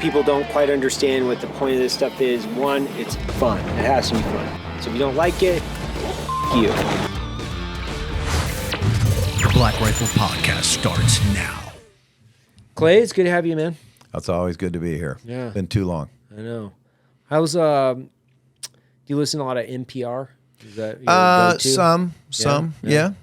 people don't quite understand what the point of this stuff is. One, it's fun. It has to be fun. So if you don't like it, you. The Black Rifle Podcast starts now. Clay, it's good to have you, man. It's always good to be here. Yeah. Been too long. I know. How's, do you listen to a lot of NPR? Is that your go-to? Some, yeah.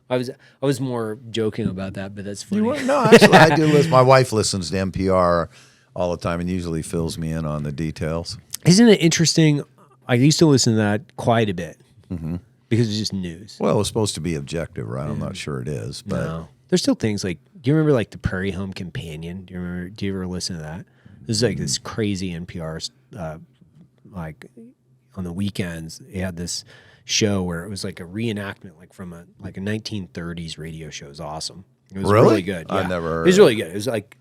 I was more joking about that, but that's funny. No, actually, I do listen. My wife listens to NPR all the time and usually fills me in on the details. Isn't it interesting? I used to listen to that quite a bit because it's just news. Well, it's supposed to be objective, right? I'm not sure it is, but no. There's still things like, do you remember like the Prairie Home Companion? Do you ever listen to that? This is like this crazy NPR, like on the weekends, they had this show where it was like a reenactment, like from a 1930s radio show. It was awesome. It was really good. Yeah. I never heard it was really good. It was like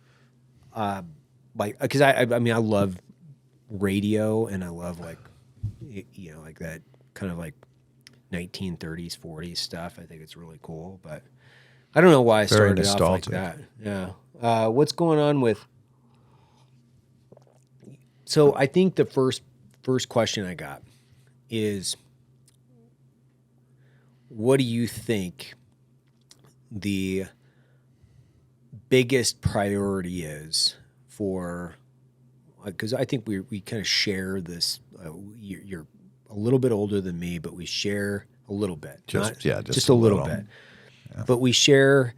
because I mean I love radio and I love like like that kind of like 1930s 40s stuff. I think it's really cool, but I don't know why I started off like that. Yeah. What's going on with? So I think the first question I got is, what do you think the biggest priority is for, because I think we kind of share this, you're a little bit older than me, but we share a little bit. Just a little bit. Yeah. But we share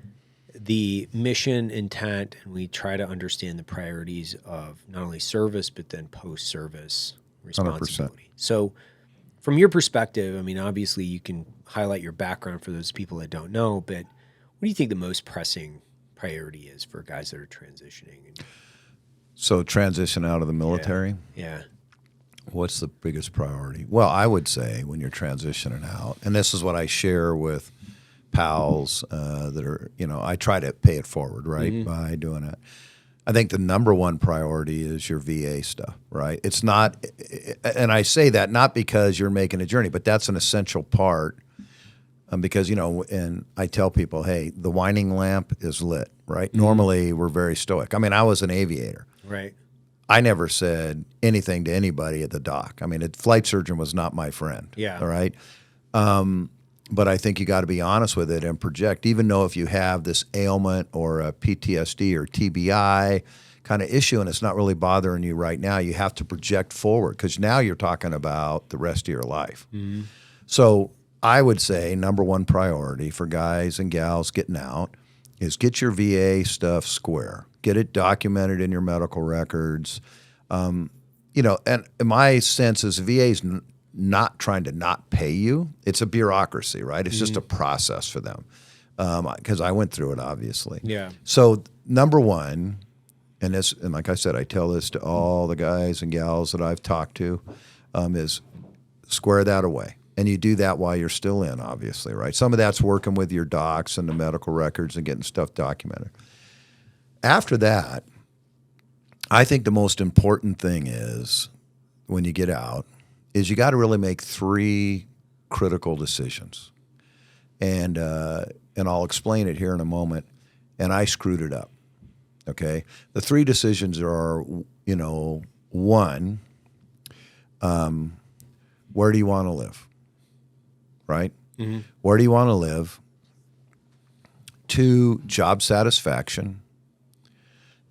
the mission intent and we try to understand the priorities of not only service, but then post-service responsibility. 100%. So from your perspective, I mean, obviously you can highlight your background for those people that don't know, but what do you think the most pressing priority is for guys that are transitioning? So transition out of the military? Yeah. What's the biggest priority? Well, I would say when you're transitioning out, and this is what I share with pals that are, I try to pay it forward, right, by doing it. I think the number one priority is your VA stuff, right? It's not, and I say that not because you're making a journey, but that's an essential part because, and I tell people, hey, the whining lamp is lit, right? Normally we're very stoic. I mean, I was an aviator. Right. I never said anything to anybody at the dock. I mean, a flight surgeon was not my friend. Yeah. All right. But I think you got to be honest with it and project, even though if you have this ailment or a PTSD or TBI kind of issue and it's not really bothering you right now, you have to project forward because now you're talking about the rest of your life. Mm-hmm. So I would say number one priority for guys and gals getting out is get your VA stuff square. Get it documented in your medical records. And my sense is VA's not trying to not pay you. It's a bureaucracy, right? It's just a process for them because I went through it, obviously. Yeah. So number one, and like I said, I tell this to all the guys and gals that I've talked to, is square that away. And you do that while you're still in, obviously, right? Some of that's working with your docs and the medical records and getting stuff documented. After that, I think the most important thing is when you get out is you got to really make three critical decisions. And I'll explain it here in a moment. And I screwed it up, okay? The three decisions are, one, where do you want to live, right? Mm-hmm. Where do you want to live? Two, job satisfaction.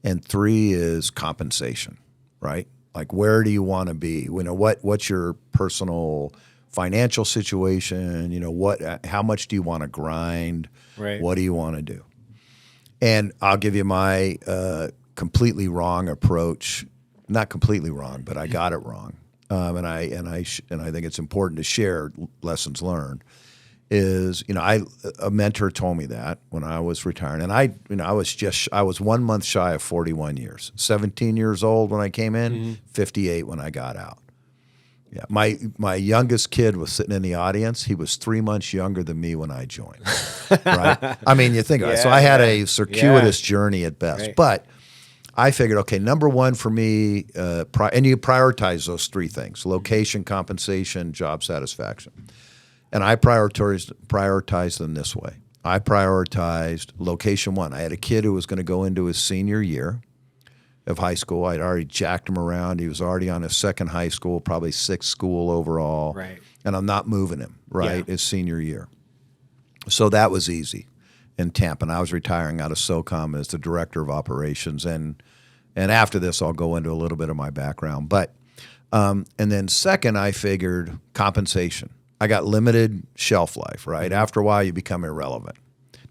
And three is compensation, right? Like, where do you want to be? What's your personal financial situation? How much do you want to grind? Right. What do you want to do? And I'll give you my completely wrong approach. Not completely wrong, but I got it wrong. And I think it's important to share lessons learned. A mentor told me that when I was retiring, and I was 1 month shy of 41 years, 17 years old when I came in, 58 when I got out. Yeah, my youngest kid was sitting in the audience. He was 3 months younger than me when I joined. Right? I mean, you think of it. So I had a circuitous journey at best, but I figured, okay, number one for me, and you prioritize those three things: location, compensation, job satisfaction. And I prioritized them this way. I prioritized location one. I had a kid who was going to go into his senior year. of high school. I'd already jacked him around. He was already on his second high school, probably sixth school overall. Right. And I'm not moving him, right, his senior year. So that was easy in Tampa. And I was retiring out of SOCOM as the director of operations. And after this, I'll go into a little bit of my background. But and then second, I figured compensation. I got limited shelf life, right? After a while, you become irrelevant.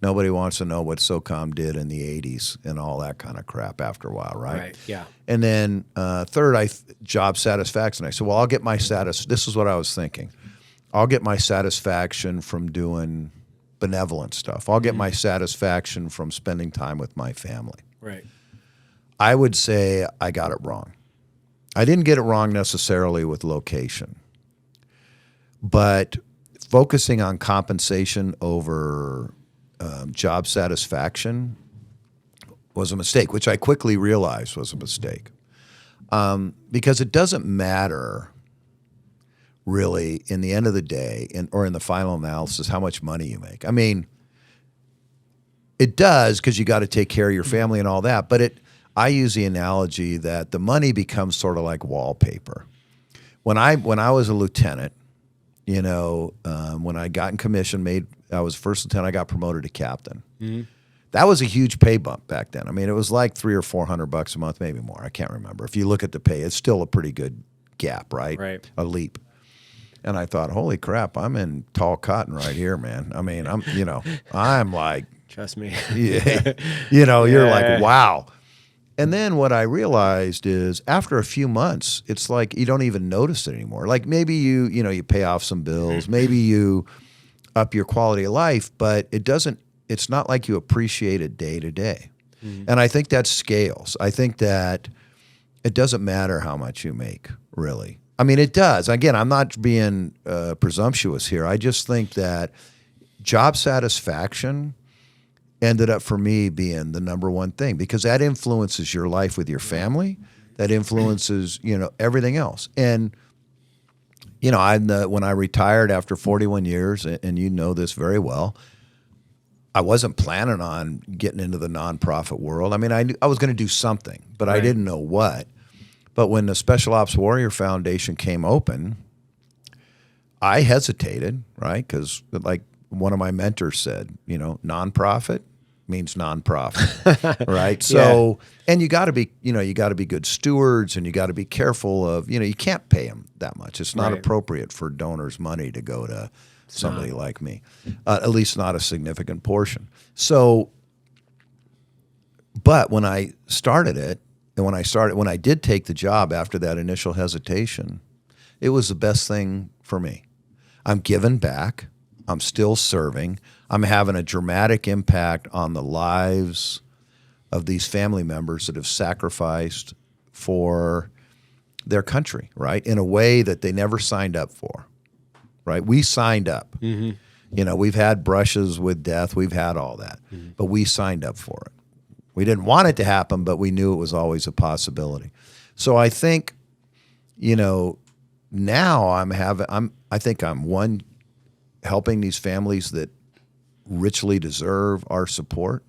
Nobody wants to know what SOCOM did in the 80s and all that kind of crap after a while, right? Right, yeah. And then third, job satisfaction. I said, well, I'll get my this is what I was thinking. I'll get my satisfaction from doing benevolent stuff. I'll get my satisfaction from spending time with my family. Right. I would say I got it wrong. I didn't get it wrong necessarily with location, but focusing on compensation over job satisfaction was a mistake, which I quickly realized was a mistake. Because it doesn't matter really in the end of the day or in the final analysis how much money you make. I mean, it does because you got to take care of your family and all that, but I use the analogy that the money becomes sort of like wallpaper. When I was a lieutenant, you know, when I got in commission, I was first lieutenant, I got promoted to captain. Mm-hmm. That was a huge pay bump back then. I mean, it was like $300 or $400 a month, maybe more. I can't remember. If you look at the pay, it's still a pretty good gap, right? Right. A leap. And I thought, holy crap, I'm in tall cotton right here, man. I mean, I'm like, trust me. Yeah, you're like, wow. And then what I realized is after a few months, it's like you don't even notice it anymore. Like maybe you pay off some bills, maybe you up your quality of life, but it's not like you appreciate it day to day. Mm-hmm. And I think that scales. I think that it doesn't matter how much you make, really. I mean, it does. Again, I'm not being presumptuous here. I just think that job satisfaction ended up for me being the number one thing because that influences your life with your family. That influences, everything else. And, when I retired after 41 years, and you know this very well, I wasn't planning on getting into the nonprofit world. I mean, I knew I was going to do something, but I didn't know what. But when the Special Ops Warrior Foundation came open, I hesitated, right? Because like one of my mentors said, nonprofit means nonprofit, right? So, and you got to be, you got to be good stewards, and you got to be careful of, you can't pay them that much. It's not appropriate for donors' money to go to somebody like me, at least not a significant portion. So, but when I started it, and when I did take the job after that initial hesitation, it was the best thing for me. I'm giving back. I'm still serving. I'm having a dramatic impact on the lives of these family members that have sacrificed for their country, right? In a way that they never signed up for, right? We signed up. Mm-hmm. We've had brushes with death. We've had all that, but we signed up for it. We didn't want it to happen, but we knew it was always a possibility. So I think, now I think I'm helping these families that richly deserve our support.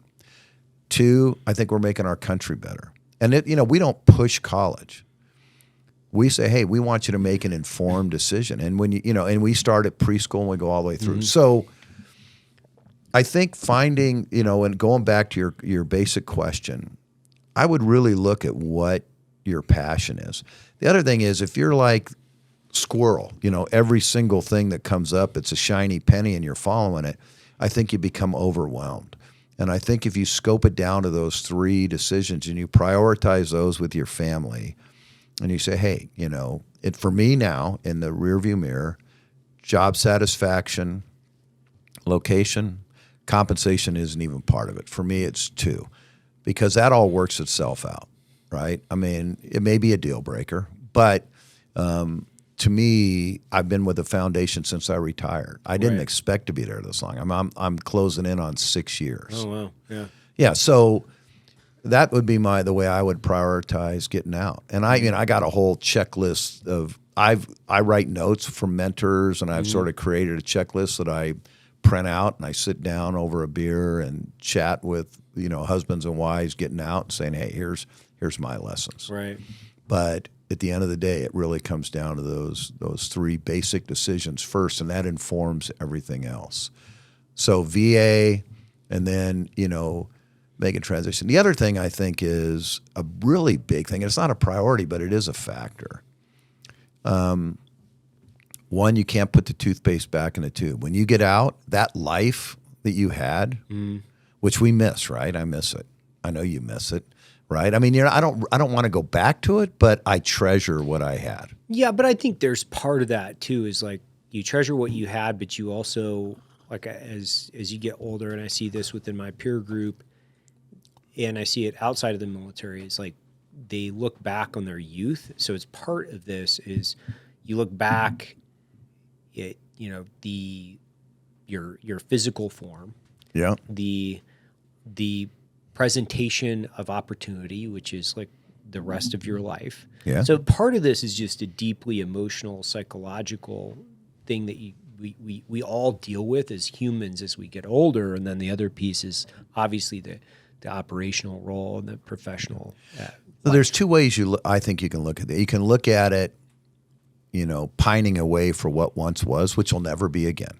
Two, I think we're making our country better. And we don't push college. We say, hey, we want you to make an informed decision. And when and we start at preschool and we go all the way through. Mm-hmm. So I think finding, and going back to your basic question, I would really look at what your passion is. The other thing is, if you're like squirrel, every single thing that comes up, it's a shiny penny and you're following it, I think you become overwhelmed. And I think if you scope it down to those three decisions and you prioritize those with your family and you say, hey, for me now in the rearview mirror, job satisfaction, location, compensation isn't even part of it. For me, it's two, because that all works itself out, right? I mean, it may be a deal breaker, but to me, I've been with the foundation since I retired. I didn't expect to be there this long. I'm closing in on 6 years. Oh wow, yeah, yeah. So that would be the way I would prioritize getting out. And I got a whole checklist of I write notes from mentors, and I've sort of created a checklist that I print out, and I sit down over a beer and chat with husbands and wives getting out and saying, hey, Here's my lessons. Right. But at the end of the day, it really comes down to those three basic decisions first, and that informs everything else. So VA, and then, making transition. The other thing I think is a really big thing. It's not a priority, but it is a factor. One, you can't put the toothpaste back in the tube. When you get out, that life that you had, which we miss, right? I miss it. I know you miss it, right? I mean, I don't want to go back to it, but I treasure what I had. Yeah, but I think there's part of that too. Is like you treasure what you had, but you also, like, as you get older, and I see this within my peer group, and I see it outside of the military, is like they look back on their youth. So it's part of this is you look back at, your physical form. Yeah. The presentation of opportunity, which is like the rest of your life. Yeah. So part of this is just a deeply emotional, psychological thing that we all deal with as humans as we get older. And then the other piece is obviously the operational role and the professional. So there's two ways I think you can look at it. You can look at it, pining away for what once was, which will never be again.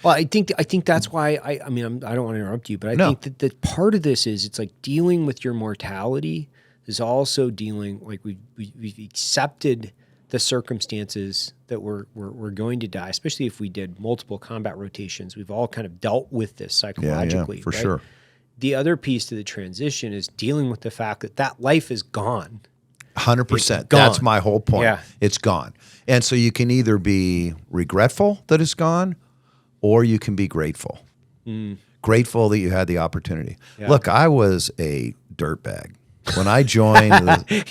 Well, I think that's why I don't want to interrupt you, but I think that part of this is it's like dealing with your mortality is also dealing, like we've accepted the circumstances that we're going to die, especially if we did multiple combat rotations. We've all kind of dealt with this psychologically. Yeah, for right? sure. The other piece to the transition is dealing with the fact that life is gone. 100%. That's my whole point. Yeah. It's gone. And so you can either be regretful that it's gone, or you can be grateful. Grateful that you had the opportunity. Yeah. Look, I was a dirtbag. When I joined...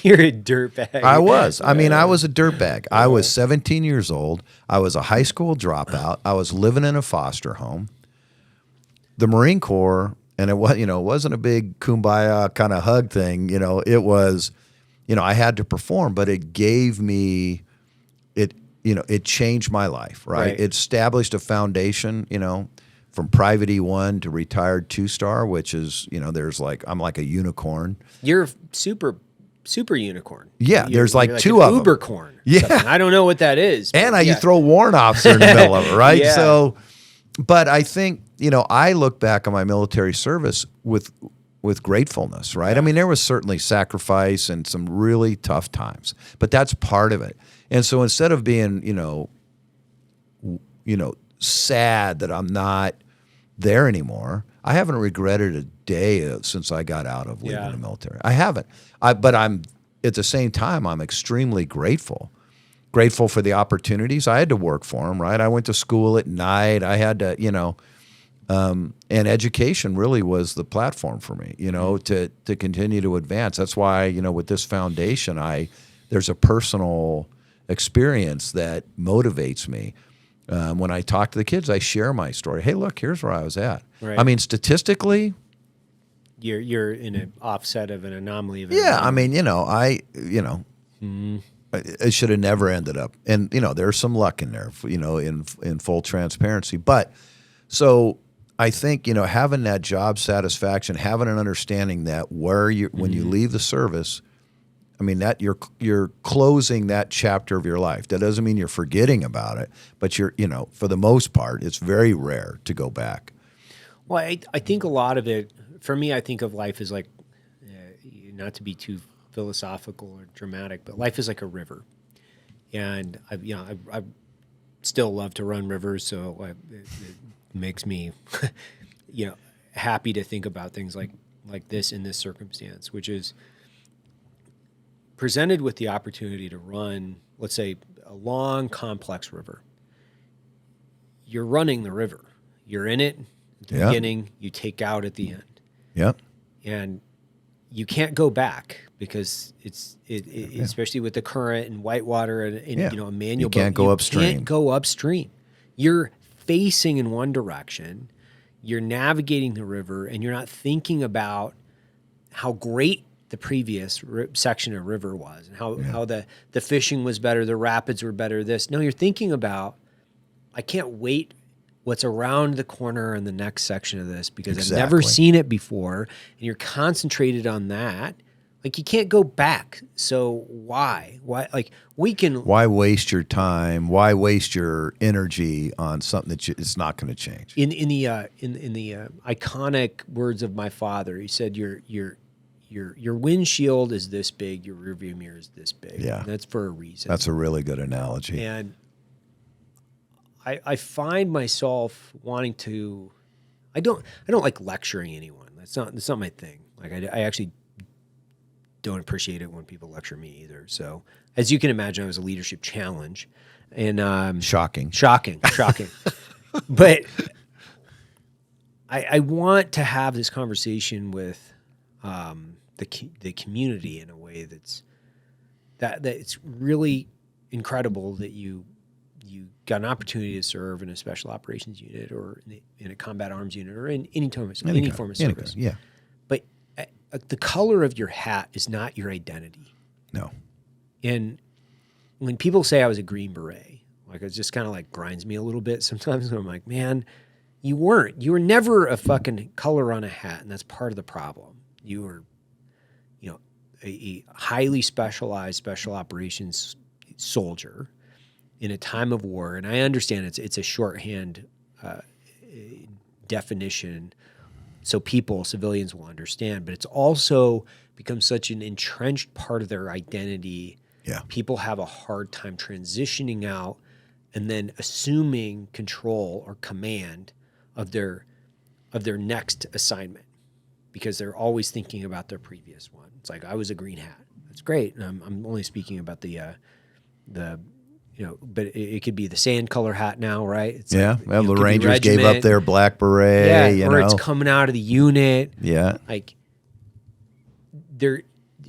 You're a dirtbag. I was. I mean, I was a dirtbag. I was 17 years old. I was a high school dropout. I was living in a foster home. The Marine Corps, and it wasn't a big kumbaya kind of hug thing. It was, I had to perform, but it gave me... it changed my life, right? It established a foundation, from private E1 to retired 2-star, which is, I'm like a unicorn. You're super unicorn. Yeah, there's like like two of them. Ubercorn. Yeah. I don't know what that is. And you throw warrant officer in the middle of it, right? Yeah. So, but I think, I look back on my military service with gratefulness, right? Yeah. I mean, there was certainly sacrifice and some really tough times, but that's part of it. And so instead of being, sad that I'm not there anymore, I haven't regretted a day since I got out of leaving the military. I haven't. But I'm at the same time, I'm extremely grateful. Grateful for the opportunities. I had to work for them, right? I went to school at night. I had to, and education really was the platform for me, to continue to advance. That's why, with this foundation, there's a personal experience that motivates me. When I talk to the kids, I share my story. Hey, look, here's where I was at. Right. I mean, statistically, you're in an offset of an anomaly. I mean, it should have never ended up. And there's some luck in there, in full transparency. But so I think having that job satisfaction, having an understanding that when you leave the service, I mean, that you're closing that chapter of your life. That doesn't mean you're forgetting about it, but for the most part, it's very rare to go back. Well, I think a lot of it, for me, I think of life as like, not to be too philosophical or dramatic, but life is like a river. And I still love to run rivers, so it makes me, happy to think about things like this in this circumstance, which is presented with the opportunity to run, let's say, a long, complex river. You're running the river. You're in it at the beginning. You take out at the end. Yep. And you can't go back because especially with the current and whitewater and a manual boat. You can't go upstream. You can't go upstream. You're facing in one direction. You're navigating the river, and you're not thinking about how great the previous section of river was and how the fishing was better, the rapids were better, this. No, you're thinking about, I can't wait what's around the corner in the next section of this because I've never seen it before, and you're concentrated on that. Like, you can't go back. So why? Like, we can. Why waste your time? Why waste your energy on something that it's not going to change? In the iconic words of my father, he said, your windshield is this big, your rearview mirror is this big. Yeah, and that's for a reason. That's a really good analogy. And I find myself wanting to. I don't like lecturing anyone. That's not my thing. Like, I actually don't appreciate it when people lecture me either. So, as you can imagine, I was a leadership challenge, and shocking. But I want to have this conversation with the community in a way that it's really incredible that you got an opportunity to serve in a special operations unit or in a combat arms unit or in any form of service. Yeah. But the color of your hat is not your identity. No. And when people say I was a Green Beret, like, it just kind of like grinds me a little bit sometimes. I'm like, man, you weren't. You were never a fucking color on a hat, and that's part of the problem. You were, a highly specialized special operations soldier in a time of war. And I understand it's a shorthand definition, so civilians will understand, but it's also become such an entrenched part of their identity. Yeah. People have a hard time transitioning out and then assuming control or command of their next assignment because they're always thinking about their previous one. It's like, I was a green hat. That's great. And I'm only speaking about but it could be the sand color hat now, right? It's the Rangers gave up their black beret. Or it's coming out of the unit. Yeah. Like, there's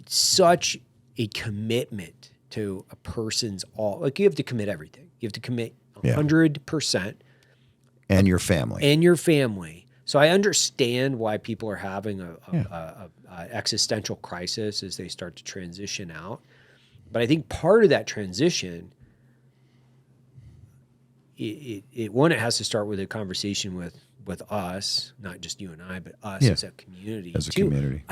such a commitment to a person's you have to commit everything. You have to commit 100%. And your family. So I understand why people are having a existential crisis as they start to transition out. But I think part of that transition, it has to start with a conversation with us, not just you and I, but us as a community. As a community.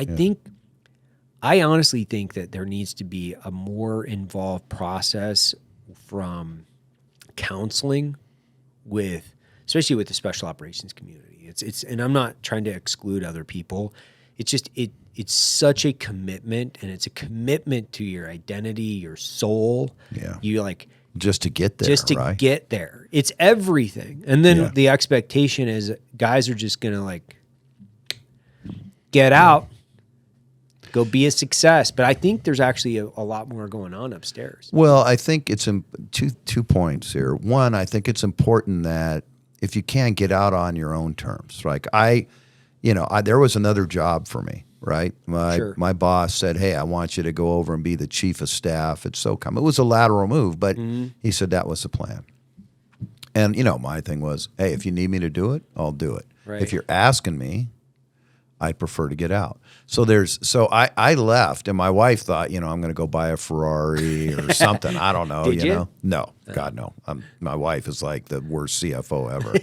I honestly think that there needs to be a more involved process from counseling especially with the special operations community. And I'm not trying to exclude other people. It's just, it's such a commitment, and it's a commitment to your identity, your soul. Yeah. You just to get there, get there. It's everything. And then the expectation is guys are just going to get out, go be a success. But I think there's actually a lot more going on upstairs. Well, I think it's two points here. One, I think it's important that if you can't get out on your own terms, like there was another job for me, right? My boss said, "Hey, I want you to go over and be the chief of staff at SOCOM." It was a lateral move, but he said that was the plan. And my thing was, hey, if you need me to do it, I'll do it. Right. If you're asking me, I prefer to get out. So I left, and my wife thought, I'm going to go buy a Ferrari or something. I don't know. Did you? No, God, no. My wife is like the worst CFO ever.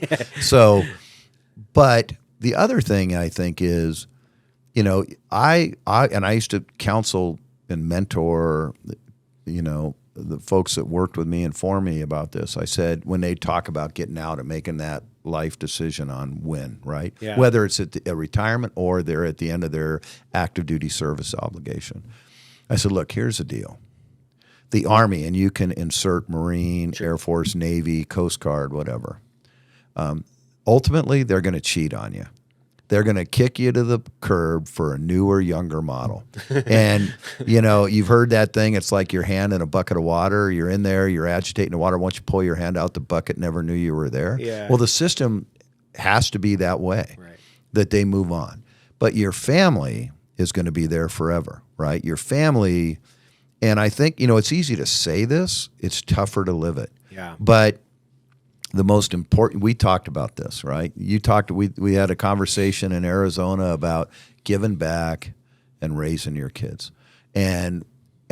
So, but the other thing I think is, I used to counsel and mentor, the folks that worked with me and for me about this. I said, when they talk about getting out and making that life decision on when, right? Yeah. Whether it's at a retirement or they're at the end of their active duty service obligation. I said, look, here's the deal. The Army, and you can insert Marine, Air Force, Navy, Coast Guard, whatever. Ultimately, they're going to cheat on you. They're going to kick you to the curb for a newer, younger model. And, you've heard that thing. It's like your hand in a bucket of water. You're in there. You're agitating the water. Once you pull your hand out, the bucket never knew you were there. Yeah. Well, the system has to be that way, right, that they move on. But your family is going to be there forever, right? Your family, and I think, it's easy to say this. It's tougher to live it. Yeah. But the most important, we talked about this, right? We had a conversation in Arizona about giving back and raising your kids. And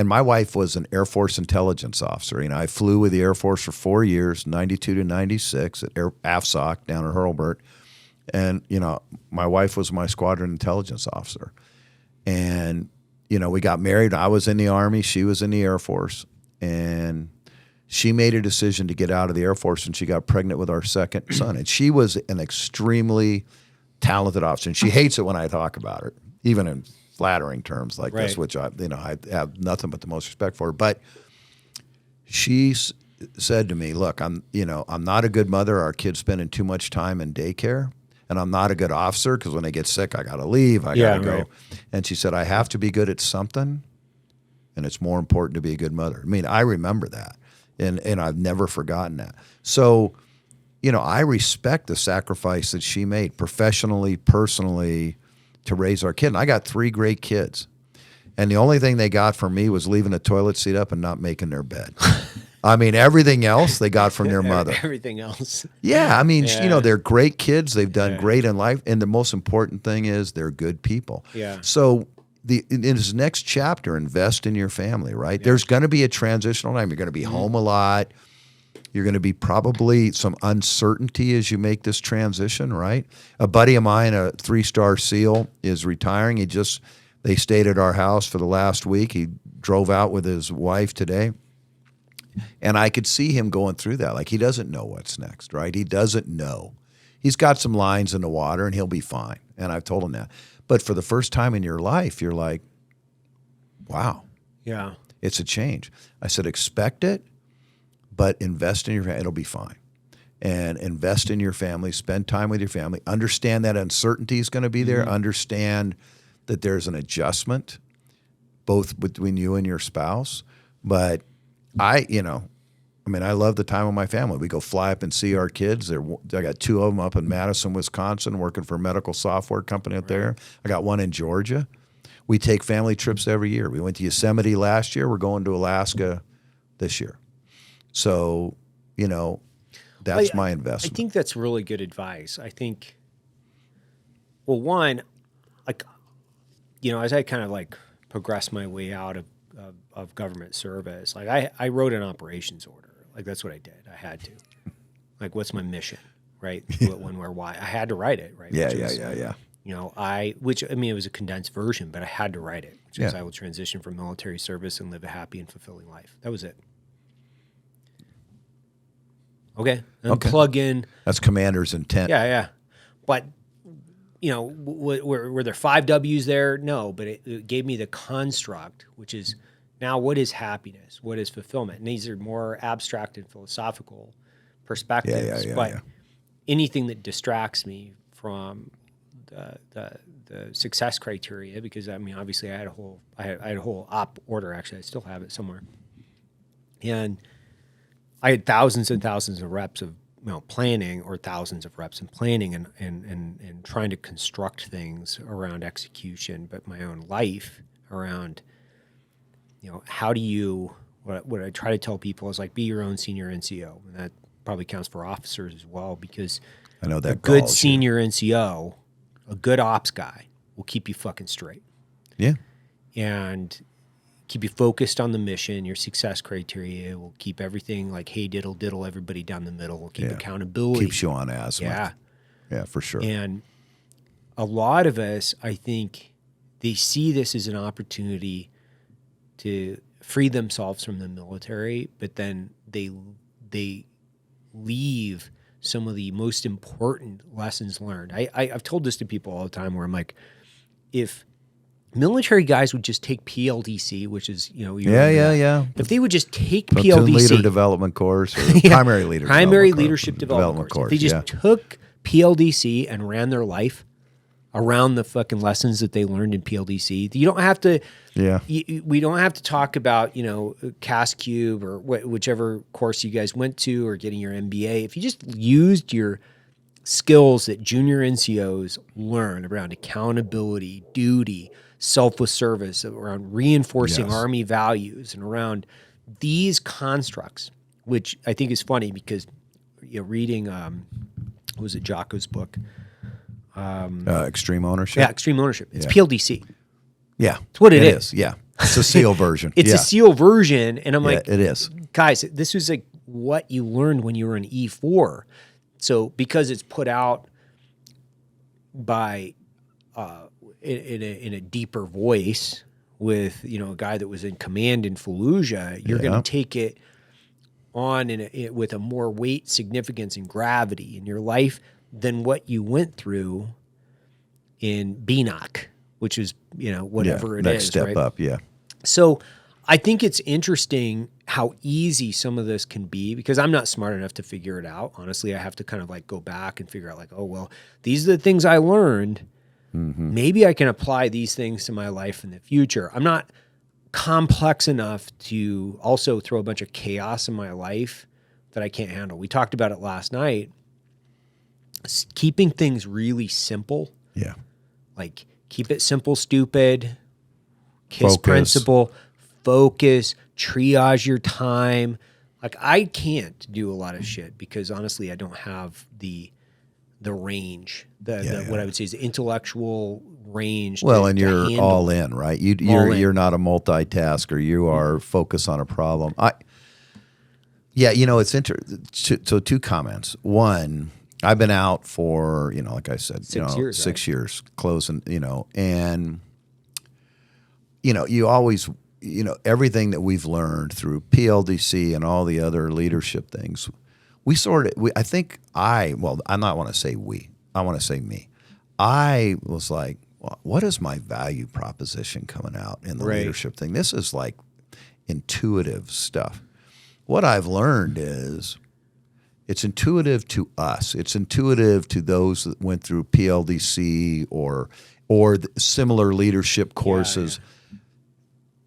my wife was an Air Force intelligence officer. I flew with the Air Force for 4 years, 92 to 96 at AFSOC down at Hurlburt. And, my wife was my squadron intelligence officer. And, we got married. I was in the Army. She was in the Air Force. And she made a decision to get out of the Air Force, and she got pregnant with our second son. And she was an extremely talented officer. And she hates it when I talk about her, even in flattering terms like this, which I have nothing but the most respect for her. But she said to me, look, I'm not a good mother. Our kids spending too much time in daycare. And I'm not a good officer because when I get sick, I got to leave. I got to go. And she said, I have to be good at something, and it's more important to be a good mother. I mean, I remember that, and I've never forgotten that. So, I respect the sacrifice that she made professionally, personally, to raise our kid. And I got 3 great kids. And the only thing they got from me was leaving the toilet seat up and not making their bed. I mean, everything else they got from their mother. Everything else. Yeah, I mean, they're great kids. They've done great in life. And the most important thing is they're good people. Yeah. So in this next chapter, invest in your family, right? Yeah. There's going to be a transitional time. You're going to be home a lot. You're going to be probably some uncertainty as you make this transition, right? A buddy of mine, a 3-star SEAL, is retiring. They stayed at our house for the last week. He drove out with his wife today. And I could see him going through that. Like, he doesn't know what's next, right? He doesn't know. He's got some lines in the water, and he'll be fine. And I've told him that. But for the first time in your life, you're like, wow. Yeah. It's a change. I said, expect it, but invest in your family. It'll be fine. And invest in your family. Spend time with your family. Understand that uncertainty is going to be there. Understand that there's an adjustment both between you and your spouse. But I love the time with my family. We go fly up and see our kids. I got 2 of them up in Madison, Wisconsin, working for a medical software company up there. I got 1 in Georgia. We take family trips every year. We went to Yosemite last year. We're going to Alaska this year. So, that's my investment. I think that's really good advice. I think, well, one, as I kind of progress my way out of government service, I wrote an operations order. That's what I did. I had to. What's my mission, right? When, where, why? I had to write it, right? Yeah. It was a condensed version, but I had to write it, which is I will transition from military service and live a happy and fulfilling life. That was it. Okay. And plug in. That's commander's intent. Yeah. But, were there 5 W's there? No, but it gave me the construct, which is now what is happiness? What is fulfillment? And these are more abstract and philosophical perspectives. But anything that distracts me from the success criteria, because obviously I had a whole op order. Actually, I still have it somewhere, and I had thousands and thousands of reps of planning, or thousands of reps in planning and trying to construct things around execution, but my own life around, how do you, what I try to tell people is be your own senior NCO. And that probably counts for officers as well, because I know that a good senior NCO, a good ops guy will keep you fucking straight. Yeah. And keep you focused on the mission, your success criteria. Will keep everything hey diddle diddle, everybody down the middle. Will keep accountability. Keeps you on azimuth. Yeah, for sure. And a lot of us, I think, they see this as an opportunity to free themselves from the military, but then they leave some of the most important lessons learned. I've told this to people all the time, where I'm like, if military guys would just take PLDC, which is, if they would just take Platoon PLDC. Leader Development Course, or Primary Leadership Development Course. If they just took PLDC and ran their life around the fucking lessons that they learned in PLDC, you don't have to, we don't have to talk about, CAS Cube or whichever course you guys went to, or getting your MBA. If you just used your skills that junior NCOs learn around accountability, duty, selfless service, around reinforcing Army values, and around these constructs, which I think is funny because, reading, what was it, Jocko's book? Extreme Ownership. Yeah, Extreme Ownership. It's PLDC. Yeah. It's what it is. Yeah. It's a SEAL version. It's a SEAL version. And I'm like, it is. Guys, this was what you learned when you were in E4. So because it's put out by in a deeper voice, with, a guy that was in command in Fallujah, you're going to take it on with a more weight, significance, and gravity in your life than what you went through in BNOC, which is, whatever it is. Next step right? up, yeah. So I think it's interesting how easy some of this can be, because I'm not smart enough to figure it out. Honestly, I have to kind of like go back and figure out like, oh, well, these are the things I learned. Mm-hmm. Maybe I can apply these things to my life in the future. I'm not complex enough to also throw a bunch of chaos in my life that I can't handle. We talked about it last night. Keeping things really simple. Yeah. Like keep it simple, stupid, KISS principle, focus, triage your time. Like I can't do a lot of shit because honestly, I don't have the range, what I would say is the intellectual range. Well, and you're handle. All in, right? You're not a multitasker. You are focused on a problem. It's interesting. So 2 comments. One, I've been out for, like I said, 6 years, 6 years, closing, and you always, everything that we've learned through PLDC and all the other leadership things, I want to say we, I want to say me. I was like, well, what is my value proposition coming out in the leadership thing? This is like intuitive stuff. What I've learned is it's intuitive to us. It's intuitive to those that went through PLDC or similar leadership courses.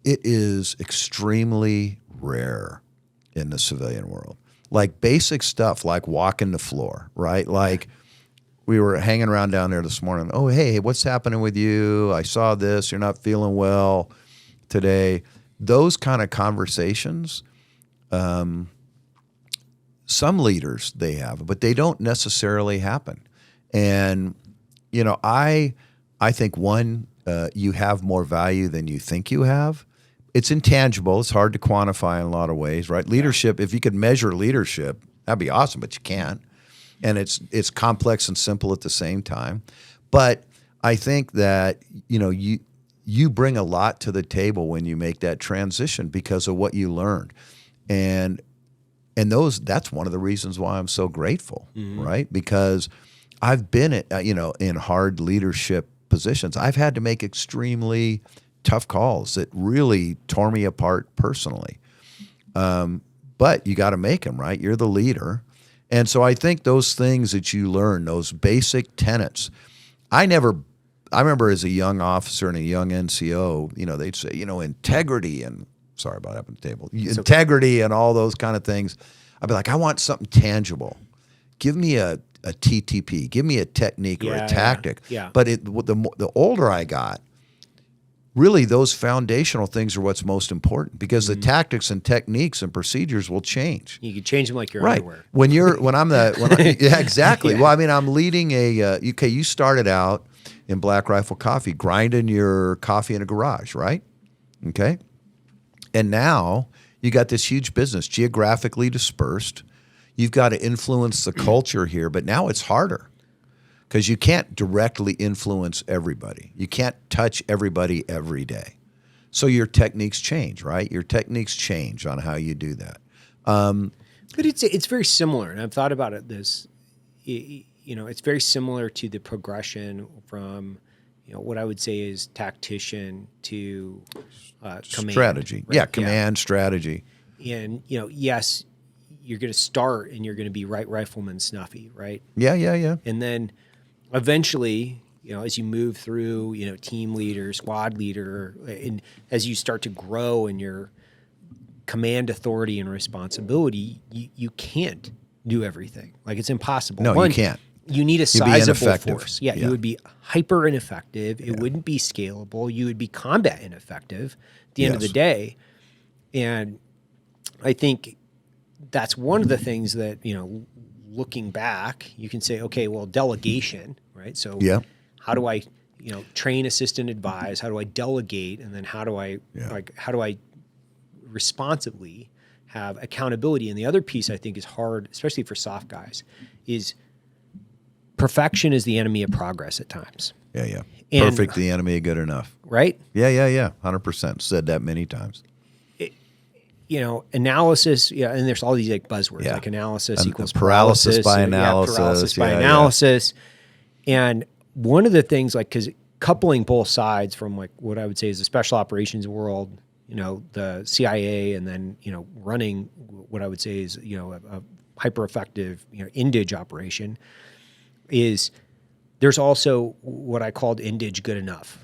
It is extremely rare in the civilian world. Like basic stuff, like walking the floor, right? Like we were hanging around down there this morning. Oh, hey, what's happening with you? I saw this. You're not feeling well today. Those kind of conversations, some leaders they have, but they don't necessarily happen. And, I think one, you have more value than you think you have. It's intangible. It's hard to quantify in a lot of ways, right? Leadership, if you could measure leadership, that'd be awesome, but you can't. And it's complex and simple at the same time. But I think that, you bring a lot to the table when you make that transition because of what you learned. And that's one of the reasons why I'm so grateful, right? Because I've been in hard leadership positions. I've had to make extremely tough calls that really tore me apart personally. But you got to make them, right? You're the leader. And so I think those things that you learn, those basic tenets, I remember as a young officer and a young NCO, they'd say, integrity and, sorry about that on the table, integrity and all those kind of things. I'd be like, I want something tangible. Give me a TTP. Give me a technique or a tactic. Yeah. But the older I got, really those foundational things are what's most important because the tactics and techniques and procedures will change. You can change them like your underwear. Yeah, exactly. Yeah. Well, I mean, I'm leading you started out in Black Rifle Coffee, grinding your coffee in a garage, right? Okay. And now you got this huge business, geographically dispersed. You've got to influence the culture here, but now it's harder because you can't directly influence everybody. You can't touch everybody every day. So your techniques change, right? Your techniques change on how you do that. But it's very similar, and I've thought about it. It's very similar to the progression from, what I would say is tactician to command. Strategy. Right? Yeah, command, strategy. And, yes, you're going to start and you're going to be right rifleman snuffy, right? Yeah. And then eventually, as you move through, team leader, squad leader, and as you start to grow in your command authority and responsibility, you can't do everything. Like it's impossible. No, you can't. You need a sizable force. Yeah, you would be hyper ineffective. It wouldn't be scalable. You would be combat ineffective at the end of the day. And I think that's one of the things that, looking back, you can say, okay, well, delegation, right? So how do I, train, assist, and advise? How do I delegate? And then how do I responsibly have accountability? And the other piece I think is hard, especially for soft guys, is perfection is the enemy of progress at times. Yeah. And, perfect, the enemy of good enough. Right? Yeah. 100%. Said that many times. Analysis, and there's all these like buzzwords, like analysis and equals paralysis by analysis. Paralysis by analysis. And one of the things, like, because coupling both sides from like what I would say is the special operations world, the CIA, and then, running what I would say is, a hyper effective, indige operation, is there's also what I called indige good enough.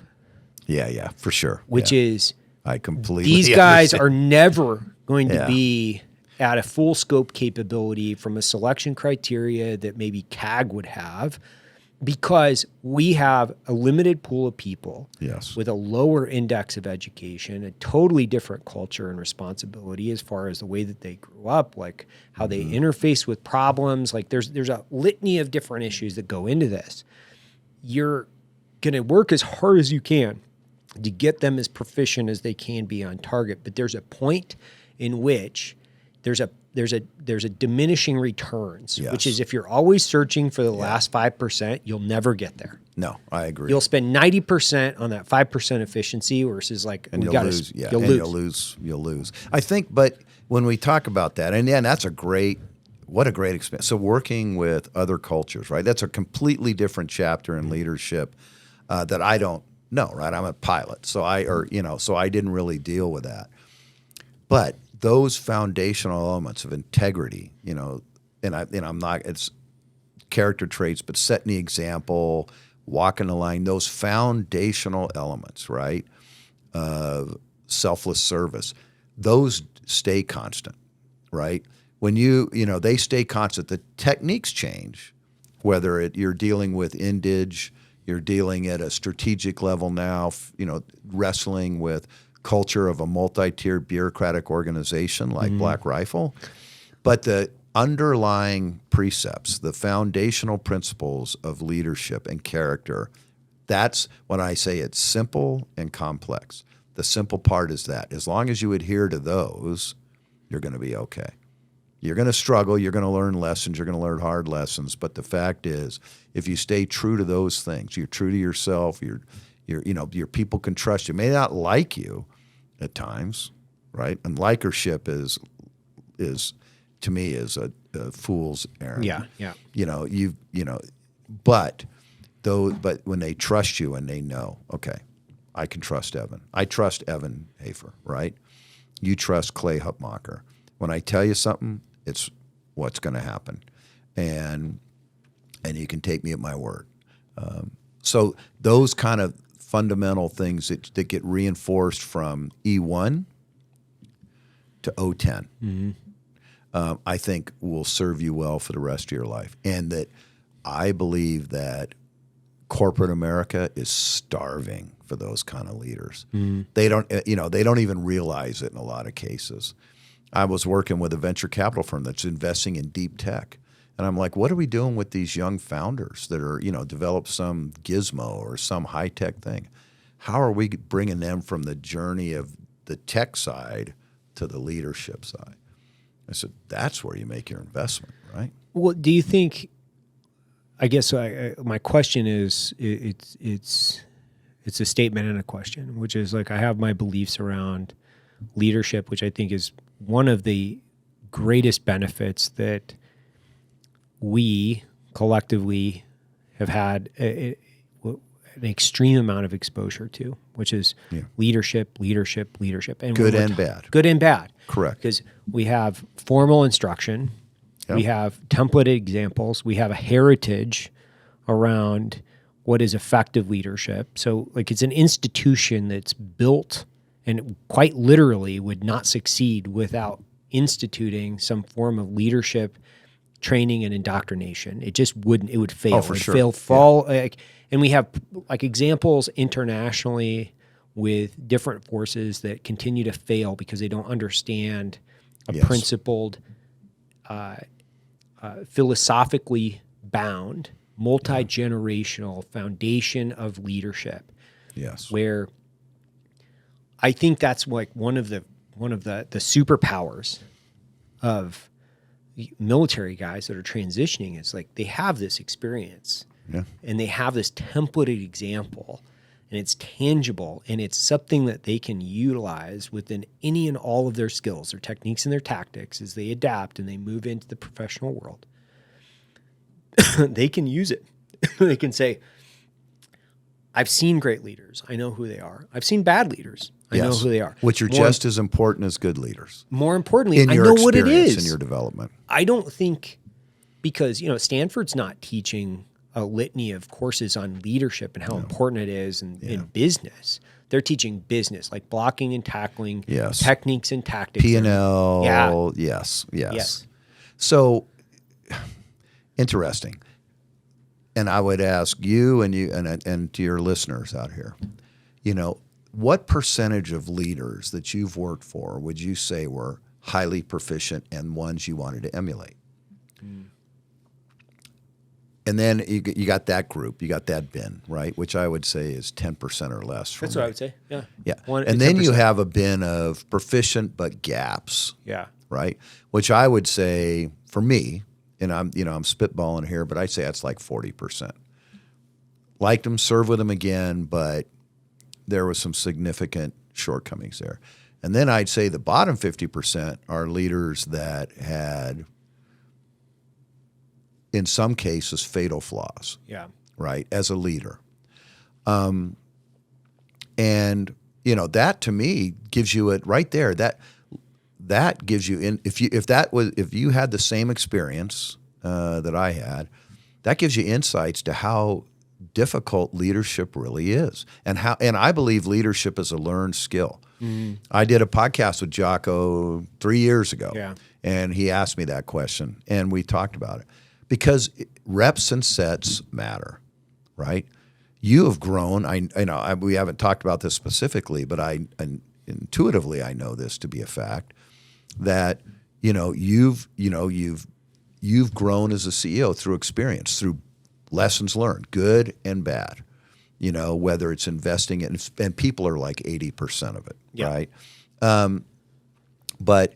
Yeah, for sure. Which is, I completely these guys understand. are never going to be at a full scope capability from a selection criteria that maybe CAG would have, because we have a limited pool of people with a lower index of education, a totally different culture and responsibility as far as the way that they grew up, like how they interface with problems. Like there's a litany of different issues that go into this. You're going to work as hard as you can to get them as proficient as they can be on target. But there's a point in which there's a diminishing returns, which is if you're always searching for the last 5%, you'll never get there. No, I agree. You'll spend 90% on that 5% efficiency versus like, and you'll lose. You'll lose. I think, but when we talk about that, and that's what a great experience. So working with other cultures, right? That's a completely different chapter in leadership that I don't know, right? I'm a pilot, so I didn't really deal with that. But those foundational elements of integrity, and I'm not, it's character traits, but setting the example, walking the line, those foundational elements, right, of selfless service, those stay constant, right? When they stay constant. The techniques change, whether you're dealing with indige, you're dealing at a strategic level now, wrestling with culture of a multi-tiered bureaucratic organization like Black Rifle. But the underlying precepts, the foundational principles of leadership and character, that's when I say it's simple and complex. The simple part is that as long as you adhere to those, you're going to be okay. You're going to struggle. You're going to learn lessons. You're going to learn hard lessons. But the fact is, if you stay true to those things, you're true to yourself. Your people can trust you. May not like you at times, right? And likership is to me is a fool's errand. Yeah. But when they trust you and they know, okay, I can trust Evan. I trust Evan Hafer, right? You trust Clay Hutmacher. When I tell you something, it's what's going to happen, and you can take me at my word. So those kind of fundamental things that get reinforced from E1 to O10, I think will serve you well for the rest of your life. And that I believe that corporate America is starving for those kind of leaders. They don't even realize it in a lot of cases. I was working with a venture capital firm that's investing in deep tech. And I'm like, what are we doing with these young founders that are, develop some gizmo or some high-tech thing? How are we bringing them from the journey of the tech side to the leadership side? I said, that's where you make your investment, right? Well, do you think, I guess my question is, it's a statement and a question, which is like, I have my beliefs around leadership, which I think is one of the greatest benefits that we collectively have had an extreme amount of exposure to, which is leadership, and good and bad. Good and bad. Correct. Because we have formal instruction, we have templated examples, we have a heritage around what is effective leadership. So, like, it's an institution that's built and quite literally would not succeed without instituting some form of leadership training and indoctrination. It just wouldn't. It would fail. Oh, for sure. And we have like examples internationally with different forces that continue to fail because they don't understand a principled, philosophically bound, multi-generational foundation of leadership. Yes. Where I think that's like one of the superpowers of military guys that are transitioning is like they have this experience Yeah. And they have this templated example, and it's tangible, and it's something that they can utilize within any and all of their skills, their techniques and their tactics as they adapt and they move into the professional world. They can use it. They can say, I've seen great leaders. I know who they are. I've seen bad leaders. I know who they are. Which are just as important as good leaders. More importantly, I know what it is. In your development. I don't think, because, Stanford's not teaching a litany of courses on leadership and how important it is in business. They're teaching business, like blocking and tackling, techniques and tactics. P&L, yes. So, interesting. And I would ask you and to your listeners out here, what percentage of leaders that you've worked for would you say were highly proficient and ones you wanted to emulate? And then you got that group, you got that bin, right? Which I would say is 10% or less. That's what I would say. Yeah. And then 10%. You have a bin of proficient but gaps. Yeah. Right. Which I would say for me, and I'm spitballing here, but I'd say that's like 40%. Liked them, served with them again, but there was some significant shortcomings there. And then I'd say the bottom 50% are leaders that had, in some cases, fatal flaws. Yeah. Right, as a leader. And that to me gives you it right there. That gives you if you had the same experience that I had, that gives you insights to how difficult leadership really is, and I believe leadership is a learned skill. Mm-hmm. I did a podcast with Jocko 3 years ago, and he asked me that question, and we talked about it because reps and sets matter, right? You have grown. We haven't talked about this specifically, but intuitively I know this to be a fact that you've grown as a CEO through experience, through lessons learned, good and bad. Whether it's investing in, and people are like 80% of it, right? But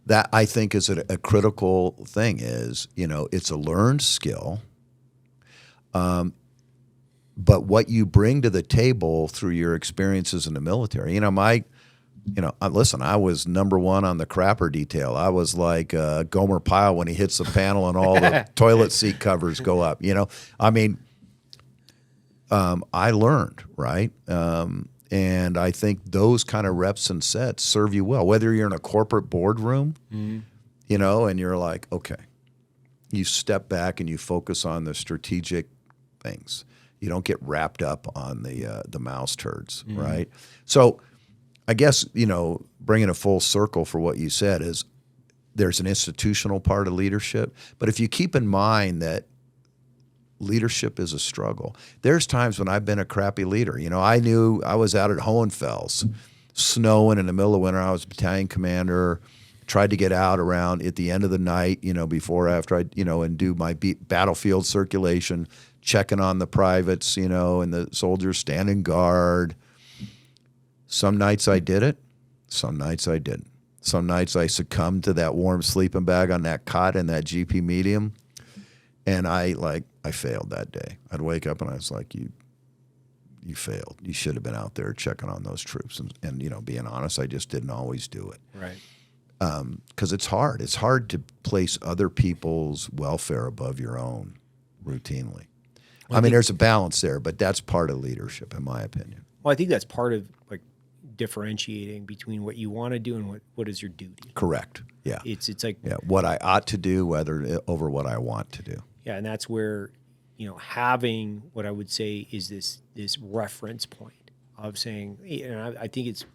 that I think is a critical thing. Is it's a learned skill. But what you bring to the table through your experiences in the military, listen, I was number one on the crapper detail. I was like Gomer Pyle when he hits the panel and all the toilet seat covers go up. I learned, right? And I think those kind of reps and sets serve you well, whether you're in a corporate boardroom, and you're like, okay, you step back and you focus on the strategic things. You don't get wrapped up on the mouse turds, right? So I guess, bringing a full circle for what you said is there's an institutional part of leadership. But if you keep in mind that leadership is a struggle, there's times when I've been a crappy leader. I knew I was out at Hohenfels, snowing in the middle of winter. I was battalion commander, tried to get out around at the end of the night, before, after and do my battlefield circulation, checking on the privates, and the soldiers standing guard. Some nights I did it. Some nights I didn't. Some nights I succumbed to that warm sleeping bag on that cot in that GP medium. And I failed that day. I'd wake up and I was like, you failed. You should have been out there checking on those troops. And being honest, I just didn't always do it. Right. Because it's hard. It's hard to place other people's welfare above your own routinely. Well, there's a balance there, but that's part of leadership, in my opinion. Well, I think that's part of differentiating between what you want to do and what is your duty. Correct. Yeah. It's like what I ought to do, over what I want to do. Yeah, and that's where having what I would say is this reference point of saying, and I think it's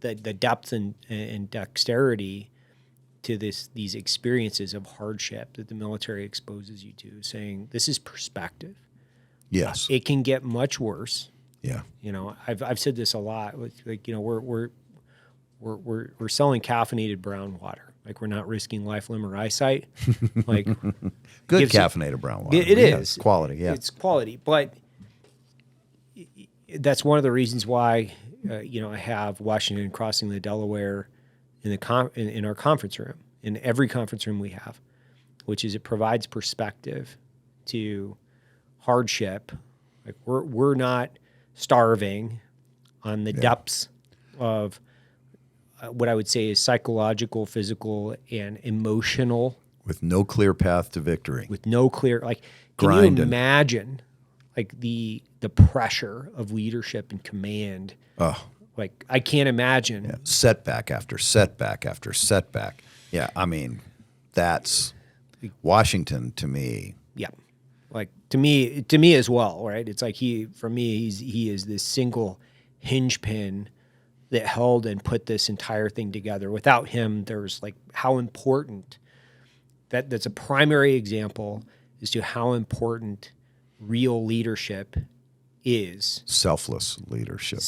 the depth and dexterity to these experiences of hardship that the military exposes you to, saying this is perspective. Yes. It can get much worse. Yeah. I've said this a lot. We're selling caffeinated brown water. Like, we're not risking life, limb, or eyesight. Like, good caffeinated brown water. It is quality. Yeah, it's quality. But that's one of the reasons why I have Washington crossing the Delaware in our conference room, in every conference room we have, which is it provides perspective to hardship. Like we're not starving on the depths of what I would say is psychological, physical, and emotional. With no clear path to victory. With no clear, like, can Grinding. you imagine, like, the pressure of leadership and command? Oh. Like, I can't imagine. Yeah. Setback after setback after setback. Yeah, I mean, that's Washington to me. Yeah, like to me as well, right? It's like he is this single hinge pin that held and put this entire thing together. Without him, there's like how important that's a primary example as to how important real leadership is. Selfless leadership.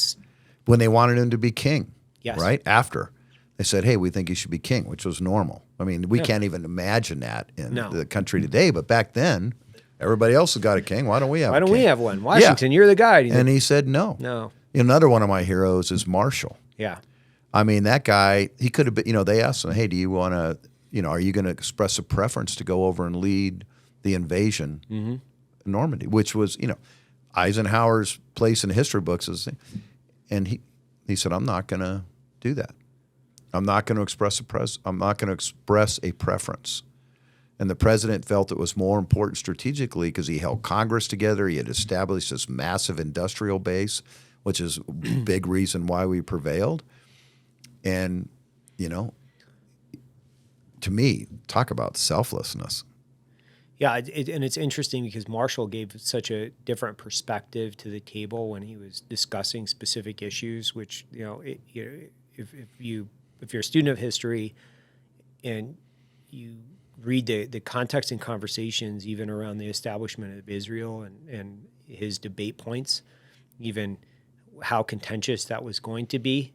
When they wanted him to be king, yes. Right? After. They said, hey, we think you should be king, which was normal. I mean, we can't even imagine that in the country today. But back then, everybody else has got a king. Why don't we have a king? Why don't we have one? Washington, you're the guy. And he said no. No. Another one of my heroes is Marshall. Yeah. I mean, that guy, he could have been, they asked him, hey, do you want to, are you going to express a preference to go over and lead the invasion in Normandy, which was, Eisenhower's place in history books is, and he said, I'm not going to do that. I'm not going to express a preference. And the president felt it was more important strategically because he held Congress together. He had established this massive industrial base, which is a big reason why we prevailed. And, to me, talk about selflessness. Yeah, and it's interesting because Marshall gave such a different perspective to the table when he was discussing specific issues, which, if you're a student of history and you read the context and conversations even around the establishment of Israel and his debate points, even how contentious that was going to be,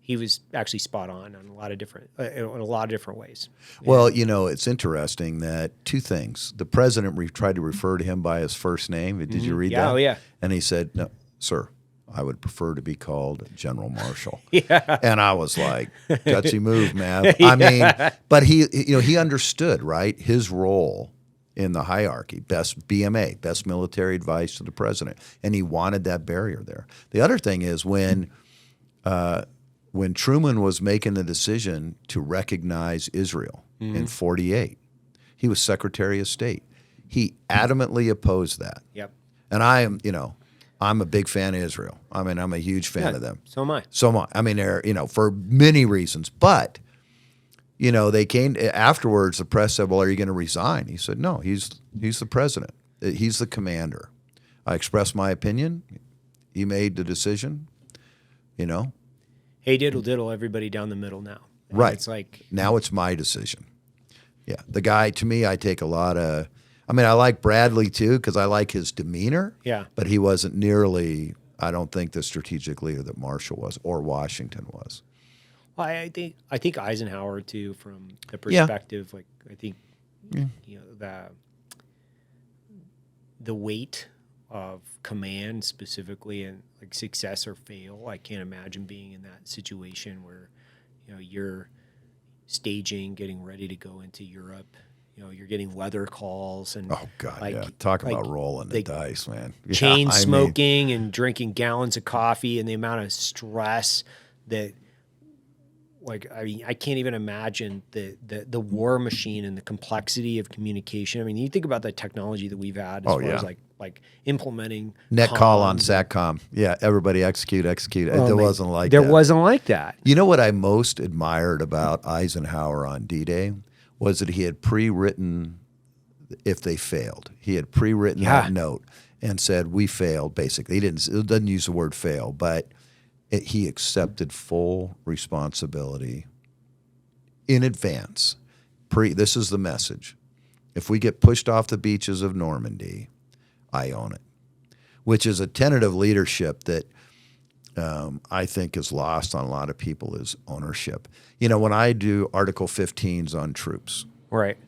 he was actually spot on a lot of different ways. Well, it's interesting that two things. The president tried to refer to him by his first name. Did you read that? Oh, yeah. And he said, no, sir, I would prefer to be called General Marshall. Yeah. And I was like, gutsy move, man. I mean, but he understood, right, his role in the hierarchy, best BMA, best military advice to the president. And he wanted that barrier there. The other thing is when Truman was making the decision to recognize Israel in 48, he was Secretary of State. He adamantly opposed that. Yep. And I'm a big fan of Israel. I mean, I'm a huge fan of them. So am I. I mean, they're, for many reasons. But, they came afterwards, the press said, well, are you going to resign? He said, no, he's the president. He's the commander. I expressed my opinion. He made the decision, Hey, diddle, everybody down the middle now. And right. It's like, now it's my decision. Yeah. The guy, to me, I take a lot of, I like Bradley too, because I like his demeanor. Yeah. But he wasn't nearly, I don't think, the strategic leader that Marshall was or Washington was. Well, I think Eisenhower too, from the perspective, like I think, the weight of command specifically and like success or fail. I can't imagine being in that situation where, you're staging, getting ready to go into Europe. You're getting weather calls and talk about rolling the dice, man. Chain smoking and drinking gallons of coffee and the amount of stress that, I can't even imagine the war machine and the complexity of communication. You think about the technology that we've had as far as like implementing net call on SATCOM. Yeah, everybody execute. There wasn't like that. There wasn't like that. You know what I most admired about Eisenhower on D-Day was that he had pre-written if they failed. He had pre-written that note and said, we failed, basically. It doesn't use the word fail, but he accepted full responsibility in advance. This is the message. If we get pushed off the beaches of Normandy, I own it, which is a tenet of leadership that I think is lost on a lot of people is ownership. When I do Article 15s on troops, right,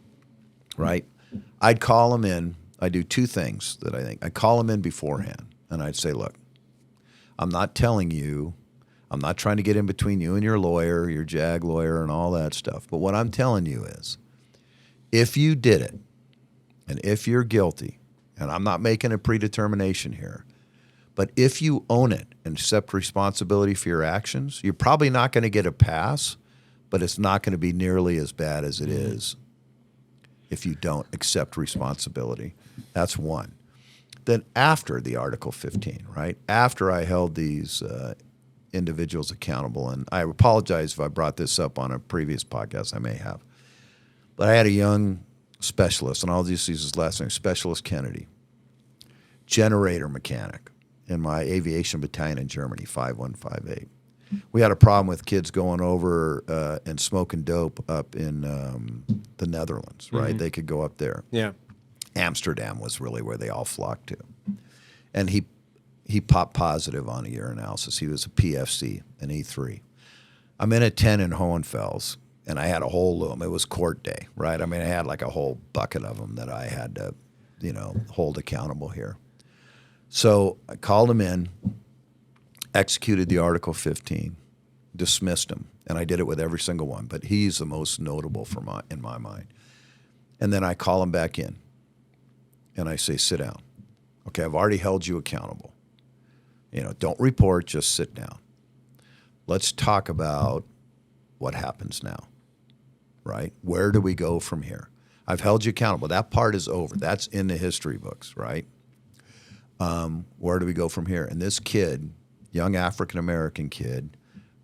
I'd call them in. I do two things that I think. I call them in beforehand, and I'd say, look, I'm not telling you, I'm not trying to get in between you and your lawyer, your JAG lawyer, and all that stuff. But what I'm telling you is, if you did it, and if you're guilty, and I'm not making a predetermination here, but if you own it and accept responsibility for your actions, you're probably not going to get a pass, but it's not going to be nearly as bad as it is if you don't accept responsibility. That's one. Then after the Article 15, right? After I held these individuals accountable, and I apologize if I brought this up on a previous podcast, I may have, but I had a young specialist, and I'll just use his last name, Specialist Kennedy, generator mechanic in my aviation battalion in Germany, 5158. We had a problem with kids going over and smoking dope up in the Netherlands, right? Mm-hmm. They could go up there. Yeah. Amsterdam was really where they all flocked to. And he popped positive on a urinalysis. He was a PFC, an E3. I'm in a tent in Hohenfels, and I had a whole loom. It was court day, right? I mean, I had like a whole bucket of them that I had to, hold accountable here. So I called him in, executed the Article 15, dismissed him, and I did it with every single one. But he's the most notable in my mind. And then I call him back in, and I say, sit down. Okay, I've already held you accountable. Don't report, just sit down. Let's talk about what happens now, right? Where do we go from here? I've held you accountable. That part is over. That's in the history books, right? Where do we go from here? And this kid, young African-American kid,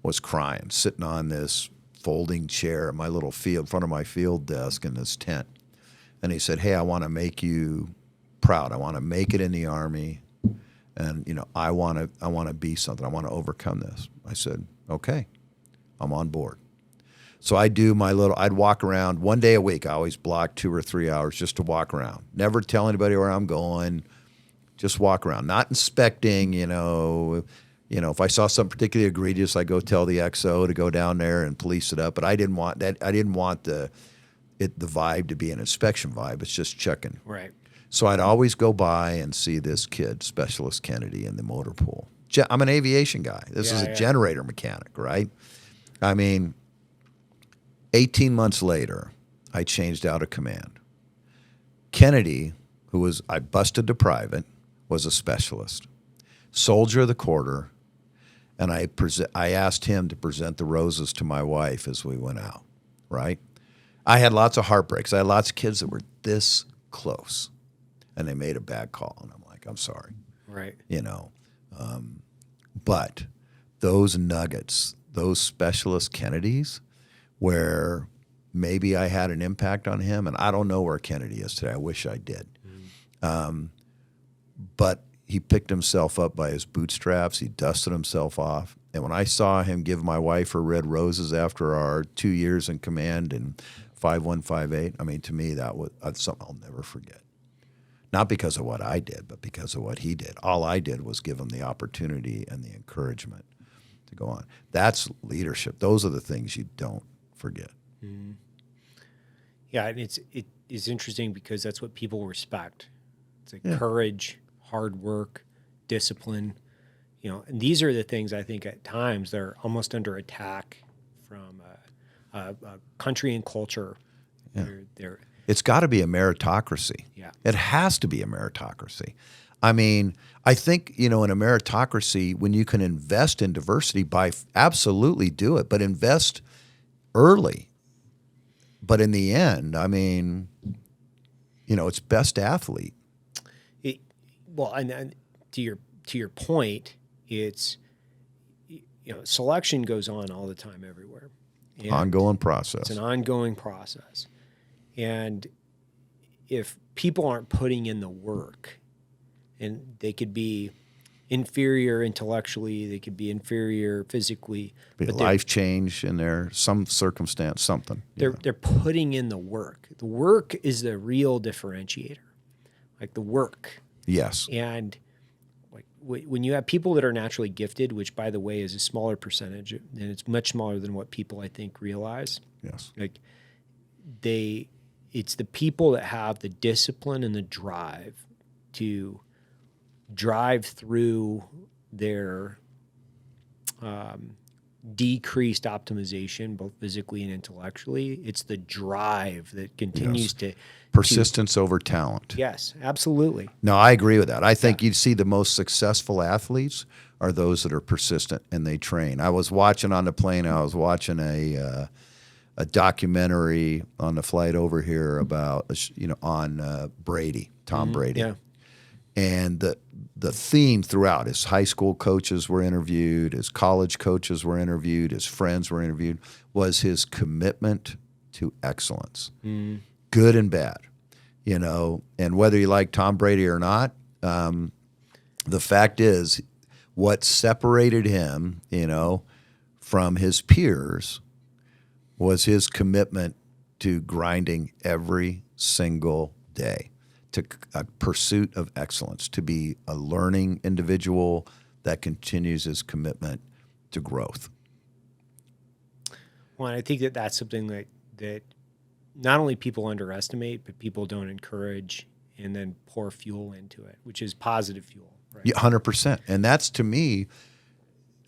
was crying, sitting on this folding chair at my little field, in front of my field desk in this tent. And he said, hey, I want to make you proud. I want to make it in the Army. And, I want to be something. I want to overcome this. I said, okay, I'm on board. So I'd walk around one day a week. I always block 2 or 3 hours just to walk around. Never tell anybody where I'm going. Just walk around, not inspecting, if I saw something particularly egregious, I go tell the XO to go down there and police it up. But I didn't want that. I didn't want the vibe to be an inspection vibe. It's just checking. Right. So I'd always go by and see this kid, Specialist Kennedy, in the motor pool. I'm an aviation guy. This is a generator mechanic, right? I mean, 18 months later, I changed out of command. Kennedy, I busted to private, was a specialist, soldier of the quarter, and I asked him to present the roses to my wife as we went out, right? I had lots of heartbreaks. I had lots of kids that were this close, and they made a bad call, and I'm like, I'm sorry. Right. But those nuggets, those Specialist Kennedys, where maybe I had an impact on him, and I don't know where Kennedy is today. I wish I did. But he picked himself up by his bootstraps. He dusted himself off. And when I saw him give my wife her red roses after our 2 years in command in 5158, I mean, to me, that's something I'll never forget. Not because of what I did, but because of what he did. All I did was give him the opportunity and the encouragement to go on. That's leadership. Those are the things you don't forget. Mm-hmm. Yeah, and it is interesting because that's what people respect. It's like courage, hard work, discipline, and these are the things I think at times they're almost under attack from a country and culture. Yeah. It's got to be a meritocracy. Yeah. It has to be a meritocracy. I mean, I think, in a meritocracy, when you can invest in diversity, absolutely do it, but invest early. But in the end, I mean, it's best athlete. And to your point, it's selection goes on all the time everywhere. And ongoing process. It's an ongoing process, and if people aren't putting in the work, and they could be inferior intellectually, they could be inferior physically, but life change in there, some circumstance, something. They're putting in the work. The work is the real differentiator, like the work. Yes. And like when you have people that are naturally gifted, which by the way is a smaller percentage, and it's much smaller than what people I think realize. Yes. Like it's the people that have the discipline and the drive to drive through their decreased optimization, both physically and intellectually. It's the drive that continues to persistence over talent. Yes, absolutely. No, I agree with that. I think you'd see the most successful athletes are those that are persistent and they train. I was watching on the plane. I was watching a documentary on the flight over here about on Brady, Tom Brady, and the theme throughout, his high school coaches were interviewed, his college coaches were interviewed, his friends were interviewed, was his commitment to excellence, good and bad, and whether you like Tom Brady or not, the fact is what separated him, from his peers was his commitment to grinding every single day, to a pursuit of excellence, to be a learning individual that continues his commitment to growth. Well, I think that's something that not only people underestimate, but people don't encourage and then pour fuel into it, which is positive fuel. Right? Yeah, 100%. And that's, to me,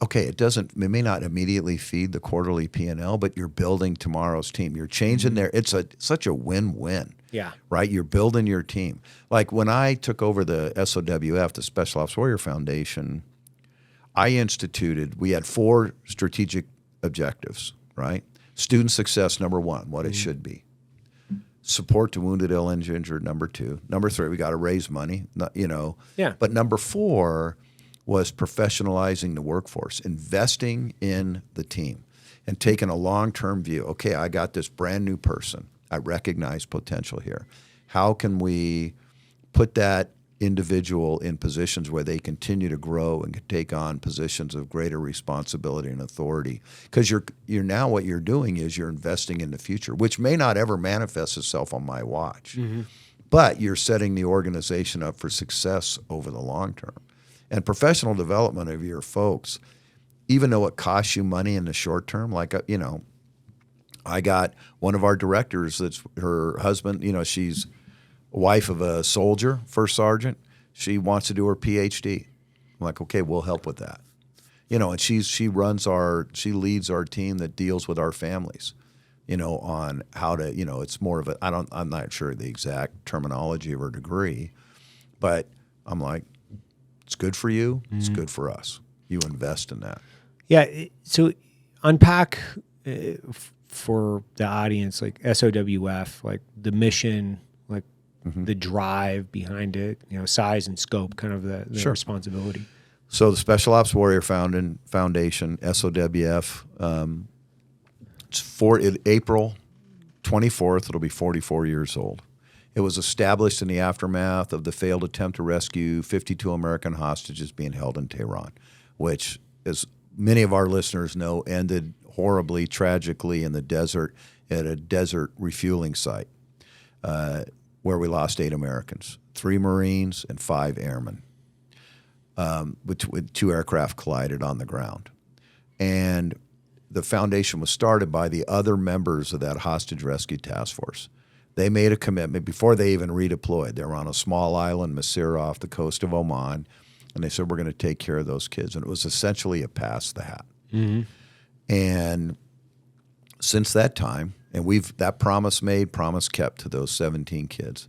okay, it may not immediately feed the quarterly P&L, but you're building tomorrow's team. You're changing it's such a win-win. Yeah. Right? You're building your team. Like when I took over the SOWF, the Special Ops Warrior Foundation, we had 4 strategic objectives, right? Student success, number 1, what it should be. Support to wounded, ill, and injured, number 2. Number 3, we got to raise money, Yeah. But number 4 was professionalizing the workforce, investing in the team and taking a long-term view. Okay, I got this brand new person. I recognize potential here. How can we put that individual in positions where they continue to grow and can take on positions of greater responsibility and authority? Because you're now what you're doing is you're investing in the future, which may not ever manifest itself on my watch, but you're setting the organization up for success over the long term. And professional development of your folks, even though it costs you money in the short term, like, I got one of our directors that's her husband, she's a wife of a soldier, first sergeant. She wants to do her PhD. I'm like, okay, we'll help with that. And she leads our team that deals with our families, on how to, it's more of I'm not sure the exact terminology of her degree, but I'm like, it's good for you. It's good for us. You invest in that. Yeah. So unpack for the audience, like SOWF, like the mission, like the drive behind it, size and scope, kind of the responsibility. So the Special Ops Warrior Foundation, SOWF, it's April 24th. It'll be 44 years old. It was established in the aftermath of the failed attempt to rescue 52 American hostages being held in Tehran, which, as many of our listeners know, ended horribly, tragically in the desert at a desert refueling site where we lost 8 Americans, 3 Marines and 5 airmen. With 2 aircraft collided on the ground. And the foundation was started by the other members of that hostage rescue task force. They made a commitment before they even redeployed. They were on a small island, Masira, off the coast of Oman, and they said, we're going to take care of those kids. And it was essentially a pass the hat. And since that time, and that promise made, promise kept to those 17 kids.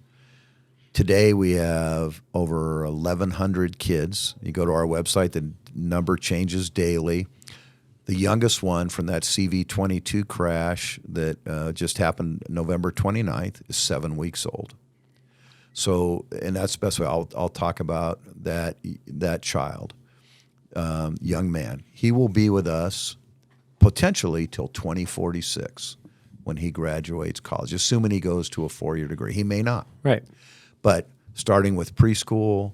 Today we have over 1,100 kids. You go to our website, the number changes daily. The youngest one from that CV-22 crash that just happened November 29th is 7 weeks old. So, and that's the best way. I'll talk about that child, young man. He will be with us potentially till 2046 when he graduates college, assuming he goes to a 4-year degree. He may not. Right. But starting with preschool,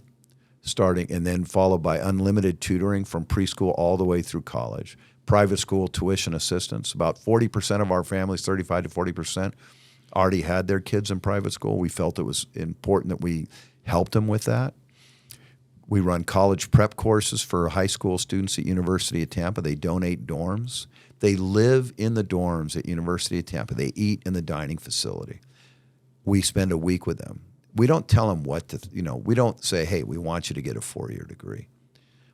and then followed by unlimited tutoring from preschool all the way through college. Private school tuition assistance. About 40% of our families, 35 to 40%, already had their kids in private school. We felt it was important that we helped them with that. We run college prep courses for high school students at University of Tampa. They donate dorms. They live in the dorms at University of Tampa. They eat in the dining facility. We spend a week with them. We don't tell them what to, we don't say, hey, we want you to get a 4-year degree.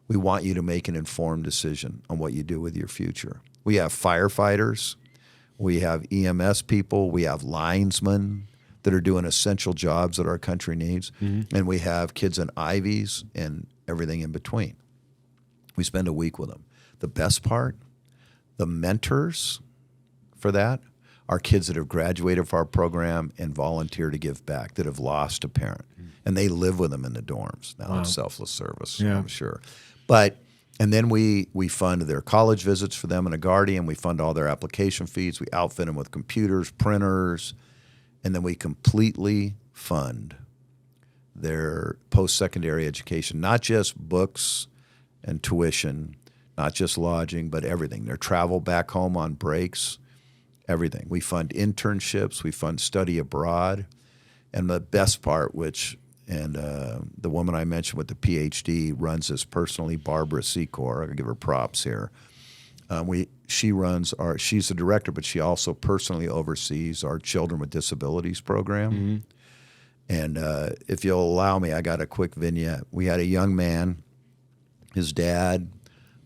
We want you to make an informed decision on what you do with your future. We have firefighters. We have EMS people. We have linesmen that are doing essential jobs that our country needs. And we have kids in Ivies and everything in between. We spend a week with them. The best part, the mentors for that are kids that have graduated from our program and volunteer to give back, that have lost a parent. And they live with them in the dorms. Now it's selfless service, I'm sure. And then we fund their college visits for them and a guardian. We fund all their application fees. We outfit them with computers, printers, and then we completely fund their post-secondary education, not just books and tuition, not just lodging, but everything. Their travel back home on breaks, everything. We fund internships. We fund study abroad. And the best part, the woman I mentioned with the PhD runs this personally, Barbara Secor. I can give her props here. She's the director, but she also personally oversees our Children with Disabilities program. And if you'll allow me, I got a quick vignette. We had a young man. His dad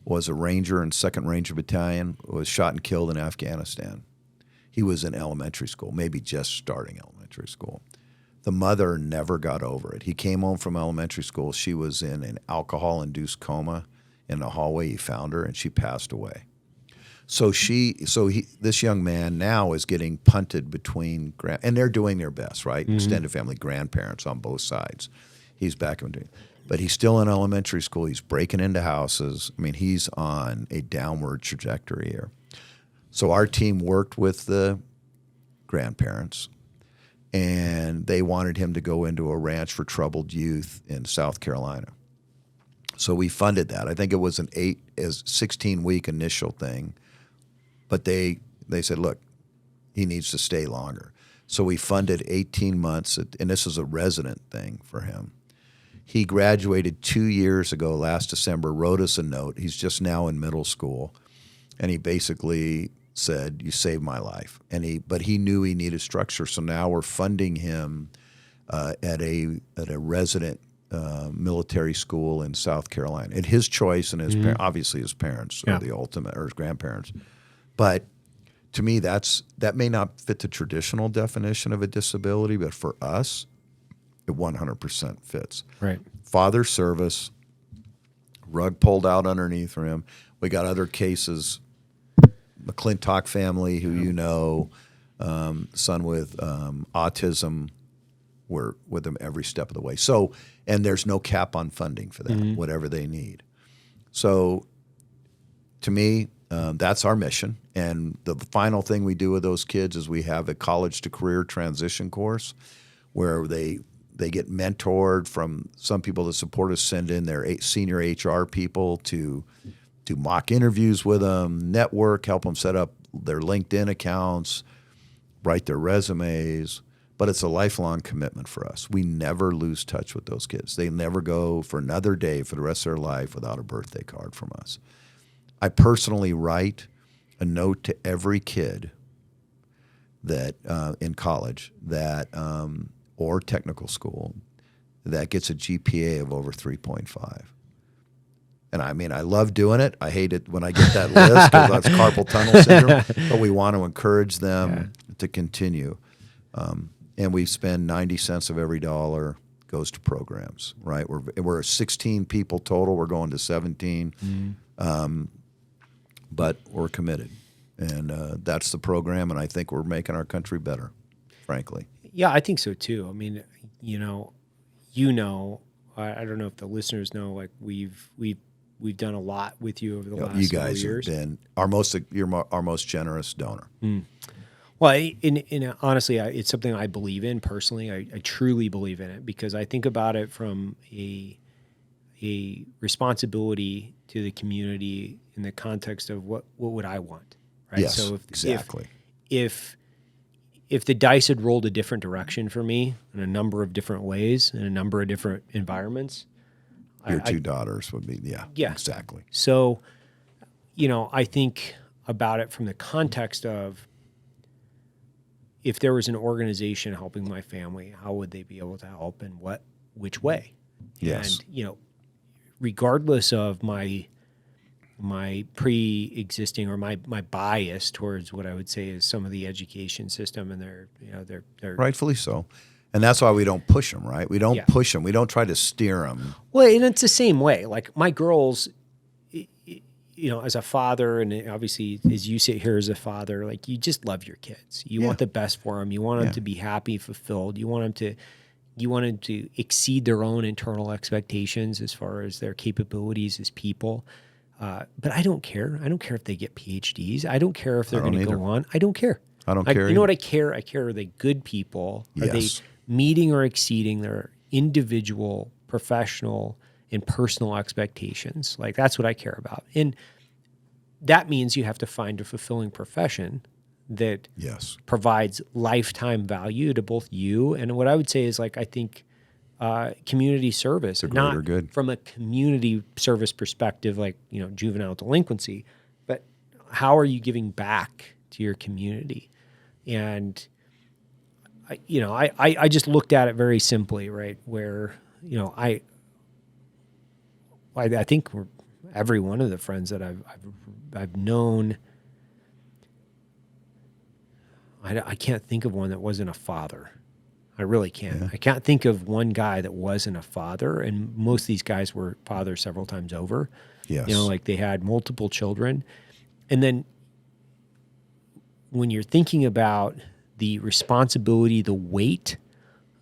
was a ranger in 2nd Ranger Battalion, was shot and killed in Afghanistan. He was in elementary school, maybe just starting elementary school. The mother never got over it. He came home from elementary school. She was in an alcohol-induced coma in the hallway. He found her, and she passed away. This young man now is getting punted between, and they're doing their best, right? Extended family, grandparents on both sides. He's back in, but he's still in elementary school. He's breaking into houses. I mean, he's on a downward trajectory here. So our team worked with the grandparents, and they wanted him to go into a ranch for troubled youth in South Carolina. So we funded that. I think it was 16-week initial thing. But they said, look, he needs to stay longer. So we funded 18 months, and this is a resident thing for him. He graduated 2 years ago, last December, wrote us a note. He's just now in middle school. And he basically said, you saved my life. But he knew he needed structure. So now we're funding him at a resident military school in South Carolina. And his choice and obviously his parents are the ultimate, or his grandparents. But to me, that may not fit the traditional definition of a disability, but for us, it 100% fits. Right. Father Service, rug pulled out underneath him. We got other cases, McClintock family, who you know, son with autism, we're with them every step of the way. So, and there's no cap on funding for that, whatever they need. So, to me, that's our mission. And the final thing we do with those kids is we have a college to career transition course where they get mentored from some people that support us, send in their senior HR people to do mock interviews with them, network, help them set up their LinkedIn accounts, write their resumes. But it's a lifelong commitment for us. We never lose touch with those kids. They never go for another day for the rest of their life without a birthday card from us. I personally write a note to every kid that in college that or technical school that gets a GPA of over 3.5. And I mean, I love doing it. I hate it when I get that list because that's carpal tunnel syndrome. But we want to encourage them to continue. And we spend 90 cents of every dollar goes to programs, right? We're 16 people total. We're going to 17. But we're committed. And that's the program, and I think we're making our country better, frankly. Yeah, I think so too. I mean, I don't know if the listeners know, like we've done a lot with you over the last several years. You guys have been our most generous donor. Well, honestly, it's something I believe in personally. I truly believe in it because I think about it from a responsibility to the community in the context of what would I want, right? Yes, so exactly. If the dice had rolled a different direction for me in a number of different ways, in a number of different environments, your two daughters would be, yeah, exactly. So, I think about it from the context of if there was an organization helping my family, how would they be able to help and which way? Yes. And, regardless of my pre-existing or my bias towards what I would say is some of the education system, and they're rightfully so. And that's why we don't push them, right? We don't push them. We don't try to steer them. Well, and it's the same way. Like my girls, as a father, and obviously as you sit here as a father, like you just love your kids. You want the best for them. You want them to be happy, fulfilled. You want them to exceed their own internal expectations as far as their capabilities as people. But I don't care. I don't care if they get PhDs. I don't care if they're going to go on. I don't care. I don't care. You know what I care? I care, are they good people? Are they meeting or exceeding their individual, professional, and personal expectations? Like, that's what I care about. And that means you have to find a fulfilling profession that provides lifetime value to both you. And what I would say is, like, I think community service, not good from a community service perspective, like, juvenile delinquency, but how are you giving back to your community? And I just looked at it very simply, right? Where, I think every one of the friends that I've known, I can't think of one that wasn't a father. I really can't. Yeah. I can't think of one guy that wasn't a father, and most of these guys were fathers several times over. Yes. Like they had multiple children. And then when you're thinking about the responsibility, the weight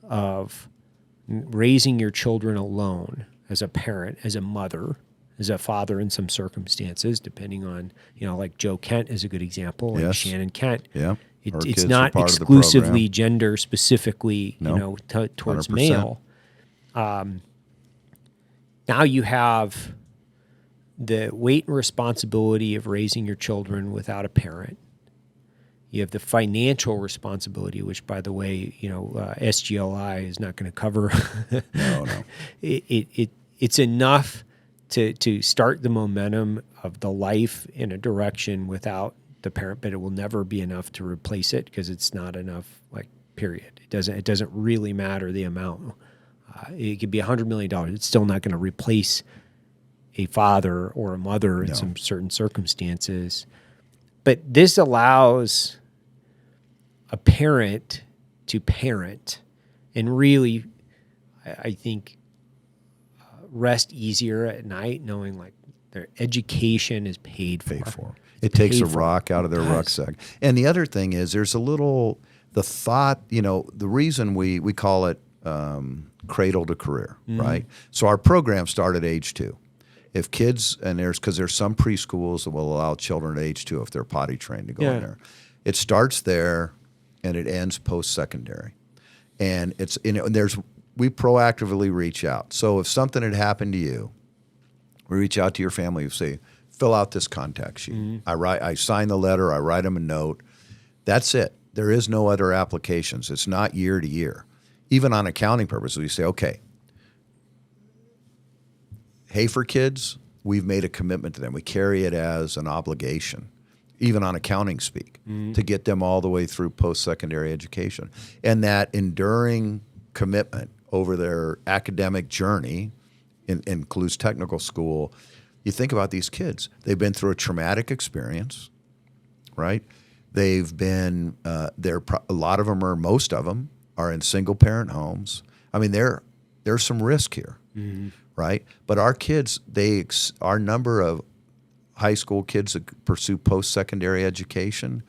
of raising your children alone as a parent, as a mother, as a father in some circumstances, depending on, like Joe Kent is a good example, and Shannon Kent. Yeah. It's not exclusively gender specifically, towards 100%. Male. Now you have the weight and responsibility of raising your children without a parent. You have the financial responsibility, which, by the way, SGLI is not going to cover. No. It's enough to start the momentum of the life in a direction without the parent, but it will never be enough to replace it, because it's not enough. Like, period. It doesn't really matter the amount. It could be $100 million. It's still not going to replace a father or a mother in some certain circumstances. But this allows a parent to parent and really, I think, rest easier at night knowing, like, their education is paid for. It takes a rock out of their rucksack. And the other thing is, there's the thought, the reason we call it cradle to career, right? So our program started at age 2. If kids, because there's some preschools that will allow children at age 2 if they're potty trained to go in there. It starts there and it ends post-secondary. And we proactively reach out. So if something had happened to you, we reach out to your family and say, fill out this contact sheet. I sign the letter, I write them a note. That's it. There is no other applications. It's not year to year. Even on accounting purposes, we say, okay, Hafer kids, we've made a commitment to them. We carry it as an obligation, even on accounting speak, to get them all the way through post-secondary education. And that enduring commitment over their academic journey includes technical school. You think about these kids. They've been through a traumatic experience, right? They've been, a lot of them most of them are in single-parent homes. I mean, there's some risk here, right? But our kids, our number of high school kids that pursue post-secondary education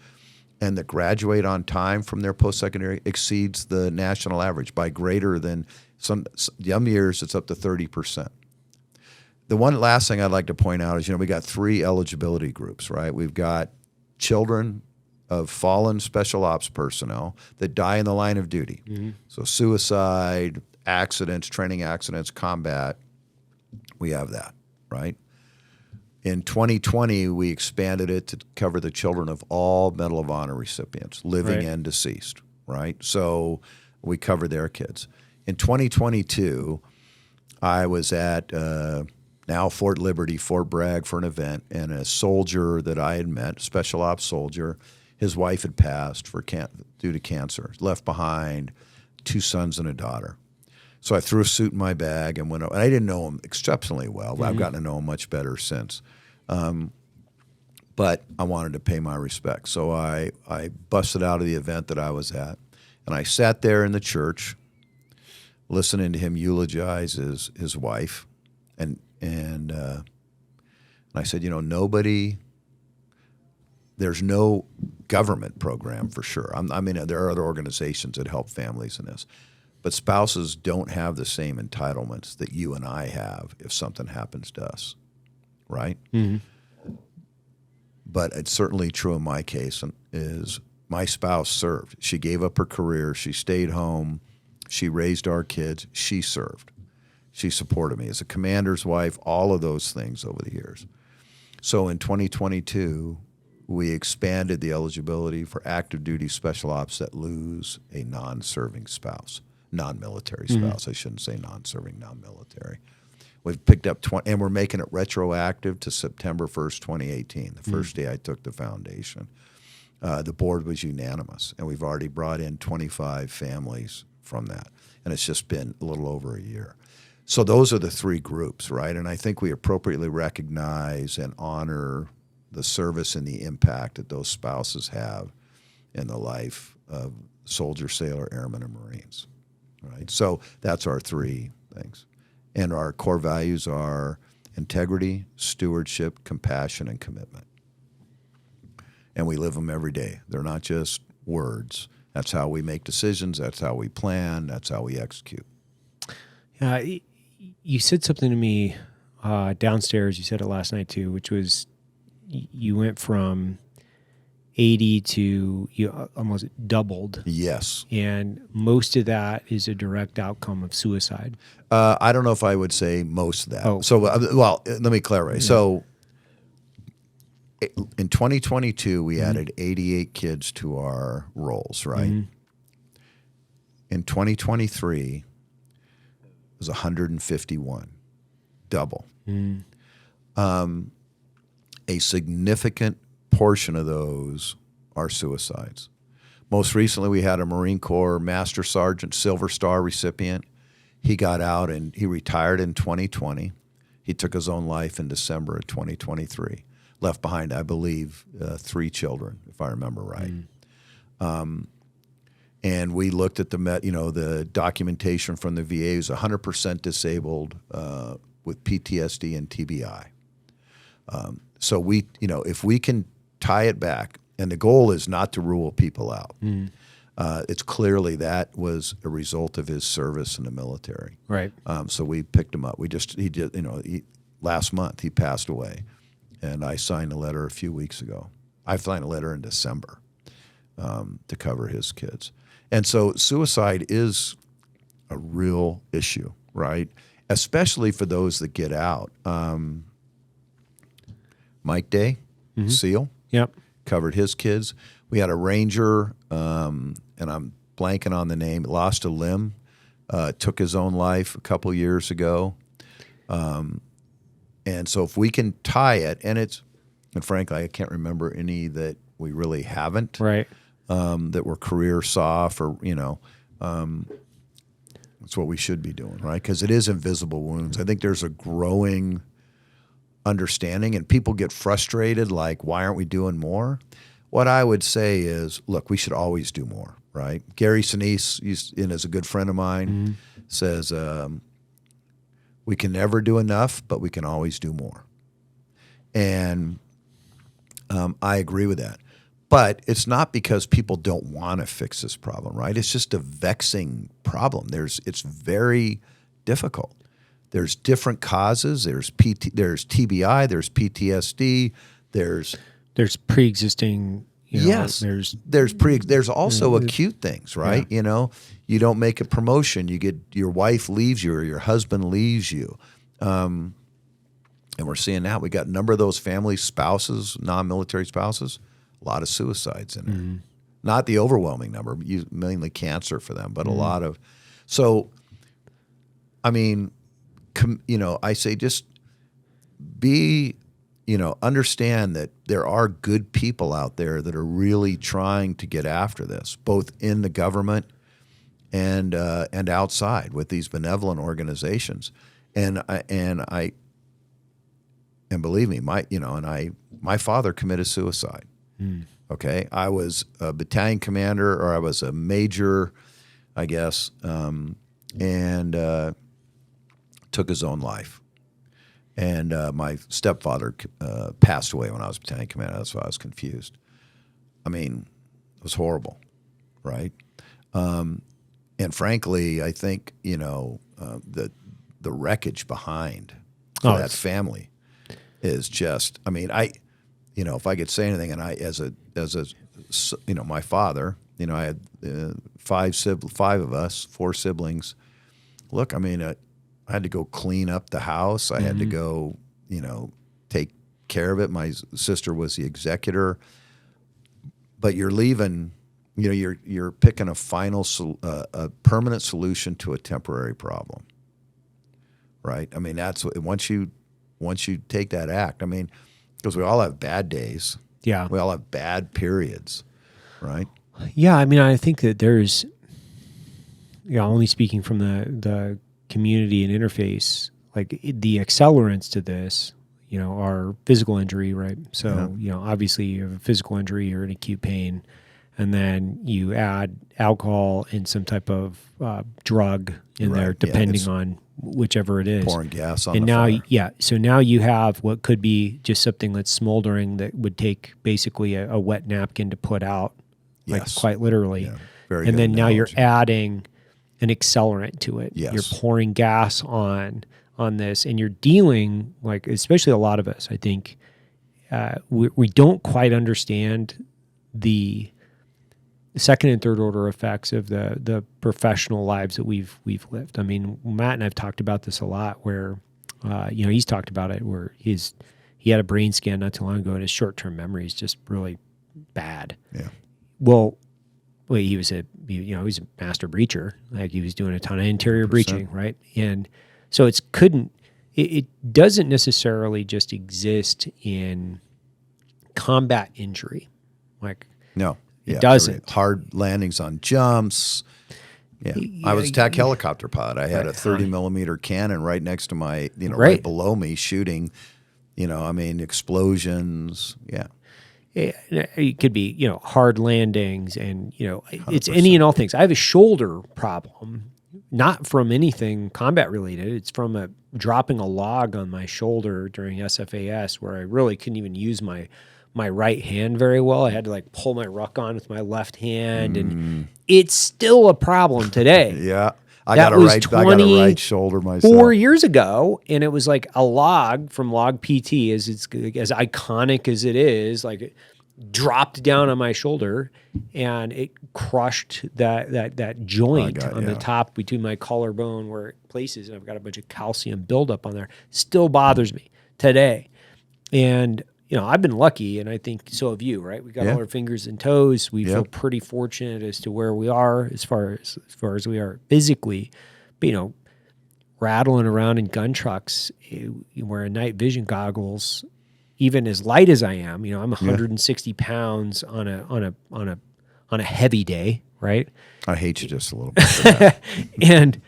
and that graduate on time from their post-secondary exceeds the national average by greater than some years. It's up to 30%. The one last thing I'd like to point out is, we got 3 eligibility groups, right? We've got children of fallen special ops personnel that die in the line of duty. So suicide, accidents, training accidents, combat, we have that, right? In 2020, we expanded it to cover the children of all Medal of Honor recipients, living and deceased, right? So we cover their kids. In 2022, I was at now Fort Liberty, Fort Bragg for an event, and a soldier that I had met, special ops soldier, his wife had passed due to cancer, left behind 2 sons and a daughter. So I threw a suit in my bag and went out. And I didn't know him exceptionally well. Mm-hmm. I've gotten to know him much better since. But I wanted to pay my respects. So I busted out of the event that I was at, and I sat there in the church listening to him eulogize his wife. And I said, there's no government program for sure. I mean, there are other organizations that help families in this. But spouses don't have the same entitlements that you and I have if something happens to us, right? Mm-hmm. But it's certainly true in my case is my spouse served. She gave up her career. She stayed home. She raised our kids. She served. She supported me as a commander's wife, all of those things over the years. So in 2022, we expanded the eligibility for active duty special ops that lose a non-serving spouse, non-military spouse. I shouldn't say non-serving, non-military. We've picked up 20, and we're making it retroactive to September 1st, 2018, the first day I took the foundation. The board was unanimous, and we've already brought in 25 families from that, and it's just been a little over a year. So those are the three groups, right? And I think we appropriately recognize and honor the service and the impact that those spouses have in the life of soldier, sailor, airman, and Marines, right? So that's our three things. And our core values are integrity, stewardship, compassion, and commitment. And we live them every day. They're not just words. That's how we make decisions. That's how we plan. That's how we execute. Yeah, you said something to me downstairs. You said it last night too, which was you went from 80 to you almost doubled. Yes. And most of that is a direct outcome of suicide. I don't know if I would say most of that. Oh. So, well, let me clarify. Yeah. So in 2022, we added 88 kids to our rolls, right? Mm-hmm. In 2023, it was 151, double. Mm-hmm. A significant portion of those are suicides. Most recently, we had a Marine Corps Master Sergeant Silver Star recipient. He got out and he retired in 2020. He took his own life in December of 2023. Left behind, I believe, 3 children, if I remember right. And we looked at the documentation from the VA. He was 100% disabled with PTSD and TBI. So we, if we can tie it back, and the goal is not to rule people out. It's clearly that was a result of his service in the military. Right. So we picked him up. Last month he passed away, and I signed a letter a few weeks ago. I signed a letter in December to cover his kids. And so suicide is a real issue, right? Especially for those that get out. Mike Day, SEAL, covered his kids. We had a Ranger, and I'm blanking on the name, lost a limb, took his own life a couple years ago. And so if we can tie it, and frankly, I can't remember any that we really haven't, right? That were career soft or, that's what we should be doing, right? Because it is invisible wounds. I think there's a growing understanding, and people get frustrated, like, why aren't we doing more? What I would say is, look, we should always do more, right? Gary Sinise, is a good friend of mine, says, we can never do enough, but we can always do more. And I agree with that. But it's not because people don't want to fix this problem, right? It's just a vexing problem. It's very difficult. There's different causes. There's TBI. There's PTSD. There's pre-existing. Yes. There's also acute things, right? Yeah. You don't make a promotion. Your wife leaves you or your husband leaves you, and we're seeing that. We got a number of those family spouses, non-military spouses. A lot of suicides in there. Not the overwhelming number, mainly cancer for them, but a lot of. So, I mean, I say just be, understand that there are good people out there that are really trying to get after this, both in the government and outside with these benevolent organizations. And believe me, my father committed suicide. Okay, I was a battalion commander, or I was a major, I guess, and took his own life. And my stepfather passed away when I was battalion commander. That's why I was confused. I mean, it was horrible, right? And frankly, I think the wreckage behind that family is just. I mean, if I could say anything, and as a my father, I had five of us, 4 siblings. Look, I mean, I had to go clean up the house. I had to go, take care of it. My sister was the executor. But you're leaving, you're picking a permanent solution to a temporary problem, right? I mean, that's what, once you take that act. I mean, because we all have bad days. Yeah, we all have bad periods, right? Yeah, I mean, I think that there's, only speaking from the community and interface, like the accelerants to this, are physical injury, right? So, obviously you have a physical injury, you're in acute pain, and then you add alcohol and some type of drug in there, depending on whichever it is. Pouring gas on and the now, fire. So now you have what could be just something that's smoldering that would take basically a wet napkin to put out, like quite literally. Yeah, very and then now you're adding an accelerant to it. Yes. You're pouring gas on this, and you're dealing, like, especially a lot of us, I think, we don't quite understand the second and third order effects of the professional lives that we've lived. I mean, Matt and I've talked about this a lot, where he's talked about it, where he had a brain scan not too long ago, and his short-term memory is just really bad. Yeah. Well, he was a master breacher. Like, he was doing a ton of interior 100%. Breaching, right? And so it doesn't necessarily just exist in combat injury. Like, no, it doesn't. Hard landings on jumps. Yeah, I was a TAC helicopter pilot. I had a 30 millimeter cannon right next to my, right below me, shooting. Explosions. Yeah. It could be, hard landings, and, it's 100%. Any and all things. I have a shoulder problem, not from anything combat related. It's from dropping a log on my shoulder during SFAS, where I really couldn't even use my right hand very well. I had to pull my ruck on with my left hand, and it's still a problem today. Yeah. I got a right shoulder myself 4 years ago, and it was like a log from Log PT, as iconic as it is, like, it dropped down on my shoulder, and it crushed that joint on the top between my collarbone where it places, and I've got a bunch of calcium buildup on there. Still bothers me today. And I've been lucky, and I think so have you, right? We got all our fingers and toes. We feel pretty fortunate as to where we are as far as we are physically. But, rattling around in gun trucks, wearing night vision goggles, even as light as I am, I'm 160 pounds on a heavy day, right? I hate you just a little bit for that. And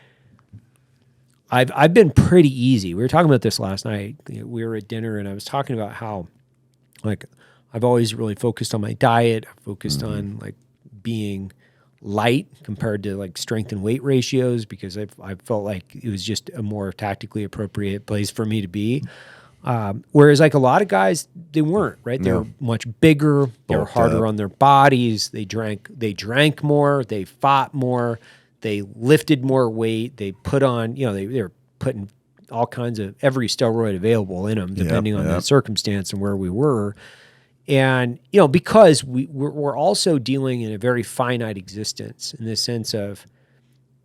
I've been pretty easy. We were talking about this last night. We were at dinner, and I was talking about how, like, I've always really focused on my diet. I've focused on, like, being light compared to, like, strength and weight ratios, because I felt like it was just a more tactically appropriate place for me to be. Whereas, like, a lot of guys, they weren't, right? They were much bigger. They were harder on their bodies. They drank more. They fought more. They lifted more weight. They put on, they were putting all kinds of every steroid available in them, depending on the circumstance and where we were. And, because we're also dealing in a very finite existence, in the sense of,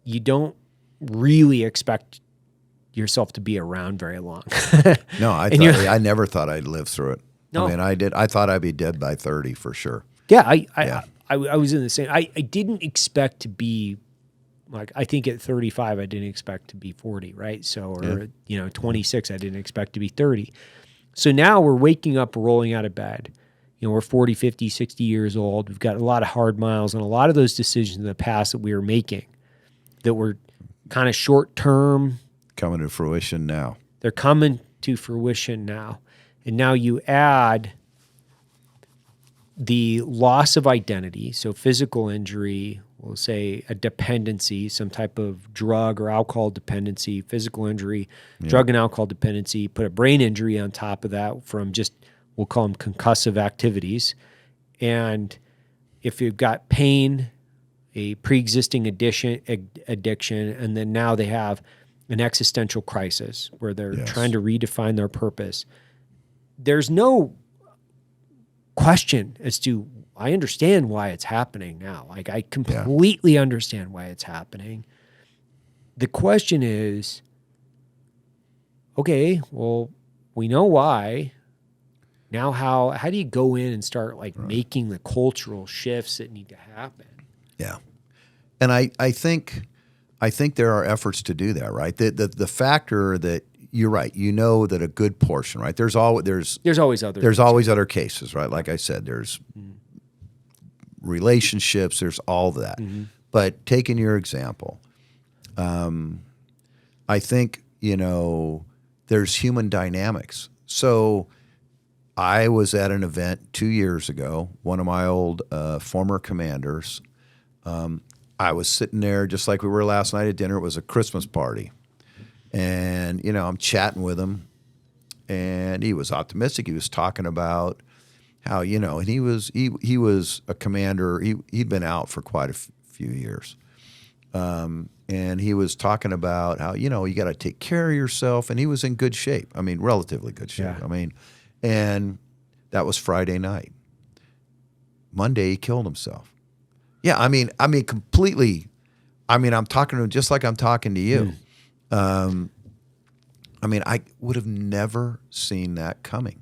you don't really expect yourself to be around very long. No, I never thought I'd live through it. No. I mean, I did. I thought I'd be dead by 30 for sure. Yeah, I was in the same. I didn't expect to be, like, I think at 35 I didn't expect to be 40, right? So, or 26 I didn't expect to be 30. So now we're waking up, rolling out of bed. We're 40, 50, 60 years old. We've got a lot of hard miles, and a lot of those decisions in the past that we were making, that were kind of short term. Coming to fruition now. They're coming to fruition now. And now you add the loss of identity, so physical injury, we'll say a dependency, some type of drug or alcohol dependency, physical injury, drug and alcohol dependency, put a brain injury on top of that from just, we'll call them concussive activities. And if you've got pain, a pre-existing addiction, and then now they have an existential crisis where they're trying to redefine their purpose. There's no question as to, I understand why it's happening now. Like, I completely understand why it's happening. The question is, okay, well, we know why. Now how do you go in and start making the cultural shifts that need to happen? Yeah. And I think there are efforts to do that, right? The factor that you're right, that a good portion, right? There's always other cases, right? Like I said, there's relationships, there's all of that. Mm-hmm. But taking your example, I think, there's human dynamics. So I was at an event 2 years ago, one of my old former commanders. I was sitting there just like we were last night at dinner. It was a Christmas party. And, I'm chatting with him, and he was optimistic. He was talking about how, and he was a commander. He'd been out for quite a few years. And he was talking about how, you got to take care of yourself. And he was in good shape. I mean, relatively good shape. Yeah. And that was Friday night. Monday, he killed himself. Yeah, completely. I'm talking to him just like I'm talking to you. I would have never seen that coming.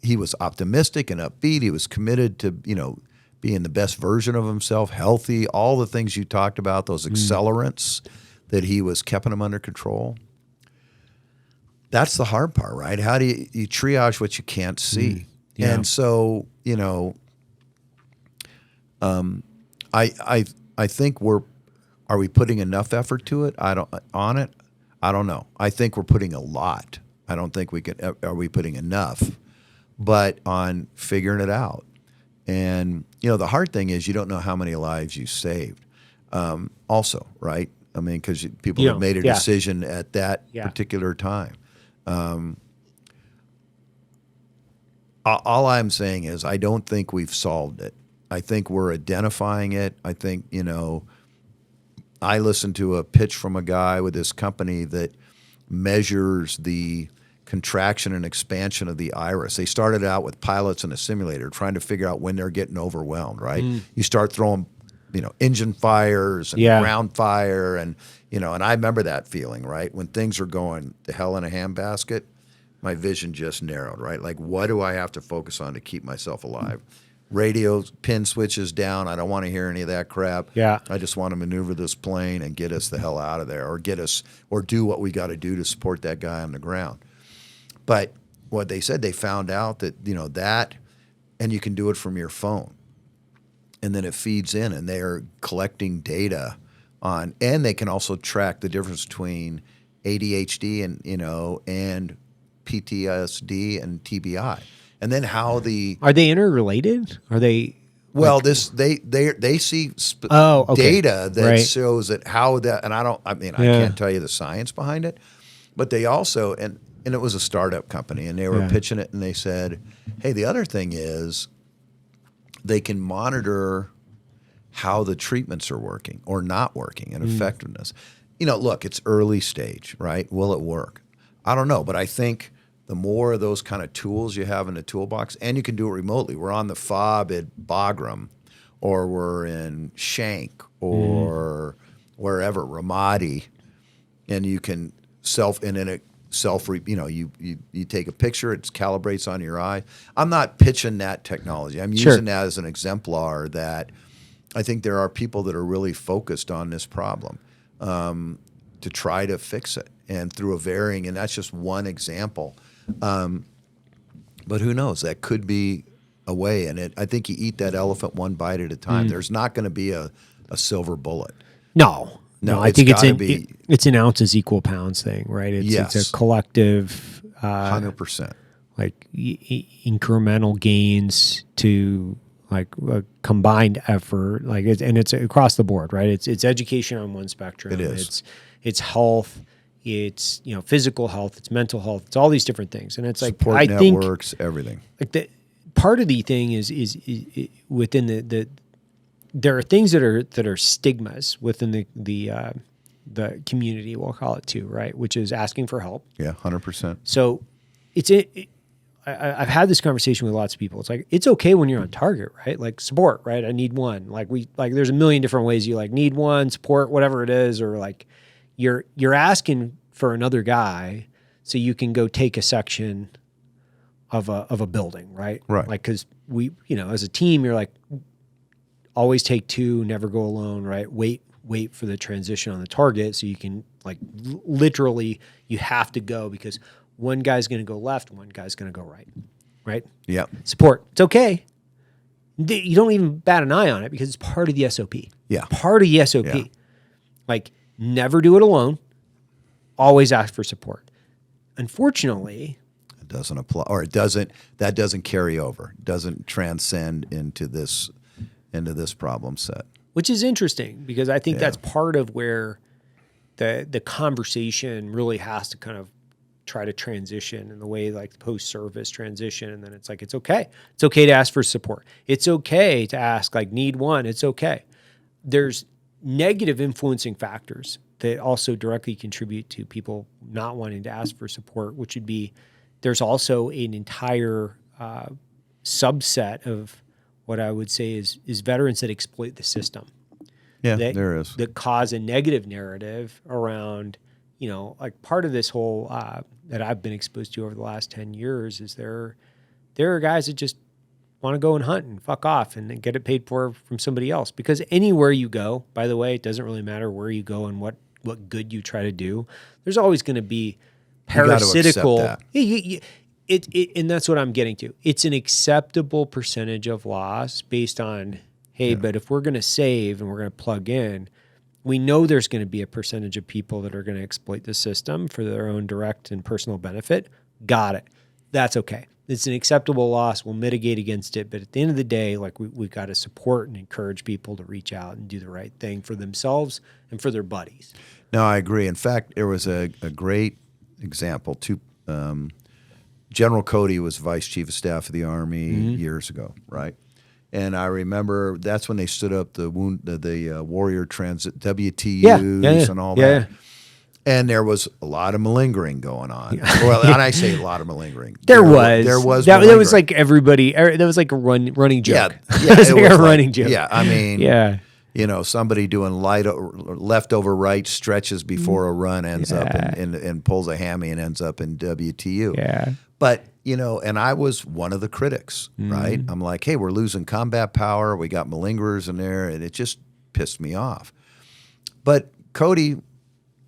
He was optimistic and upbeat. He was committed to, being the best version of himself, healthy, all the things you talked about, those accelerants that he was keeping him under control. That's the hard part, right? How do you triage what you can't see? Yeah. And so, I think are we putting enough effort to it? I don't know. I think we're putting a lot. I don't think are we putting enough, but on figuring it out. And, the hard thing is you don't know how many lives you saved. Also, right? Because people have made a decision at that particular time. All I'm saying is I don't think we've solved it. I think we're identifying it. I think, I listened to a pitch from a guy with this company that measures the contraction and expansion of the iris. They started out with pilots in a simulator trying to figure out when they're getting overwhelmed, right? You start throwing, engine fires and ground fire and I remember that feeling, right? When things are going to hell in a handbasket, my vision just narrowed, right? Like, what do I have to focus on to keep myself alive? Radio pin switches down. I don't want to hear any of that crap. Yeah. I just want to maneuver this plane and get us the hell out of there, or do what we got to do to support that guy on the ground. But what they said, they found out that, that, and you can do it from your phone. And then it feeds in, and they're collecting data on, and they can also track the difference between ADHD and, and PTSD and TBI. And then how are they interrelated? Are they? Well, they see data that shows that how that, and I can't tell you the science behind it, but they also, and it was a startup company, and they were pitching it, and they said, hey, the other thing is they can monitor how the treatments are working or not working and effectiveness. Look, it's early stage, right? Will it work? I don't know, but I think the more of those kind of tools you have in the toolbox, and you can do it remotely. We're on the FOB at Bagram, or we're in Shank, or wherever, Ramadi, and you can you take a picture, it calibrates on your eye. I'm not pitching that technology. I'm using that as an exemplar that I think there are people that are really focused on this problem to try to fix it, and through and that's just one example. But who knows? That could be a way. And I think you eat that elephant one bite at a time. There's not going to be a silver bullet. No, I think be, it's an ounces equal pounds thing, right? It's a collective, 100%, like incremental gains to like a combined effort, like it's across the board, right? It's education on one spectrum. It is. It's health. It's physical health. It's mental health. It's all these different things, and it's support like networks, everything. Like the part of the thing is within the there are things that are stigmas within the community, we'll call it too, right? Which is asking for help. Yeah, 100%. So I've had this conversation with lots of people. It's like, it's okay when you're on target, right? Like support, right? I need one. Like there's a million different ways you like need one, support, whatever it is, or like you're asking for another guy so you can go take a section of a building, right? Right. Like, cause we, as a team, you're like, always take two, never go alone, right? Wait for the transition on the target so you can literally you have to go because one guy's going to go left, one guy's going to go right? Yeah. Support. It's okay. You don't even bat an eye on it because it's part of the SOP. Yeah. Part of the SOP. Yeah. Like never do it alone. Always ask for support. Unfortunately, it doesn't apply, or that doesn't carry over. It doesn't transcend into this problem set. Which is interesting because I think that's part of where the conversation really has to kind of try to transition in the way like the post-service transition. And then it's like, it's okay. It's okay to ask for support. It's okay to ask like need one. It's okay. There's negative influencing factors that also directly contribute to people not wanting to ask for support, which would be there's also an entire subset of what I would say is veterans that exploit the system. Yeah, there is. That cause a negative narrative around, like part of this whole that I've been exposed to over the last 10 years is there are guys that just want to go and hunt and fuck off and get it paid for from somebody else. Because anywhere you go, by the way, it doesn't really matter where you go and what good you try to do. There's always going to be parasitical. And that's what I'm getting to. It's an acceptable percentage of loss based on, but if we're going to save and we're going to plug in, we know there's going to be a percentage of people that are going to exploit the system for their own direct and personal benefit. Got it. That's okay. It's an acceptable loss. We'll mitigate against it. But at the end of the day, like we've got to support and encourage people to reach out and do the right thing for themselves and for their buddies. No, I agree. In fact, there was a great example too. General Cody was Vice Chief of Staff of the Army years ago, right? And I remember that's when they stood up the Warrior Transit WTUs and all that. Yeah. And there was a lot of malingering going on. Well, and I say a lot of malingering. There was like everybody. There was like a running joke. Yeah, it was like a running joke. Yeah, I mean, somebody doing leftover right stretches before a run ends up and pulls a hammy and ends up in WTU. Yeah. But, and I was one of the critics, right? I'm like, hey, we're losing combat power. We got malingerers in there, and it just pissed me off. But Cody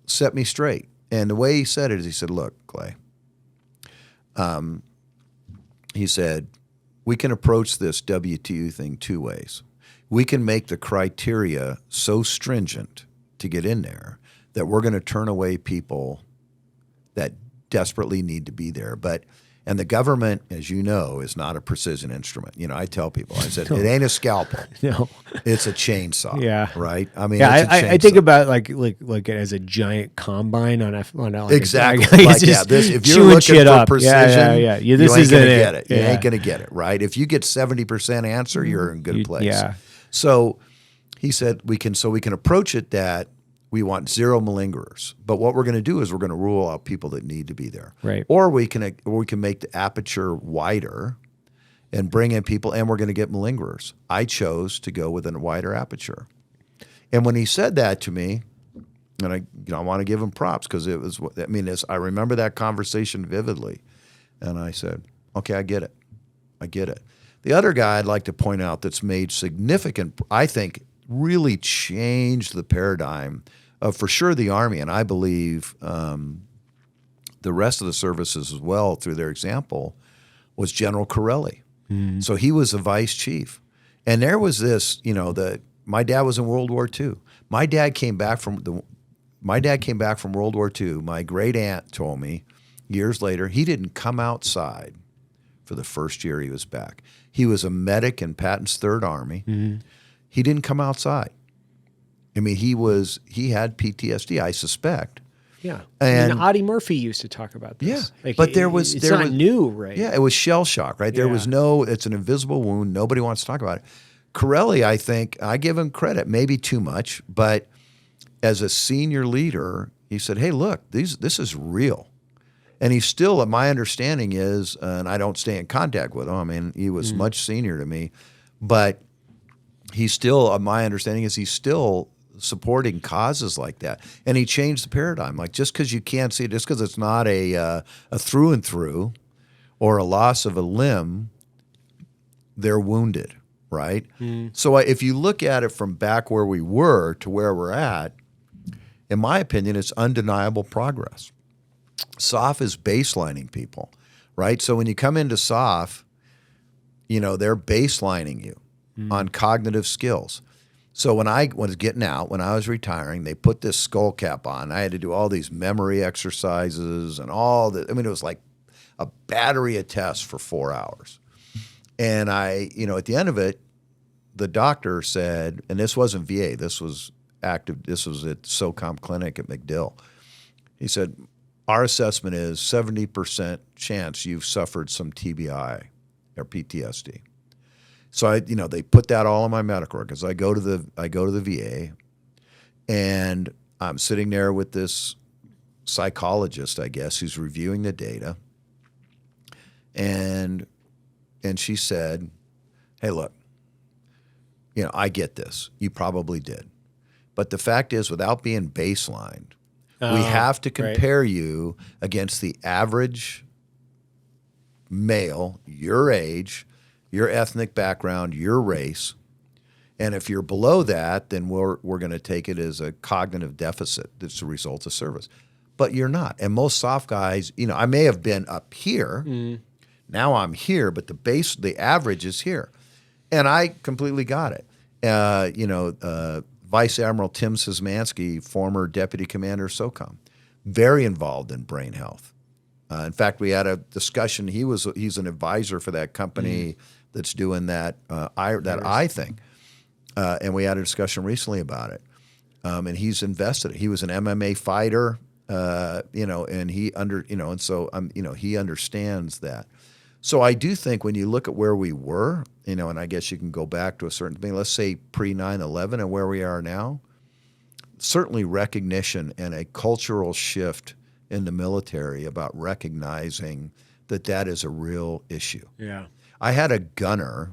set me straight. And the way he said it is he said, look, Clay, he said, we can approach this WTU thing two ways. We can make the criteria so stringent to get in there that we're going to turn away people that desperately need to be there. And the government, as you know, is not a precision instrument. I tell people, I said, it ain't a scalpel. No. It's a chainsaw. Yeah. Right? I mean, I think about like it as a giant combine on exactly. If you're looking for precision, this isn't going to get it. You Yeah. ain't going to get it, right? If you get 70% answer, you're in good place. Yeah. So he said we can approach it that we want zero malingerers, but what we're going to do is we're going to rule out people that need to be there, right? Or we can make the aperture wider and bring in people, and we're going to get malingerers. I chose to go with a wider aperture, and when he said that to me, and I want to give him props because it was. I mean, I remember that conversation vividly, and I said, okay, I get it. The other guy I'd like to point out that's made significant, I think, really changed the paradigm of, for sure, the Army, and I believe the rest of the services as well through their example, was General Corelli. So he was a vice chief. And there was this, my dad was in World War II. My dad came back from World War II. My great aunt told me years later he didn't come outside for the first year he was back. He was a medic in Patton's Third Army. Mm-hmm. He didn't come outside. I mean, he had PTSD, I suspect. Yeah. And Audie Murphy used to talk about this. Yeah. Like, but it's not new, right? Yeah, it was shell shock, right? There was it's an invisible wound. Nobody wants to talk about it. Corelli, I think, I give him credit, maybe too much, but as a senior leader, he said, hey, look, this is real. And he's still, my understanding is, and I don't stay in contact with him, I mean, he was much senior to me, but he's still, my understanding is he's still supporting causes like that. And he changed the paradigm. Like, just because you can't see it, just because it's not a through and through or a loss of a limb, they're wounded, right? So if you look at it from back where we were to where we're at, in my opinion, it's undeniable progress. SOF is baselining people, right? So when you come into SOF, they're baselining you on cognitive skills. So when I was getting out, when I was retiring, they put this skull cap on. I had to do all these memory exercises and all that. I mean, it was like a battery of tests for 4 hours. And at the end of it, the doctor said, and this wasn't VA, this was active, this was at SOCOM Clinic at MacDill. He said, our assessment is 70% chance you've suffered some TBI or PTSD. So they put that all in my medical records. I go to the VA, and I'm sitting there with this psychologist, I guess, who's reviewing the data, and she said, "Hey, look, I get this. You probably did, but the fact is, without being baselined, we have to compare you against the average male, your age, your ethnic background, your race. And if you're below that, then we're going to take it as a cognitive deficit that's a result of service. But you're not. And most SOF guys, I may have been up here. Now I'm here, but the average is here. And I completely got it. Vice Admiral Tim Szymanski, former deputy commander of SOCOM, very involved in brain health. In fact, we had a discussion. He's an advisor for that company that's doing that eye thing, and we had a discussion recently about it. And he's invested. He was an MMA fighter, and he he understands that. So I do think when you look at where we were, and I guess you can go back to a certain thing, let's say pre 9/11 and where we are now, certainly recognition and a cultural shift in the military about recognizing that is a real issue. Yeah. I had a gunner,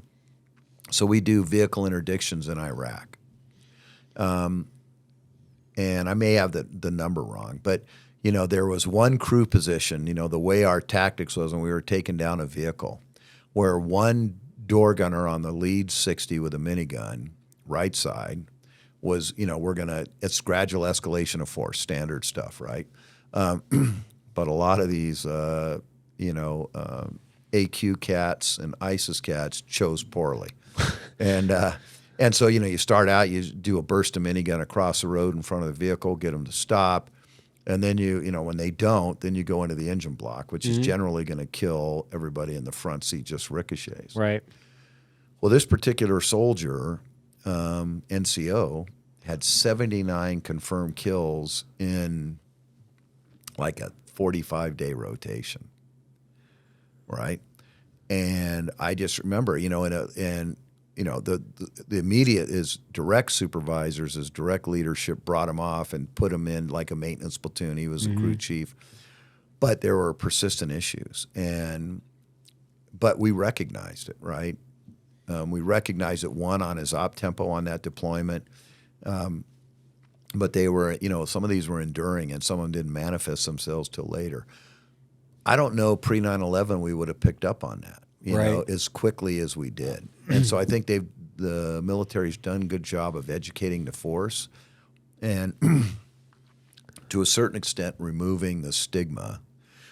so we do vehicle interdictions in Iraq. And I may have the number wrong, but there was one crew position, the way our tactics was when we were taking down a vehicle, where one door gunner on the lead 60 with a minigun, right side, was, it's gradual escalation of force, standard stuff, right? But a lot of these, AQ cats and ISIS cats chose poorly. And so, you start out, you do a burst of minigun across the road in front of the vehicle, get them to stop. And then when they don't, then you go into the engine block, which is generally going to kill everybody in the front seat, just ricochets. Right. Well, this particular soldier, NCO, had 79 confirmed kills in like a 45-day rotation, right? And I just remember, the immediate is direct supervisors, his direct leadership brought him off and put him in like a maintenance platoon. He was a crew chief, but there were persistent issues, but we recognized it, right? We recognized it, one, on his op tempo on that deployment, but they were, some of these were enduring, and some of them didn't manifest themselves till later. I don't know, pre 9/11 we would have picked up on that. As quickly as we did. And so I think the military's done a good job of educating the force and to a certain extent removing the stigma,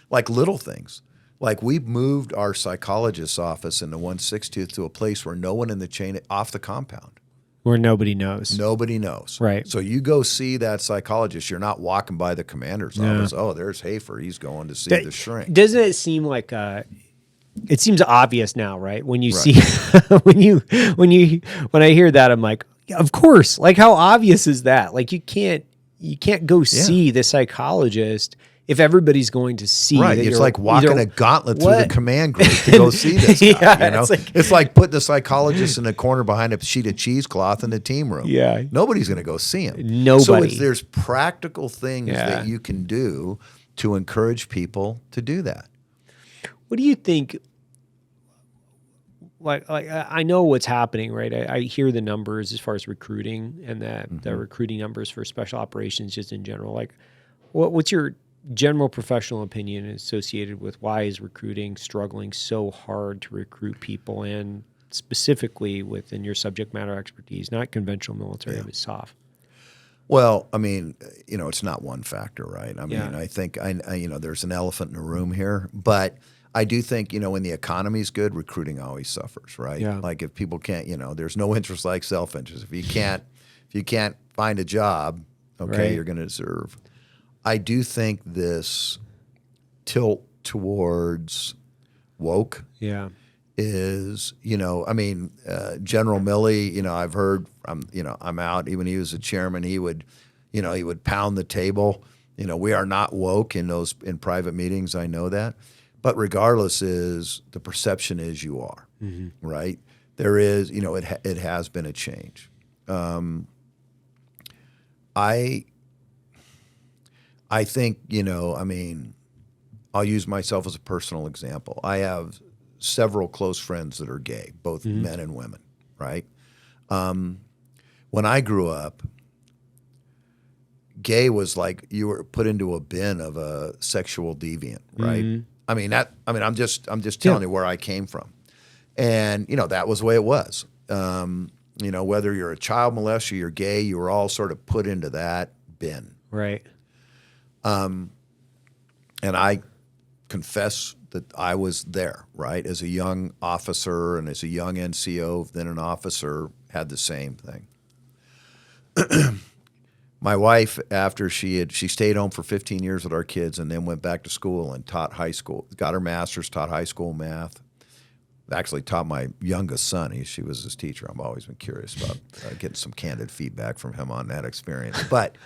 like little things. Like we've moved our psychologist's office in the 160th to a place where no one in the chain, off the compound. Where nobody knows. Nobody knows. Right. So you go see that psychologist. You're not walking by the commander's office. Oh, there's Hafer. He's going to see the shrink. Doesn't it seem like it seems obvious now, right? When you Right. see when I hear that, I'm like, yeah, of course. Like, how obvious is that? Like, you can't go see the psychologist if everybody's going to see. Right. That It's you're like walking either- a gauntlet through the What? command group to go see this guy. Yeah, you know? It's like putting the psychologist in the corner behind a sheet of cheesecloth in the team room. Yeah. Nobody's going to go see him. Nobody. So there's practical things that you can do to encourage people to do that. What do you think? Like I know what's happening, right? I hear the numbers as far as recruiting and that the recruiting numbers for special operations just in general. Like, what's your general professional opinion associated with why is recruiting struggling so hard to recruit people, and specifically within your subject matter expertise, not conventional military, but SOF? Well, I mean, it's not one factor, right? I mean, I think there's an elephant in the room here, but I do think, when the economy's good, recruiting always suffers, right? Yeah. Like if people can't, there's no interest like self-interest. If you can't find a job, okay, you're going to deserve. I do think this tilt towards woke is, General Milley, I've heard, I'm out, even he was a chairman, he would pound the table. We are not woke in private meetings. I know that. But regardless the perception is you are, right? There is, it has been a change. I think, I'll use myself as a personal example. I have several close friends that are gay, both men and women, right? When I grew up, gay was like you were put into a bin of a sexual deviant, right? I'm just telling you where I came from. And, that was the way it was. Whether you're a child molester, you're gay, you were all sort of put into that bin. Right. And I confess that I was there, right? As a young officer and as a young NCO, then an officer, had the same thing. My wife, after she stayed home for 15 years with our kids and then went back to school and taught high school, got her master's, taught high school math, actually taught my youngest son. She was his teacher. I've always been curious about getting some candid feedback from him on that experience. But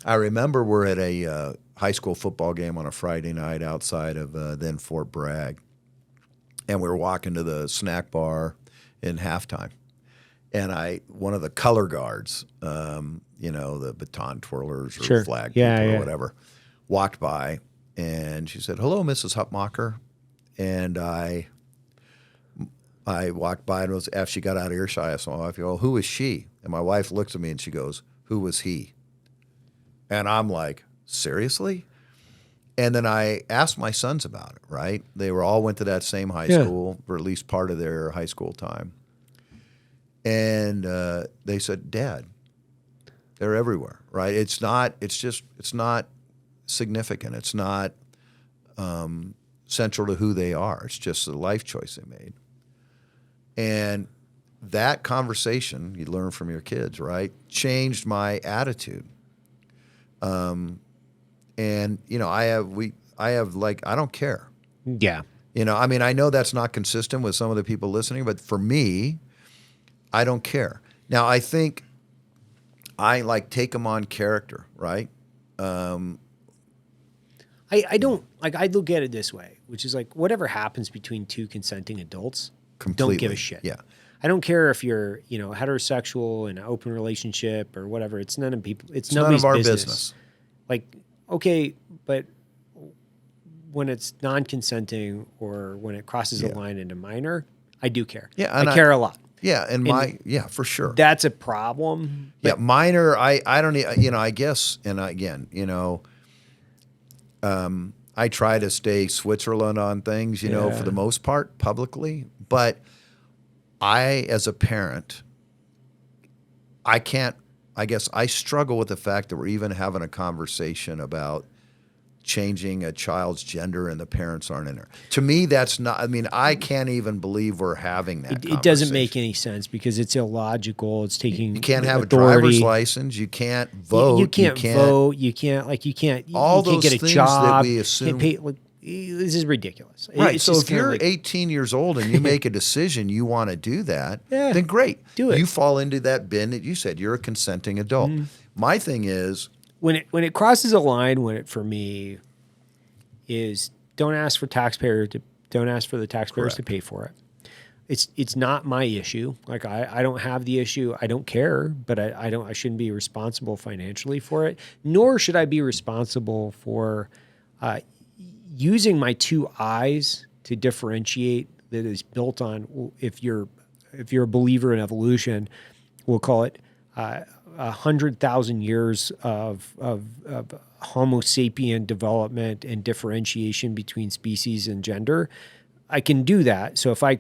I remember we're at a high school football game on a Friday night outside of then Fort Bragg, and we were walking to the snack bar in halftime. And one of the color guards, the baton twirlers or flag people or whatever, walked by, and she said, "Hello, Mrs. Hutmacher." And I walked by, and after she got out of earshot, I asked my wife, "Well, who is she?" And my wife looks at me and she goes, "Who was he?" And I'm like, "Seriously?" And then I asked my sons about it, right? They all went to that same high school for at least part of their high school time. And they said, "Dad, they're everywhere, right? It's not significant. It's not central to who they are. It's just a life choice they made." And that conversation, you learn from your kids, right, changed my attitude. And I don't care. Yeah. I know that's not consistent with some of the people listening, but for me, I don't care. Now, I think I take them on character, right? I don't I look at it this way, which is like whatever happens between two consenting adults, Completely. don't give a shit. Yeah. I don't care if you're, heterosexual in an open relationship or whatever. It's none of It's nobody's none of our business. business. Like, okay, but when it's non-consenting or when it crosses a line into minor, I do care. Yeah, I care a lot. Yeah, for sure. That's a problem. Yeah, minor, I don't, I guess, and again, I try to stay Switzerland on things, for the most part, publicly. But as a parent, I struggle with the fact that we're even having a conversation about changing a child's gender and the parents aren't in there. To me, that's not, I mean, I can't even believe we're having that It doesn't make any sense because it's illogical. It's taking You can't have authority. a driver's license. You can't vote. You can't vote. You can't all you can't those get a things job. that we assume. This is ridiculous. Right. It's So just if you're like, 18 years old and you make a decision you want to do that, Yeah, then great. do it. You fall into that bin that you said. You're a consenting adult. My thing is, when it crosses a line, for me is don't ask for the taxpayers Correct. to pay for it. It's not my issue. Like I don't have the issue. I don't care, but I shouldn't be responsible financially for it. Nor should I be responsible for using my two eyes to differentiate that is built on if you're a believer in evolution, we'll call it 100,000 years of Homo sapien development and differentiation between species and gender. I can do that. So if I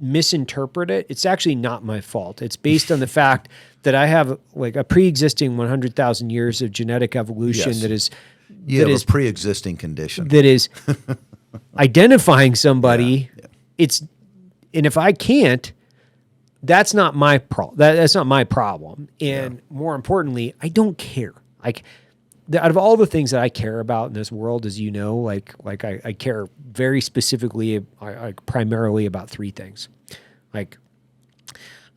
misinterpret it, it's actually not my fault. It's based on the fact that I have like a pre-existing 100,000 years of genetic evolution Yes. You have a pre-existing condition. that is identifying somebody. And if I can't, that's not my problem. That's not my problem. And more importantly, I don't care. Like out of all the things that I care about in this world, as you know, like I care very specifically, primarily about three things. Like,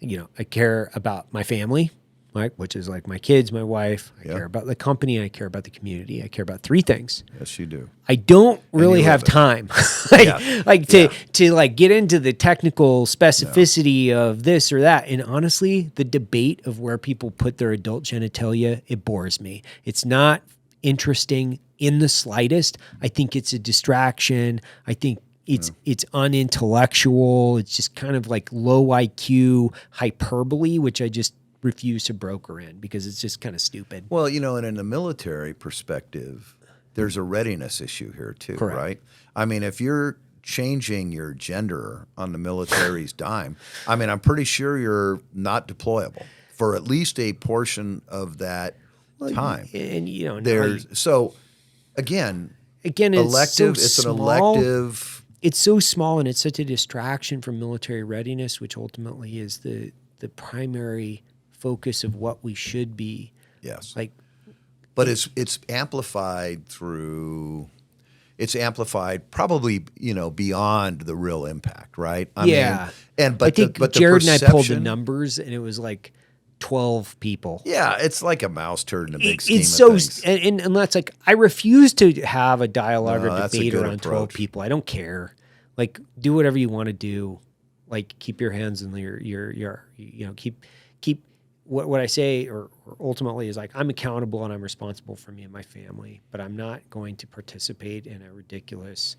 I care about my family, right, which is like my kids, my wife. I care about the company. I care about the community. I care about three things. Yes, you do. I don't really have time to get into the technical specificity of this or that. And honestly, the debate of where people put their adult genitalia, it bores me. It's not interesting in the slightest. I think it's a distraction. I think it's unintellectual. It's just kind of like low IQ hyperbole, which I just refuse to broker in because it's just kind of stupid. Well, and in the military perspective, there's a readiness issue here too, Correct. right? I mean, if you're changing your gender on the military's dime, I mean, I'm pretty sure you're not deployable for at least a portion of that time. And again, elective. It's an elective. It's so small, and it's such a distraction from military readiness, which ultimately is the primary focus of what we should be. Yes. But it's amplified through. It's amplified probably beyond the real impact, right? I mean, I think Jared and I pulled the numbers, and it was like 12 people. Yeah, it's like a mouse turd in a big scheme of things. It's so, and that's like, I refuse to have a dialogue or debate around 12 approach. people. I don't care. Like, do whatever you want to do. Like, keep your hands in your keep what I say or ultimately is like, I'm accountable and I'm responsible for me and my family, but I'm not going to participate in a ridiculous,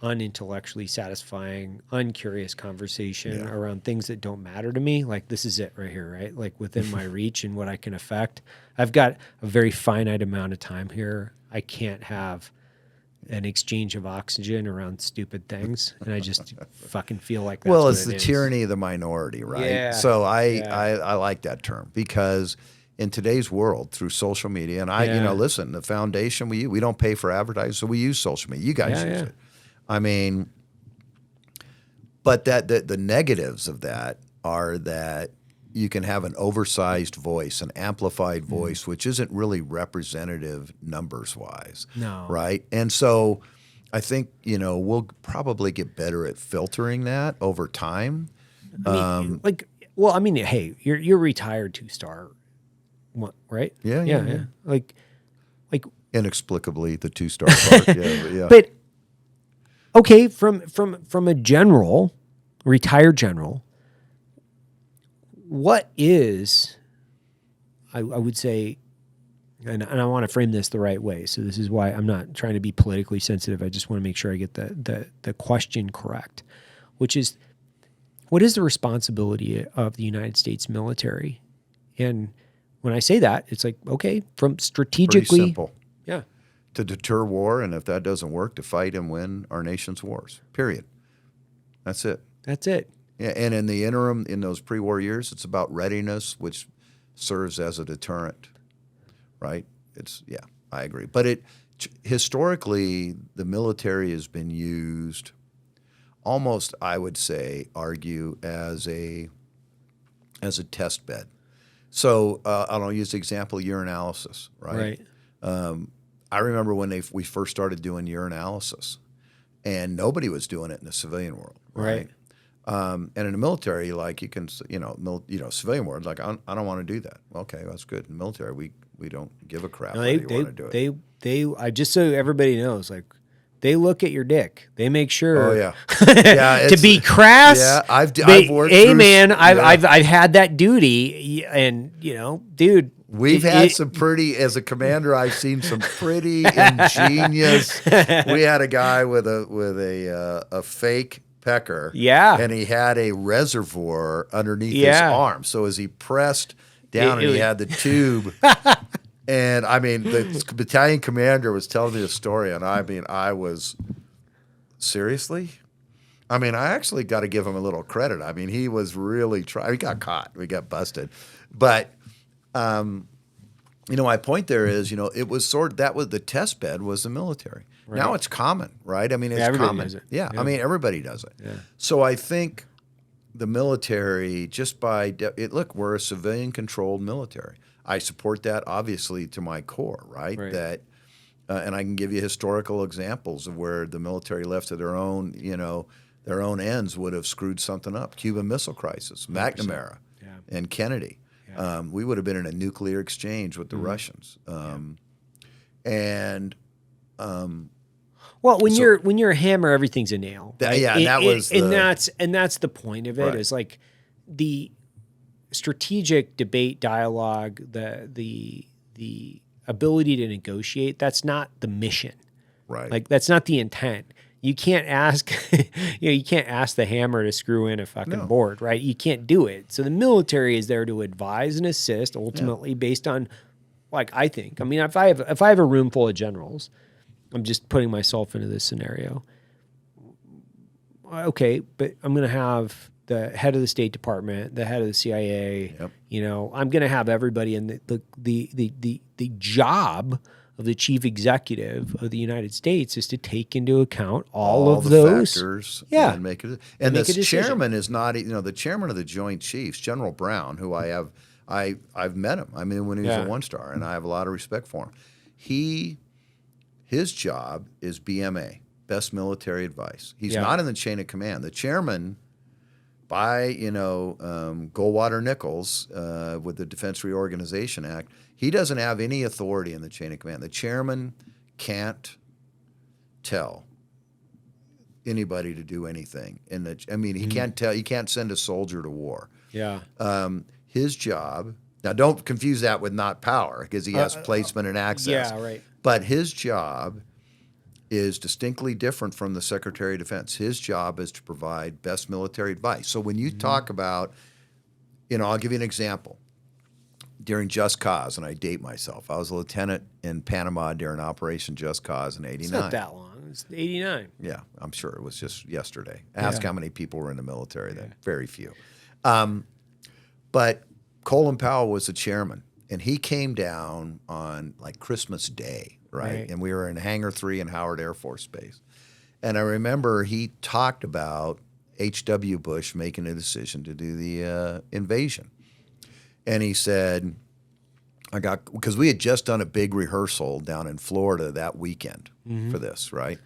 unintellectually satisfying, uncurious conversation around things that don't matter to me. Like, this is it right here, right? Like, within my reach and what I can affect. I've got a very finite amount of time here. I can't have an exchange of oxygen around stupid things, and I just fucking feel like that's it's the tyranny of the minority, right? Yeah. So I like that term because in today's world, through social media, and listen, the foundation we don't pay for advertising, so we use social media. You guys use it. I mean, but the negatives of that are that you can have an oversized voice, an amplified voice, which isn't really representative numbers-wise. No. Right? And so I think, we'll probably get better at filtering that over time. Hey, you're retired 2-star, right? Yeah. Like inexplicably, the 2-star part. Yeah. But okay, from a general, retired general, what is, I would say, and I want to frame this the right way, so this is why I'm not trying to be politically sensitive. I just want to make sure I get the question correct, which is, what is the responsibility of the United States military? And when I say that, it's like, okay, from strategically. Pretty simple. Yeah. To deter war, and if that doesn't work, to fight and win our nation's wars, period. That's it. Yeah, and in the interim, in those pre-war years, it's about readiness, which serves as a deterrent, right? I agree. But historically, the military has been used almost, I would say, argue as a test bed. So I'll use the example of urinalysis, right? I remember when we first started doing urinalysis, and nobody was doing it in the civilian world, right? And in the military, like you can, civilian world, like I don't want to do that. Okay, that's good. In the military, we don't give a crap whether you want to do it. I just so everybody knows, like they look at your dick. They make sure. Oh yeah, to be crass. Yeah, I've worked. Hey man, I've had that duty, and dude. We've had some pretty, as a commander, I've seen some pretty ingenious. We had a guy with a fake pecker. Yeah. And he had a reservoir underneath his arm. So as he pressed down and he had the tube. And I mean, the battalion commander was telling me a story, and I mean, I was, seriously? I mean, I actually got to give him a little credit. I mean, he was really trying. We got caught. We got busted. But my point there is, it was that was the test bed was the military. Right. Now it's common, right? I mean, it's common. Does it. Yeah, I mean, everybody does it. Yeah. So I think the military, just by look, we're a civilian-controlled military. I support that, obviously, to my core, right? That, and I can give you historical examples of where the military left to their own ends would have screwed something up. Cuban Missile Crisis, McNamara, and Kennedy. We would have been in a nuclear exchange with the Russians, and well, when you're a hammer, everything's a nail. Right? That's the point of it. Is like the strategic debate, dialogue, the ability to negotiate. That's not the mission, right? Like that's not the intent. You can't ask, you can't ask the hammer to screw in a fucking board, right? You can't do it. So the military is there to advise and assist, ultimately based on, like I think. I mean, if I have a room full of generals, I'm just putting myself into this scenario. Okay, but I'm going to have the head of the State Department, the head of the CIA. Yep. I'm going to have everybody in the job of the chief executive of the United States is to take into account all of those factors, and make it. And the chairman is not, the chairman of the Joint Chiefs, General Brown, who I've met him. I mean, when he was a 1-star, and I have a lot of respect for him. His job is BMA, Best Military Advice. He's not in the chain of command. The chairman, by Goldwater Nichols with the Defense Reorganization Act, he doesn't have any authority in the chain of command. The chairman can't tell anybody to do anything. He can't tell. He can't send a soldier to war. Yeah. His job. Now, don't confuse that with not power, because he has placement and access. Yeah, right. But his job is distinctly different from the Secretary of Defense. His job is to provide best military advice. So when you talk about, I'll give you an example. During Just Cause, and I date myself, I was a lieutenant in Panama during Operation Just Cause in '89. It's not that long. It's '89. Yeah, I'm sure it was just yesterday. Ask how many people were in the military then. Very few. But Colin Powell was the chairman, and he came down on like Christmas Day, right? And we were in Hangar 3 in Howard Air Force Base. And I remember he talked about H.W. Bush making a decision to do the invasion. And he said, because we had just done a big rehearsal down in Florida that weekend for this, right?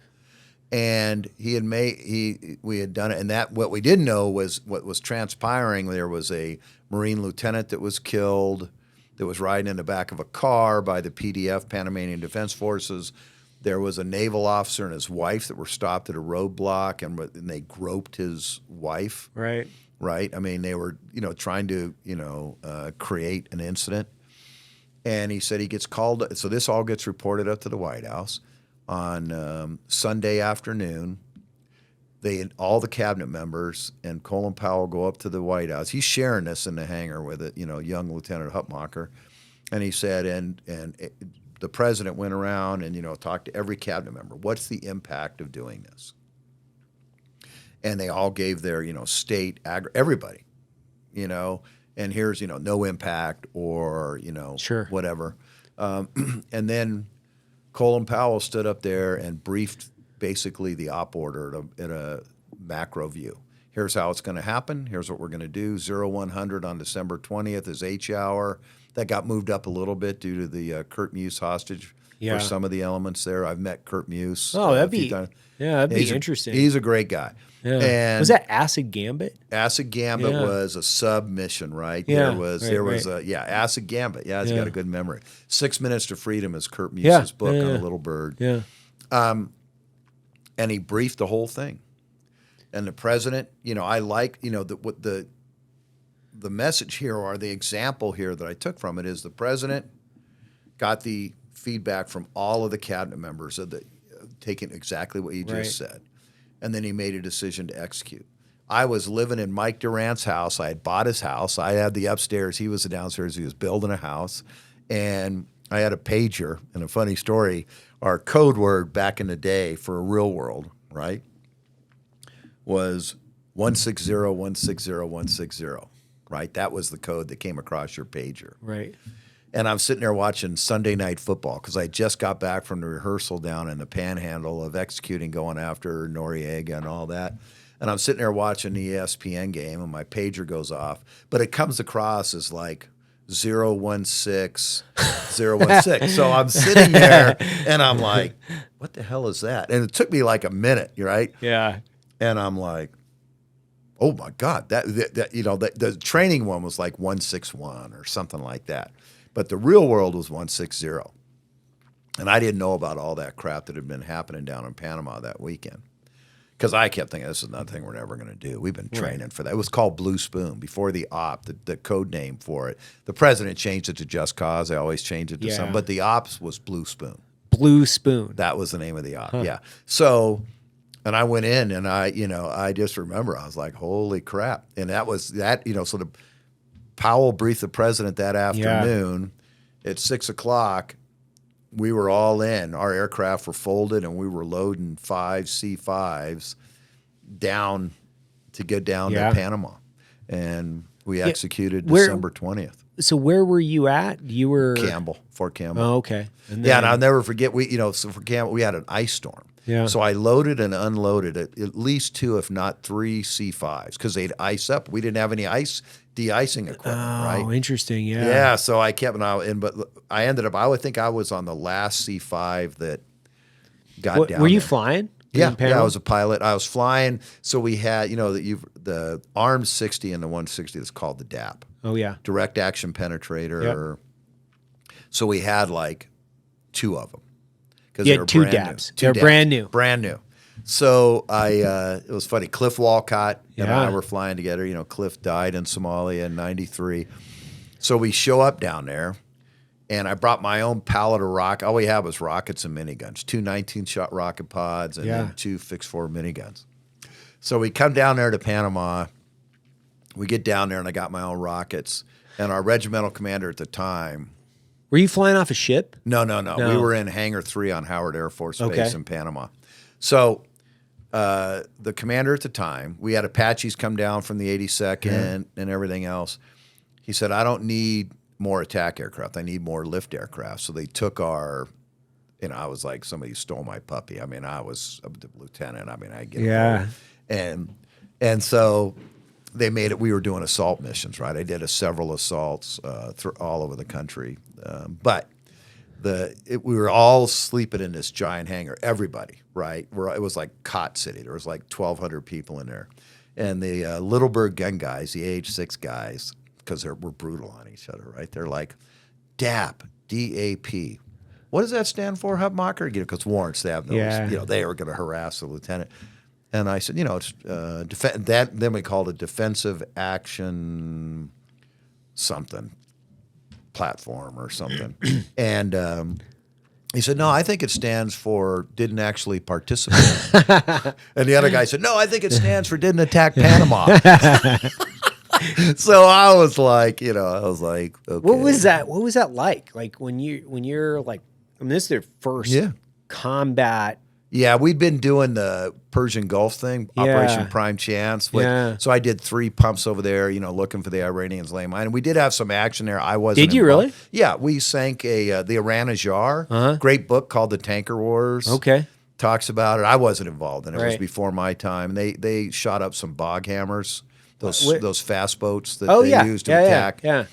And we had done it, and that what we didn't know was what was transpiring. There was a Marine lieutenant that was killed, that was riding in the back of a car by the PDF, Panamanian Defense Forces. There was a naval officer and his wife that were stopped at a roadblock, and they groped his wife. Right. Right. I mean, they were, trying to, create an incident. And he said he gets called. So this all gets reported up to the White House on Sunday afternoon. All the cabinet members and Colin Powell go up to the White House. He's sharing this in the hangar with it, young Lieutenant Hutmacher. And he said, the president went around and, talked to every cabinet member. What's the impact of doing this? And they all gave their, state, everybody, and here's, no impact or, sure. whatever. And then Colin Powell stood up there and briefed basically the op order in a macro view. Here's how it's going to happen. Here's what we're going to do. 0100 on December 20th is H hour. That got moved up a little bit due to the Kurt Muse hostage for some of the elements there. I've met Kurt Muse. Oh, that'd be interesting. He's a great guy. Yeah. And was that Acid Gambit? Acid Gambit was a submission, right? Yeah, there was Acid Gambit. Yeah, he's got a good memory. 6 Minutes to Freedom is Kurt Muse's book on a little bird. Yeah. And he briefed the whole thing. And the president, I like, what the message here or the example here that I took from it is the president got the feedback from all of the cabinet members of taking exactly what you just said. And then he made a decision to execute. I was living in Mike Durant's house. I had bought his house. I had the upstairs. He was the downstairs. He was building a house. And I had a pager. And a funny story, our code word back in the day for a real world, right, was 160-160-160, right? That was the code that came across your pager. Right. And I'm sitting there watching Sunday Night Football because I just got back from the rehearsal down in the Panhandle of executing, going after Noriega and all that. And I'm sitting there watching the ESPN game, and my pager goes off. But it comes across as like 016, 016. So I'm sitting there, and I'm like, what the hell is that? And it took me like a minute, right? Yeah. And I'm like, oh, my God. The training one was like 161 or something like that. But the real world was 160. And I didn't know about all that crap that had been happening down in Panama that weekend. Because I kept thinking, this is nothing we're never going to do. We've been training for that. It was called Blue Spoon before the op, the code name for it. The president changed it to Just Cause. I always change it to something. But the ops was Blue Spoon. Blue Spoon. That was the name of the op, yeah. So, and I went in and I just remember, I was like, holy crap. And that was that, so the Powell briefed the president that afternoon at 6 o'clock. We were all in. Our aircraft were folded, and we were loading 5 C-5s down to get down to Panama. And we executed December 20th. So where were you at? You were Fort Campbell. Oh, okay. And I'll never forget. So for Campbell, we had an ice storm. Yeah. So I loaded and unloaded at least 2, if not 3 C-5s because they'd ice up. We didn't have any de-icing equipment, right? Oh, interesting. Yeah. Yeah. So I kept but I ended up. I would think I was on the last C-5 that got down. Were you there. Flying? Yeah. I was a pilot. I was flying. So we had, the Arms 60 and the 160 that's called the DAP. Oh yeah. Direct Action Penetrator. Yep. So we had like 2 of them. You had 2 DAPs. They're brand new. Brand new. So it was funny. Cliff Walcott and I were flying together. Cliff died in Somalia in '93. So we show up down there, and I brought my own pallet of rock. All we had was rockets and miniguns, 2 19-shot rocket pods, and then 2 fixed-4 miniguns. So we come down there to Panama. We get down there, and I got my own rockets. And our regimental commander at the time. Were you flying off a ship? No. We were in Hangar 3 on Howard Air Force Base in Panama. So the commander at the time, we had Apaches come down from the 82nd and everything else. He said, I don't need more attack aircraft. I need more lift aircraft. So they took our, I was like, somebody stole my puppy. I mean, I was a lieutenant. I mean, I get it. And so they made it. We were doing assault missions, right? I did several assaults all over the country. But we were all sleeping in this giant hangar, everybody, right? It was like Cot City. There was like 1,200 people in there. And the Little Bird gun guys, the AH-6 guys, because we're brutal on each other, right? They're like, DAP, D-A-P. What does that stand for, Hutmacher? Because warrants, they have those. They were going to harass the lieutenant. And I said, it's then we called it Defensive Action something platform or something. And he said, no, I think it stands for didn't actually participate. And the other guy said, no, I think it stands for didn't attack Panama. So I was like, okay. What was that like? Like when you're like, I mean, this is their first combat Yeah, we'd been doing the Persian Gulf thing, Operation Prime Chance. So I did 3 pumps over there, looking for the Iranians laying mine. And we did have some action there. I wasn't Did you involved. really? Yeah, we sank the Iran Jar. Great book called The Tanker Wars. Okay. Talks about it. I wasn't involved in it. It was Right. before my time. They shot up some bog hammers, those fast boats that they used to attack. Yeah.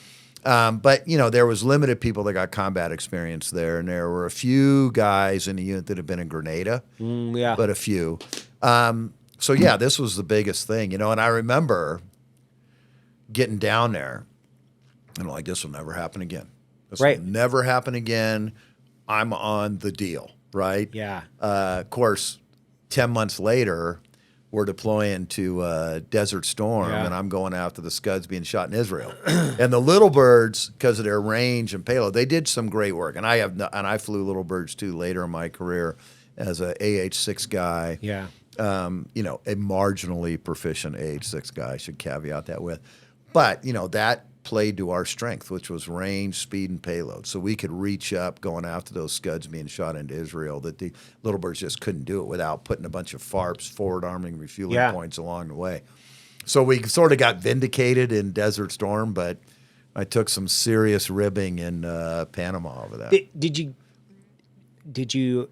But, there was limited people that got combat experience there, and there were a few guys in the unit that had been in Grenada, but a few. This was the biggest thing, and I remember getting down there, and like, this will never happen again. This will never happen again. I'm on the deal, right? Yeah. Of course, 10 months later, we're deploying to Desert Storm, and I'm going after the Scuds being shot in Israel. And the Little Birds, because of their range and payload, they did some great work. And I flew Little Birds too later in my career as a AH-6 guy. Yeah. A marginally proficient AH-6 guy. I should caveat that with. But that played to our strength, which was range, speed, and payload. So we could reach up going after those Scuds being shot into Israel that the Little Birds just couldn't do it without putting a bunch of FARPs, forward arming, refueling points along the way. So we sort of got vindicated in Desert Storm, but I took some serious ribbing in Panama over that. Did you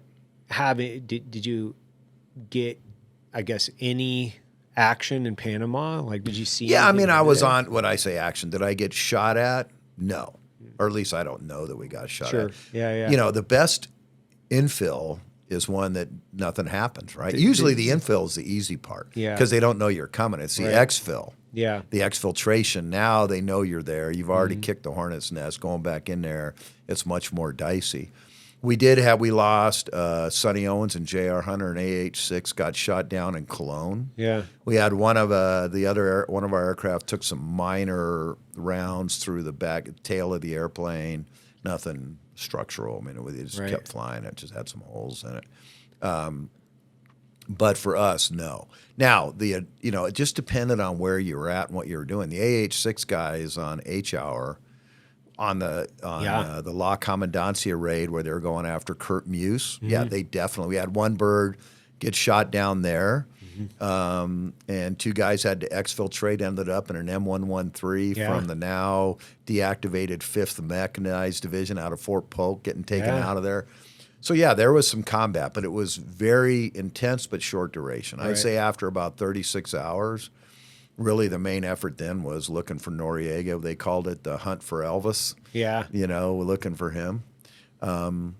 have it? Did you get, I guess, any action in Panama? Like, did you see? Yeah, I mean, I was on, when I say action, did I get shot at? No. Or at least I don't know that we got shot at. Yeah. The best infill is one that nothing happens, right? Usually the infill is the easy part because they don't know you're coming. It's the exfil. Yeah. The exfiltration. Now they know you're there. You've already kicked the hornet's nest. Going back in there, it's much more dicey. We lost Sonny Owens and J.R. Hunter and AH-6 got shot down in Cologne. Yeah. We had one of our aircraft took some minor rounds through the tail of the airplane. Nothing structural. I mean, it just kept flying. It just had some holes in it. But for us, no. Now, it just depended on where you were at and what you were doing. The AH-6 guys on H-Hour on the La Comandancia raid where they were going after Kurt Muse. Yeah, they definitely. We had one bird get shot down there, and 2 guys had to exfiltrate. Ended up in an M113 from the now deactivated 5th Mechanized Division out of Fort Polk, getting taken out of there. So there was some combat, but it was very intense but short duration. I'd say after about 36 hours. Really, the main effort then was looking for Noriega. They called it the hunt for Elvis. Yeah. Looking for him. And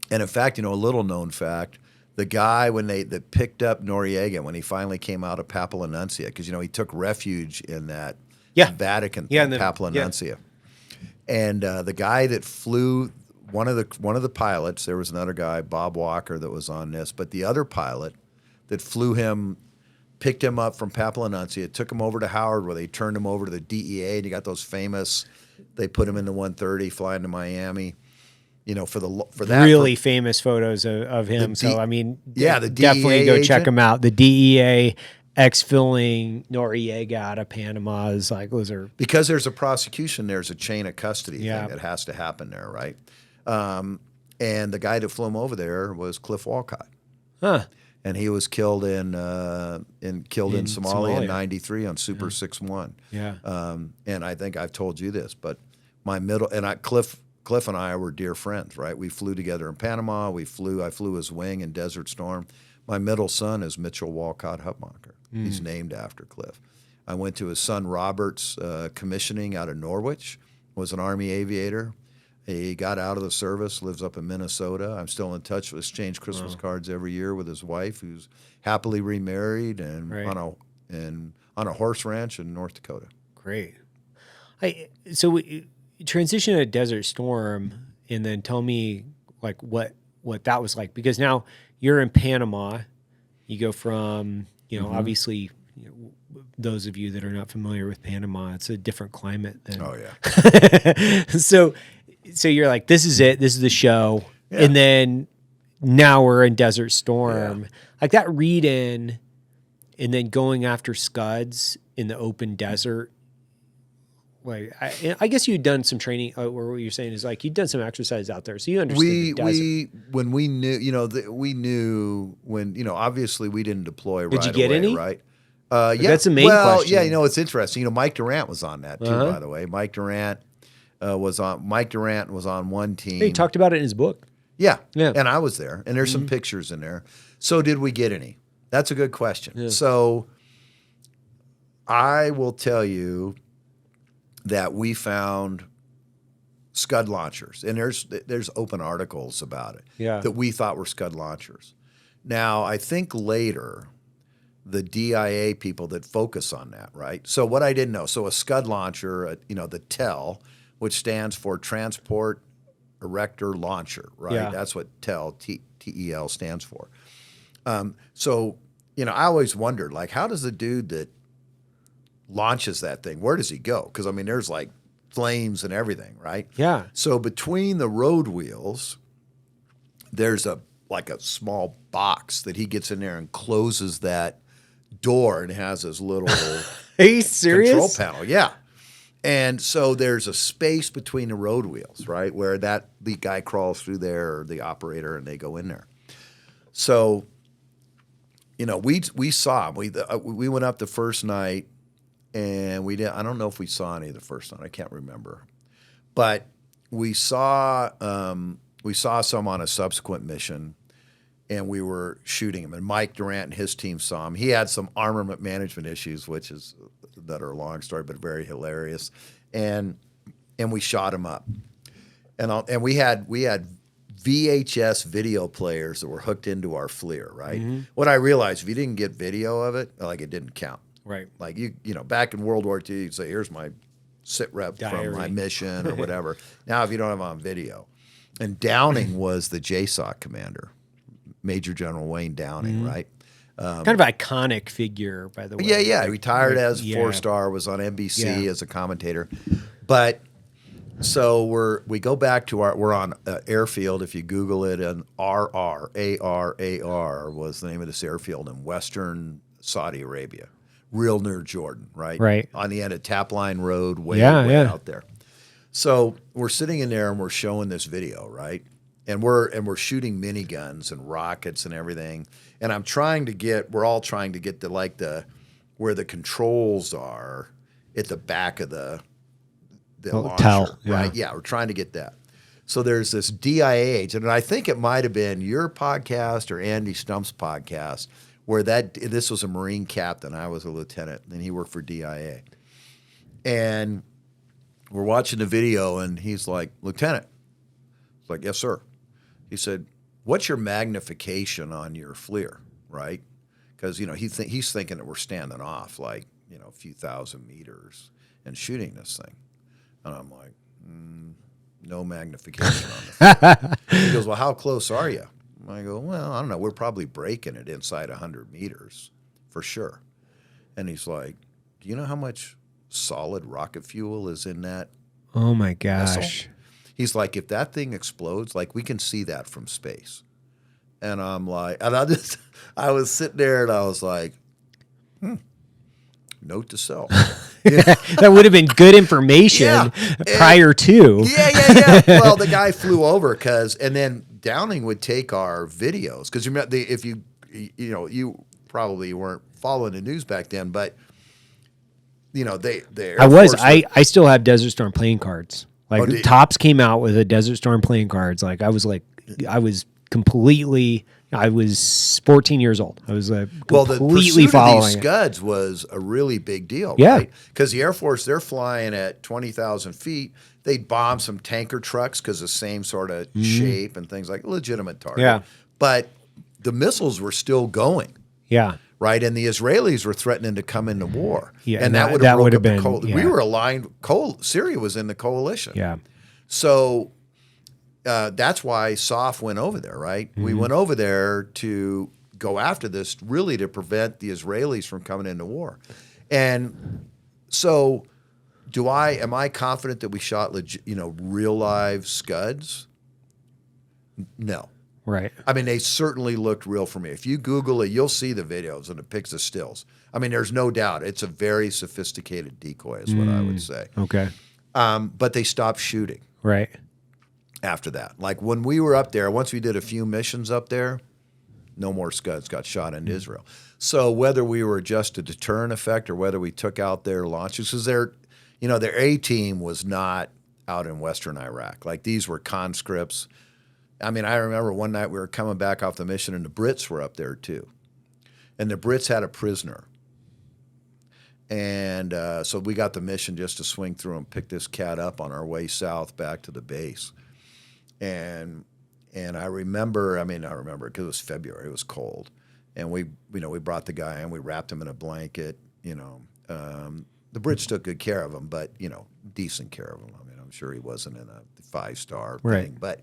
in fact, a little known fact, the guy that picked up Noriega when he finally came out of Papua Nuncia, because he took refuge in that Vatican Papua Nuncia. And the guy that flew one of the pilots, there was another guy, Bob Walker, that was on this, but the other pilot that flew him picked him up from Papua Nuncia, took him over to Howard where they turned him over to the DEA, and you got those famous, they put him in the 130 flying to Miami, for that. Really famous photos of him. So, I mean, the definitely DEA go agent. check him out. The DEA exfilling Noriega out of Panama is like, those are. Because there's a prosecution, there's a chain of custody thing that has to happen there, right? And the guy that flew him over there was Cliff Walcott. Huh. And he was killed in Somalia in '93 on Super 6-1. Yeah. And I think I've told you this, but Cliff and I were dear friends, right? We flew together in Panama. I flew his wing in Desert Storm. My middle son is Mitchell Walcott Hutmacher. He's named after Cliff. I went to his son Robert's commissioning out of Norwich. Was an Army aviator. He got out of the service, lives up in Minnesota. I'm still in touch with, exchange Christmas cards every year with his wife, who's happily remarried and on a horse ranch in North Dakota. Great. So we transition to Desert Storm, and then tell me like what that was like, because now you're in Panama. You go from obviously. Those of you that are not familiar with Panama, it's a different climate than. Oh yeah. So you're like, this is it. This is the show. Yeah. And then now we're in Desert Storm. Yeah. Like that read in and then going after Scuds in the open desert. Like, I guess you'd done some training, or what you're saying is like you'd done some exercise out there, so you understood. When we knew, we knew when, obviously we didn't deploy right away. Did you get any? Right? Yeah, that's the main question. Yeah, it's interesting. Mike Durant was on that too, by the way. Mike Durant was on one team. He talked about it in his book. Yeah, and I was there, and there's some pictures in there. So did we get any? That's a good question. Yeah. So I will tell you that we found Scud launchers, and there's open articles about it that we thought were Scud launchers. Now, I think later the DIA people that focus on that, right? So what I didn't know, so a Scud launcher, the TEL, which stands for Transport Erector Launcher, right? Yeah. That's what TEL, T-E-L stands for. So, I always wondered, like, how does the dude that launches that thing, where does he go? Because, there's like flames and everything, right? Yeah. So between the road wheels, there's a small box that he gets in there and closes that door and has his little Are you serious? Control panel. Yeah. And so there's a space between the road wheels, right, where the guy crawls through there, or the operator, and they go in there. So, we saw him. We went up the first night. And we did. I don't know if we saw any the first night. I can't remember, but we saw some on a subsequent mission, and we were shooting him. And Mike Durant and his team saw him. He had some armament management issues, that are a long story but very hilarious. And we shot him up. And we had VHS video players that were hooked into our FLIR. Right. Mm-hmm. What I realized, if you didn't get video of it, it didn't count. Right. Like back in World War II, you'd say, here's my sit rep diary from my mission or whatever. Now, if you don't have it on video. And Downing was the JSOC commander, Major General Wayne Downing, right? Kind of iconic figure, by the way. Yeah. He retired as 4-star, was on NBC as a commentator. But so we go back to we're on airfield. If you Google it, and ARAR was the name of this airfield in Western Saudi Arabia. Real near Jordan, right? Right. On the end of Tapline Road, way out there. So we're sitting in there and we're showing this video, right? And we're shooting miniguns and rockets and everything. And we're all trying to get where the controls are at the back of the launcher, right? Yeah, we're trying to get that. So there's this DIA agent, and I think it might have been your podcast or Andy Stump's podcast, where this was a Marine captain. I was a lieutenant, and he worked for DIA. And we're watching the video, and he's like, Lieutenant. I was like, yes, sir. He said, what's your magnification on your FLIR, right? Because, he's thinking that we're standing off a few thousand meters and shooting this thing. And I'm like, no magnification on the FLIR. He goes, well, how close are you? I go, well, I don't know. We're probably breaking it inside 100 meters for sure. And he's like, do you know how much solid rocket fuel is in that? Oh, my gosh. Vessel? He's like, if that thing explodes, we can see that from space. And I'm like, and I was sitting there and I was like, note to self. That would have been good information prior to. Yeah. Well, the guy flew over and then Downing would take our videos, because if you probably weren't following the news back then, but I still have Desert Storm playing cards. Tops came out with a Desert Storm playing cards. I was 14 years old. I was completely following these Scuds was a really big deal, yeah. Right? Because the Air Force, they're flying at 20,000 feet. They'd bomb some tanker trucks because the same sort of shape and things, legitimate target. Yeah. But the missiles were still going. Yeah. Right? And the Israelis were threatening to come into war. Yeah. And that would have been we were aligned. Syria was in the coalition. Yeah. So that's why SOF went over there, right? Mm-hmm. We went over there to go after this, really to prevent the Israelis from coming into war. And so am I confident that we shot real live Scuds? No. Right. I mean, they certainly looked real for me. If you Google it, you'll see the videos and it picks the stills. I mean, there's no doubt it's a very sophisticated decoy, is what I would say. Okay. But they stopped shooting Right. after that. Like when we were up there, once we did a few missions up there, no more Scuds got shot into Israel. So whether we were just a deterrent effect or whether we took out their launches, because their A team was not out in Western Iraq. Like these were conscripts. I mean, I remember one night we were coming back off the mission and the Brits were up there too. And the Brits had a prisoner. And so we got the mission just to swing through and pick this cat up on our way south back to the base. And I remember because it was February, it was cold. And we brought the guy in, we wrapped him in a blanket, the Brits took good care of him, but, decent care of him. I mean, I'm sure he wasn't in a 5-star thing. But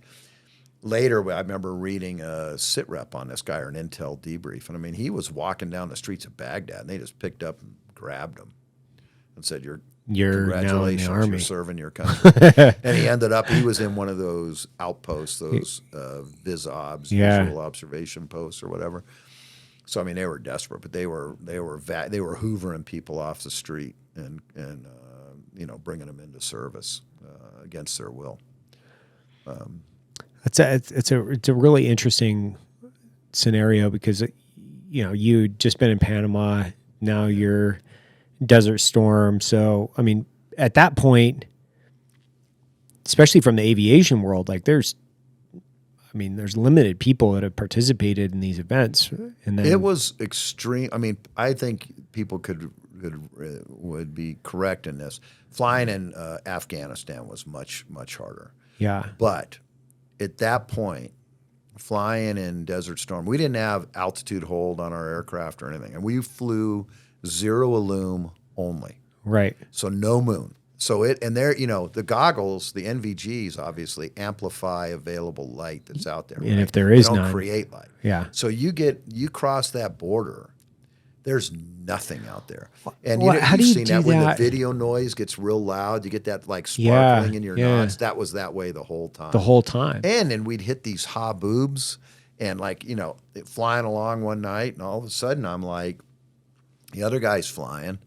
later, I remember reading a sit rep on this guy or an intel debrief. And I mean, he was walking down the streets of Baghdad and they just picked up and grabbed him and said, You're congratulations, now in the army. You're serving your country. And he was in one of those outposts, those visual observation posts or whatever. So I mean, they were desperate, but they were hoovering people off the street and bringing them into service against their will. It's a really interesting scenario because you'd just been in Panama, now you're Desert Storm. So I mean, at that point, especially from the aviation world, like there's limited people that have participated in these events, and then it was extreme. I mean, I think people would be correct in this. Flying in Afghanistan was much, much harder. Yeah, but at that point, flying in Desert Storm, we didn't have altitude hold on our aircraft or anything, and we flew zero illume only. Right. So no moon. So the goggles, the NVGs obviously amplify available light that's out there. And right? if there is they don't none, create light. Yeah. So you cross that border, there's nothing out there. And how do you've you seen do that when the that? video noise gets real loud, you get that like sparkling in your nods. That was that way the whole time. The whole time. And then we'd hit these boobs and flying along one night, and all of a sudden I'm like, the other guy's flying.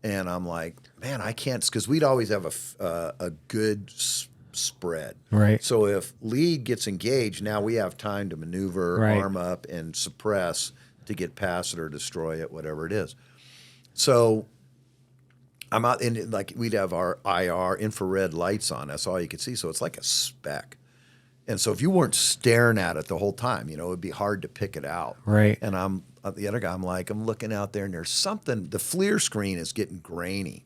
And I'm like, man, I can't, because we'd always have a good spread. Right. So if lead gets engaged, now we have time to maneuver, arm up, and suppress to get past it or destroy it, whatever it is. So I'm out in, we'd have our IR infrared lights on. That's all you could see. So it's like a speck. And so if you weren't staring at it the whole time, it would be hard to pick it out. Right. And the other guy, I'm looking out there and there's something, the FLIR screen is getting grainy,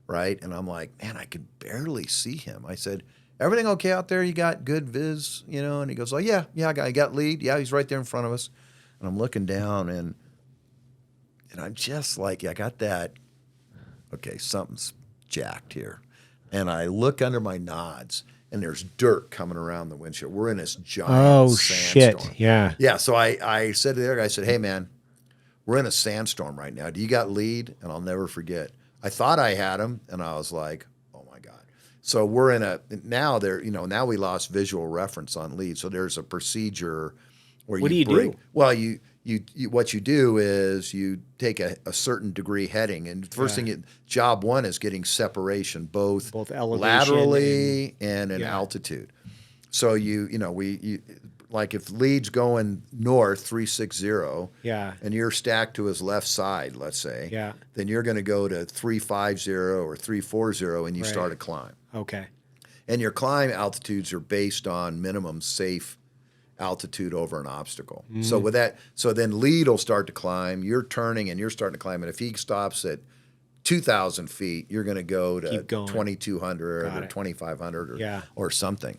right? And I'm like, man, I could barely see him. I said, everything okay out there? You got good viz, And he goes, oh, yeah, I got lead. Yeah, he's right there in front of us. And I'm looking down and I'm just like, I got that, okay, something's jacked here. And I look under my nods. And there's dirt coming around the windshield. We're in this giant sandstorm. Shit, yeah. Yeah, so I said to the other guy, I said, hey, man, we're in a sandstorm right now. Do you got lead? And I'll never forget. I thought I had him, and I was like, oh, my God. So we're now we lost visual reference on lead. So there's a procedure where what do you do? Well, what you do is you take a certain degree heading, and the first thing, job one is getting separation both elevation laterally and in altitude. So we like if lead's going north 360, and you're stacked to his left side, let's say, then you're going to go to 350 or 340, and you start a climb. Okay. And your climb altitudes are based on minimum safe altitude over an obstacle. So with that, then lead will start to climb. You're turning and you're starting to climb. And if he stops at 2,000 feet, you're going to go to 2,200 or 2,500 or something.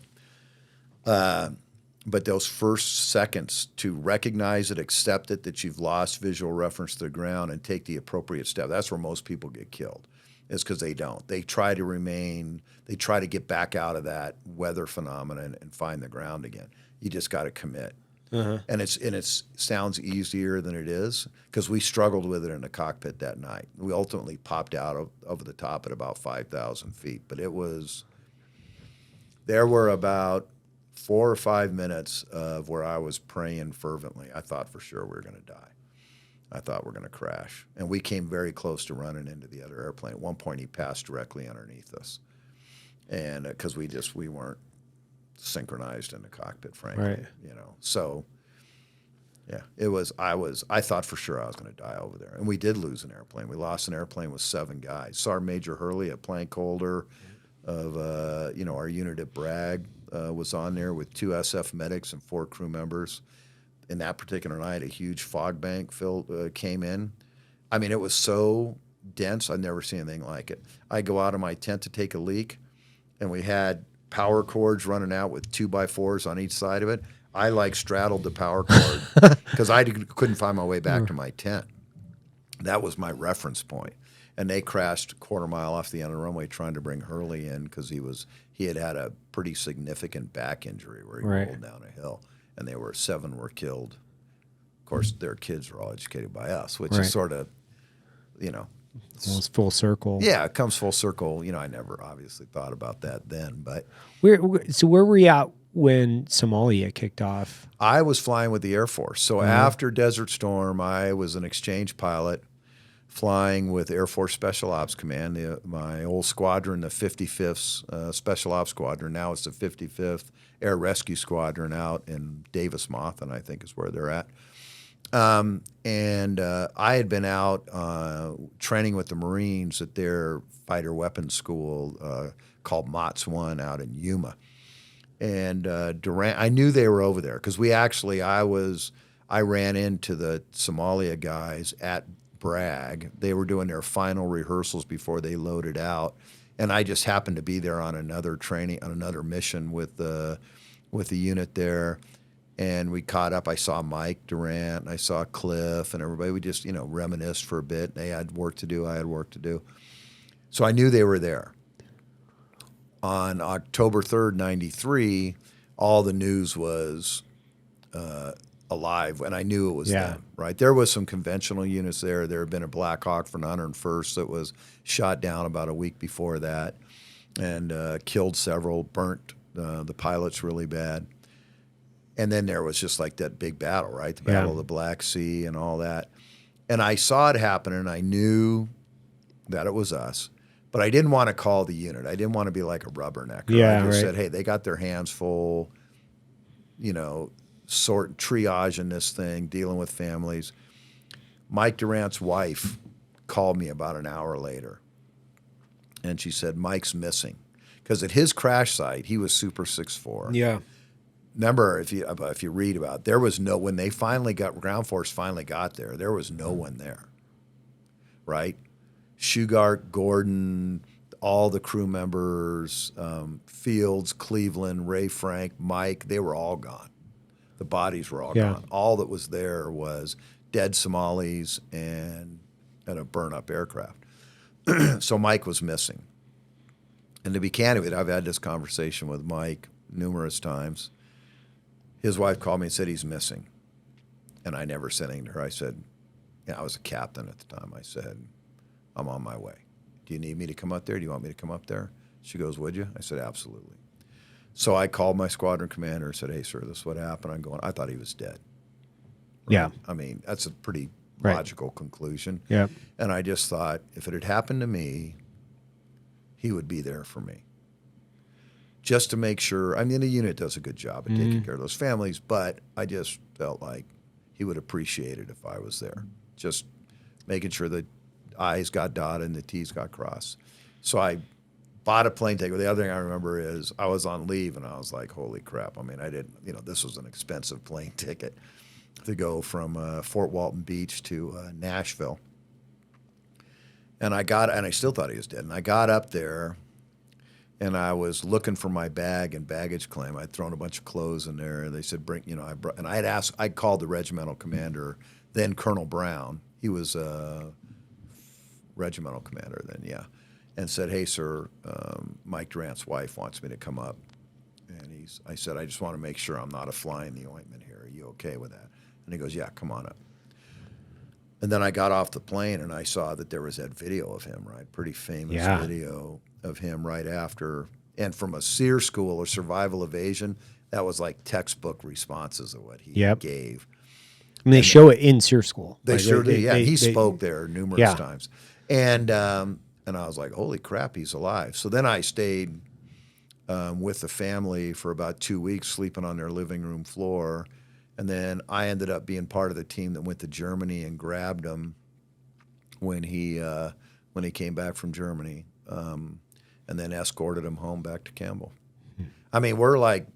But those first seconds to recognize it, accept it, that you've lost visual reference to the ground and take the appropriate step. That's where most people get killed, is because they don't. They try to get back out of that weather phenomenon and find the ground again. You just got to commit. And it sounds easier than it is, because we struggled with it in the cockpit that night. We ultimately popped out over the top at about 5,000 feet, but there were about 4 or 5 minutes of where I was praying fervently. I thought for sure we were going to die. I thought we were going to crash. And we came very close to running into the other airplane. At one point, he passed directly underneath us. And because we weren't synchronized in the cockpit, frankly. Right. So, yeah, I thought for sure I was going to die over there. And we did lose an airplane. We lost an airplane with 7 guys. Sergeant Major Hurley, a plank holder of, our unit at Bragg, was on there with 2 SF medics and 4 crew members. In that particular night, a huge fog bank came in. I mean, it was so dense, I'd never seen anything like it. I go out of my tent to take a leak, and we had power cords running out with 2x4s on each side of it. I straddled the power cord because I couldn't find my way back to my tent. That was my reference point. And they crashed a quarter mile off the end of the runway trying to bring Hurley in because he had a pretty significant back injury where he rolled down a hill. And 7 were killed. Of course, their kids were all educated by us, which is sort of, It's full circle. Yeah, it comes full circle. I never obviously thought about that then. But where were you at when Somalia kicked off? I was flying with the Air Force. So after Desert Storm, I was an exchange pilot flying with Air Force Special Ops Command, my old squadron, the 55th Special Ops Squadron. Now it's the 55th Air Rescue Squadron out in Davis-Monthan, I think is where they're at. And I had been out training with the Marines at their fighter weapons school called MOTS 1 out in Yuma. And Durant, I knew they were over there because I ran into the Somalia guys at Bragg. They were doing their final rehearsals before they loaded out. And I just happened to be there on another mission with the unit there. And we caught up. I saw Mike Durant, and I saw Cliff, and everybody. We just, reminisced for a bit. They had work to do. I had work to do. So I knew they were there. On October 3rd, 93, all the news was alive, and I knew it was them, right? There was some conventional units there. There had been a Black Hawk from 101st that was shot down about a week before that and killed several, burnt the pilots really bad. And then there was just like that big battle, right? The Battle of the Black Sea and all that. And I saw it happen, and I knew that it was us. But I didn't want to call the unit. I didn't want to be like a rubbernecker. I just said, hey, they got their hands full, triaging this thing, dealing with families. Mike Durant's wife called me about an hour later, and she said, Mike's missing. Because at his crash site, he was Super 6'4". Yeah. Remember, if you read about it, there was when they ground force finally got there was no one there, right? Shugart, Gordon, all the crew members, Fields, Cleveland, Ray Frank, Mike, they were all gone. The bodies were all gone. All that was there was dead Somalis and a burn-up aircraft. So Mike was missing. And to be candid with you, I've had this conversation with Mike numerous times. His wife called me and said he's missing. And I never said anything to her. I said, I was a captain at the time. I said, I'm on my way. Do you need me to come up there? Do you want me to come up there? She goes, would you? I said, absolutely. So I called my squadron commander and said, hey, sir, this is what happened. I thought he was dead. Right? Yeah. I mean, that's a pretty logical conclusion. Yeah. And I just thought, if it had happened to me, he would be there for me. Just to make sure. I mean, the unit does a good job at taking care of those families, but I just felt like he would appreciate it if I was there. Just making sure the I's got dotted and the T's got crossed. So I bought a plane ticket. The other thing I remember is I was on leave, and I was like, holy crap. I mean, I didn't, this was an expensive plane ticket to go from Fort Walton Beach to Nashville. And I still thought he was dead. And I got up there, and I was looking for my bag and baggage claim. I'd thrown a bunch of clothes in there, and they said, and I called the regimental commander, then Colonel Brown. He was regimental commander then, and said, hey, sir, Mike Durant's wife wants me to come up. And I said, I just want to make sure I'm not a fly in the ointment here. Are you okay with that? And he goes, yeah, come on up. And then I got off the plane, and I saw that there was that video of him, right? Pretty famous video of him right after. And from a SEER school or survival evasion, that was like textbook responses of what he gave. I mean, they show it in SEER school. They sure do. Yeah, he spoke there numerous times, and I was like, "Holy crap, he's alive!" So then I stayed with the family for about 2 weeks, sleeping on their living room floor, and then I ended up being part of the team that went to Germany and grabbed him when he came back from Germany, and then escorted him home back to Campbell. I mean, we're like,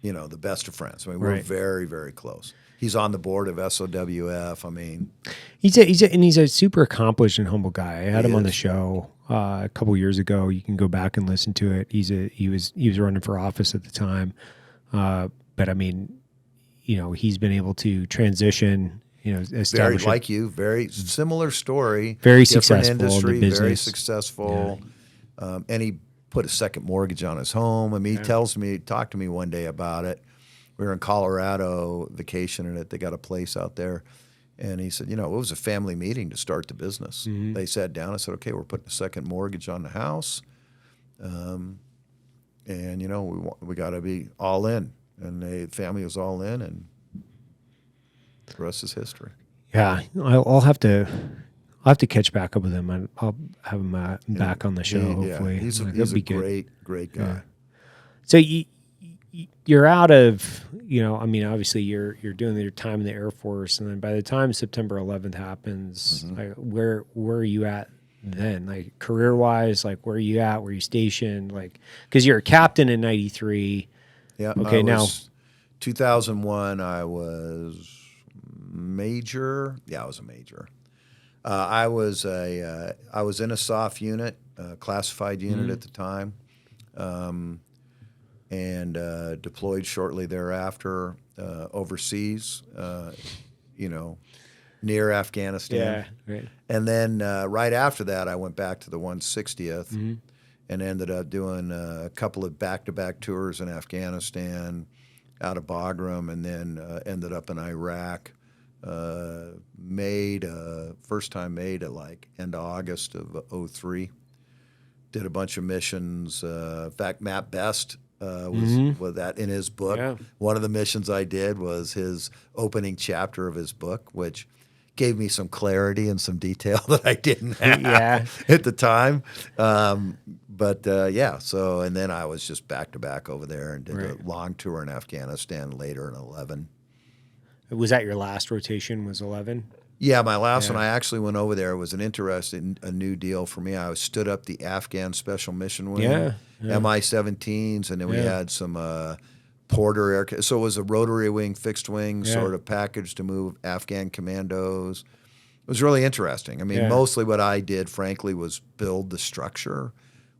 the best of friends. I mean, we're very, very close. He's on the board of SOWF. I mean, he's a super accomplished and humble guy. I had him on the show a couple years ago. You can go back and listen to it. He was running for office at the time, but I mean, he's been able to transition. Very like you, very similar story, very successful industry, in the business. Very successful, and he put a second mortgage on his home. I mean, he talked to me one day about it. We were in Colorado vacationing it. They got a place out there. And he said, it was a family meeting to start the business. Mm-hmm. They sat down and said, okay, we're putting a second mortgage on the house. And, we got to be all in. And the family was all in, and the rest is history. Yeah, I'll have to catch back up with him. I'll have him back on the show, hopefully. He's a great guy. Yeah. So you're out of, obviously you're doing your time in the Air Force, and then by the time September 11th happens, where are you at then? Like career-wise, like where are you at? Where are you stationed? Like, because you're a captain in 93. Yeah. Okay, now 2001, I was major. Yeah, I was a major. I was in a SOF unit, classified unit at the time. And deployed shortly thereafter overseas, near Afghanistan. Yeah, right. And then right after that, I went back to the 160th and ended up doing a couple of back-to-back tours in Afghanistan, out of Bagram, and then ended up in Iraq. First time made at like end of August of 2003. Did a bunch of missions. In fact, Matt Best was that in his book. Yeah. One of the missions I did was his opening chapter of his book, which gave me some clarity and some detail that I didn't have at the time. So, and then I was just back to back over there and did a long tour in Afghanistan later in 2011. Was that your last rotation, was 2011? Yeah, my last one, I actually went over there. It was a new deal for me. I stood up the Afghan Special Mission Wing, Mi-17s, and then we had some Porter air. So it was a rotary wing, fixed wing sort of package to move Afghan commandos. It was really interesting. I mean, mostly what I did, frankly, was build the structure,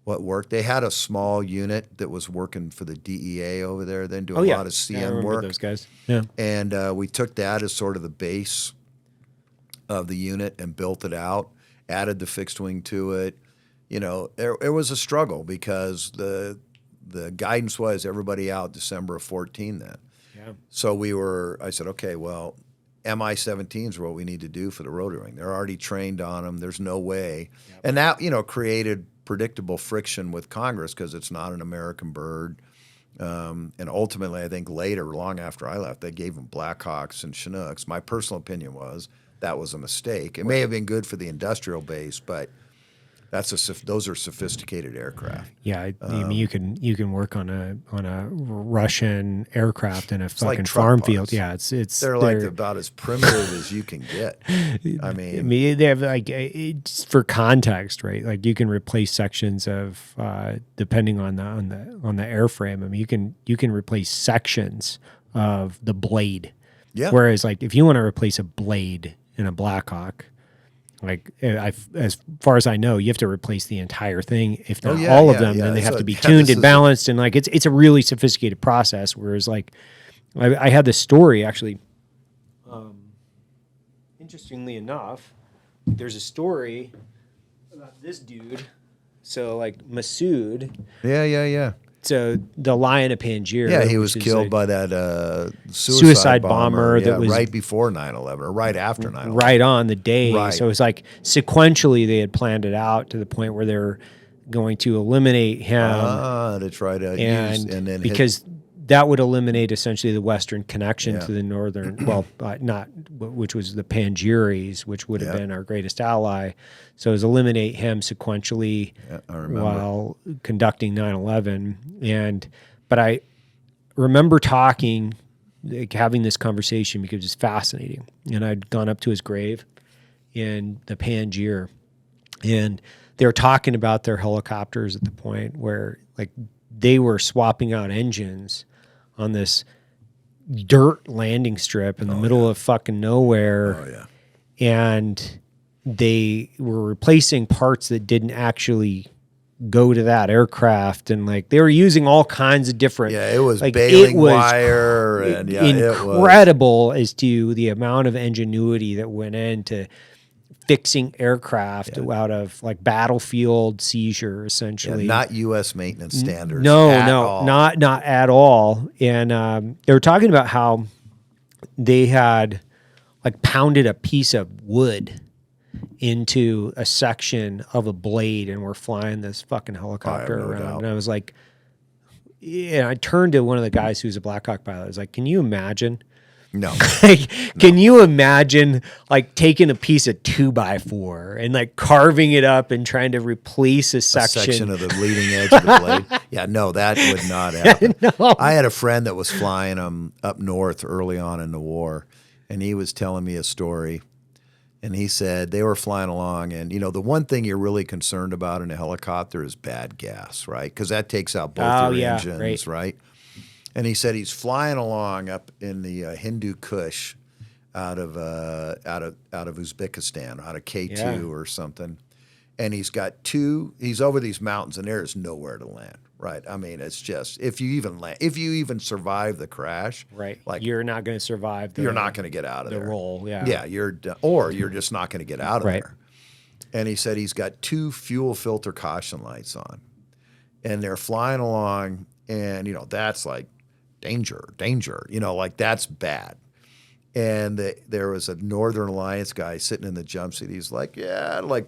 what worked. They had a small unit that was working for the DEA over there, then doing a lot of CM work. Those guys. Yeah. And we took that as sort of the base of the unit and built it out, added the fixed wing to it. It was a struggle because the guidance was everybody out December of 2014 then. Yeah. So I said, okay, well, Mi-17s are what we need to do for the rotary wing. They're already trained on them. There's no way. Yep. And that, created predictable friction with Congress because it's not an American bird. And ultimately, I think later, long after I left, they gave them Blackhawks and Chinooks. My personal opinion was that was a mistake. It may have been good for the industrial base, but those are sophisticated aircraft. Yeah, I mean, you can work on a Russian aircraft in a fucking like farm field. Yeah, they're like about as primitive as you can get. I mean, they have it's for context, right? Like you can replace sections of depending on the airframe. I mean, you can replace sections of the blade. Yeah. Whereas, like, if you want to replace a blade in a Blackhawk, like as far as I know, you have to replace the entire thing. If not all of them, then they have to be tuned and balanced, and like it's a really sophisticated process. Whereas, like, I had this story actually. Interestingly enough, there's a story about this dude. So, like Masood. Yeah. So the Lion of Panjshir. Yeah, he was killed by that suicide bomber that was right before 9/11 or right after 9/11. Right on the day. Right. So it's like sequentially they had planned it out to the point where they were going to eliminate him to try to use and then because that would eliminate essentially the western connection to the northern, which was the Pangiris, which would have been our greatest ally. So it was eliminate him sequentially while conducting 9/11. But I remember having this conversation because it's fascinating. And I'd gone up to his grave in the Panjir, and they were talking about their helicopters at the point where like they were swapping out engines on this dirt landing strip in the middle of fucking nowhere. And they were replacing parts that didn't actually go to that aircraft, and like they were using all kinds of different it was like, baling wire and incredible as to the amount of ingenuity that went into fixing aircraft out of like battlefield seizure, essentially. Not U.S. maintenance standards. Not at all. And they were talking about how they had like pounded a piece of wood into a section of a blade and were flying this fucking helicopter around. And I was like, I turned to one of the guys who's a Black Hawk pilot. I was like, can you imagine? No. Can you imagine like taking a piece of 2x4 and like carving it up and trying to replace a section of the leading edge of the blade? Yeah, no, that would not happen. No. I had a friend that was flying them up north early on in the war, and he was telling me a story. And he said they were flying along, and the one thing you're really concerned about in a helicopter is bad gas, right? Because that takes out both your engines, right? And he said he's flying along up in the Hindu Kush out of Uzbekistan, out of K2 or something. And he's over these mountains, and there is nowhere to land, right? I mean, it's just, if you even survive the crash, right? Like you're not going to survive. You're not going to get out of the there. Roll, yeah, you're just not going to get out of there. And he said he's got 2 fuel filter caution lights on, and they're flying along, and that's like danger, like that's bad. And there was a Northern Alliance guy sitting in the jump seat. He's like,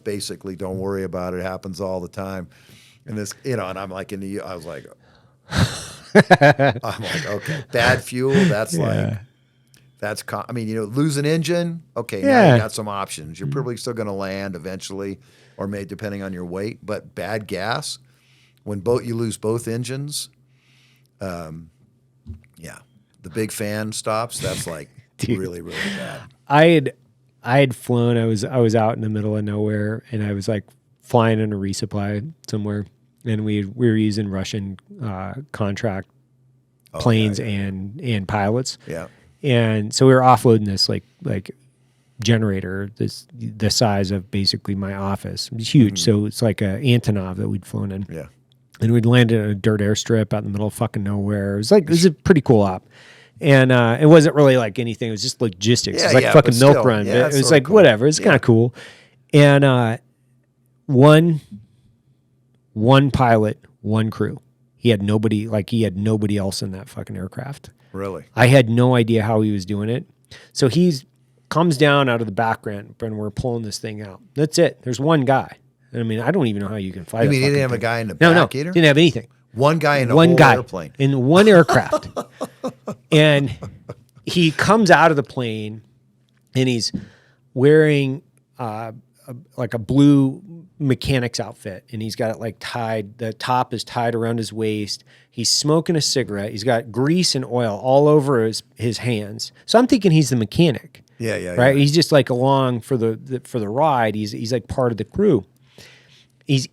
basically, don't worry about it. It happens all the time. And this, and I'm like, I was like, okay, bad fuel. That's lose an engine. Okay, now you got some options. You're probably still going to land eventually, or maybe depending on your weight. But bad gas, when you lose both engines, the big fan stops. That's like really, really bad. I had flown. I was out in the middle of nowhere, and I was like flying in a resupply somewhere, and we were using Russian contract planes and pilots. Yeah. And so we were offloading this like generator, the size of basically my office. It was huge. So it's like a Antonov that we'd flown in. Yeah. And we'd landed in a dirt airstrip out in the middle of fucking nowhere. It was a pretty cool op. And it wasn't really like anything. It was just logistics. It was like fucking milk run. It was like, cool. Whatever. It's kind of cool. And one pilot, one crew. He had nobody else in that fucking aircraft. Really? I had no idea how he was doing it. So he comes down out of the back ramp, and we're pulling this thing out. That's it. There's one guy. I mean, I don't even know how you can fly. You mean he didn't have a guy in the back either? Didn't have anything. One guy in the whole airplane. In one aircraft. And he comes out of the plane, and he's wearing like a blue mechanic's outfit, and he's got it like tied. The top is tied around his waist. He's smoking a cigarette. He's got grease and oil all over his hands. So I'm thinking he's the mechanic. Yeah. Right. He's just like along for the ride. He's like part of the crew. He's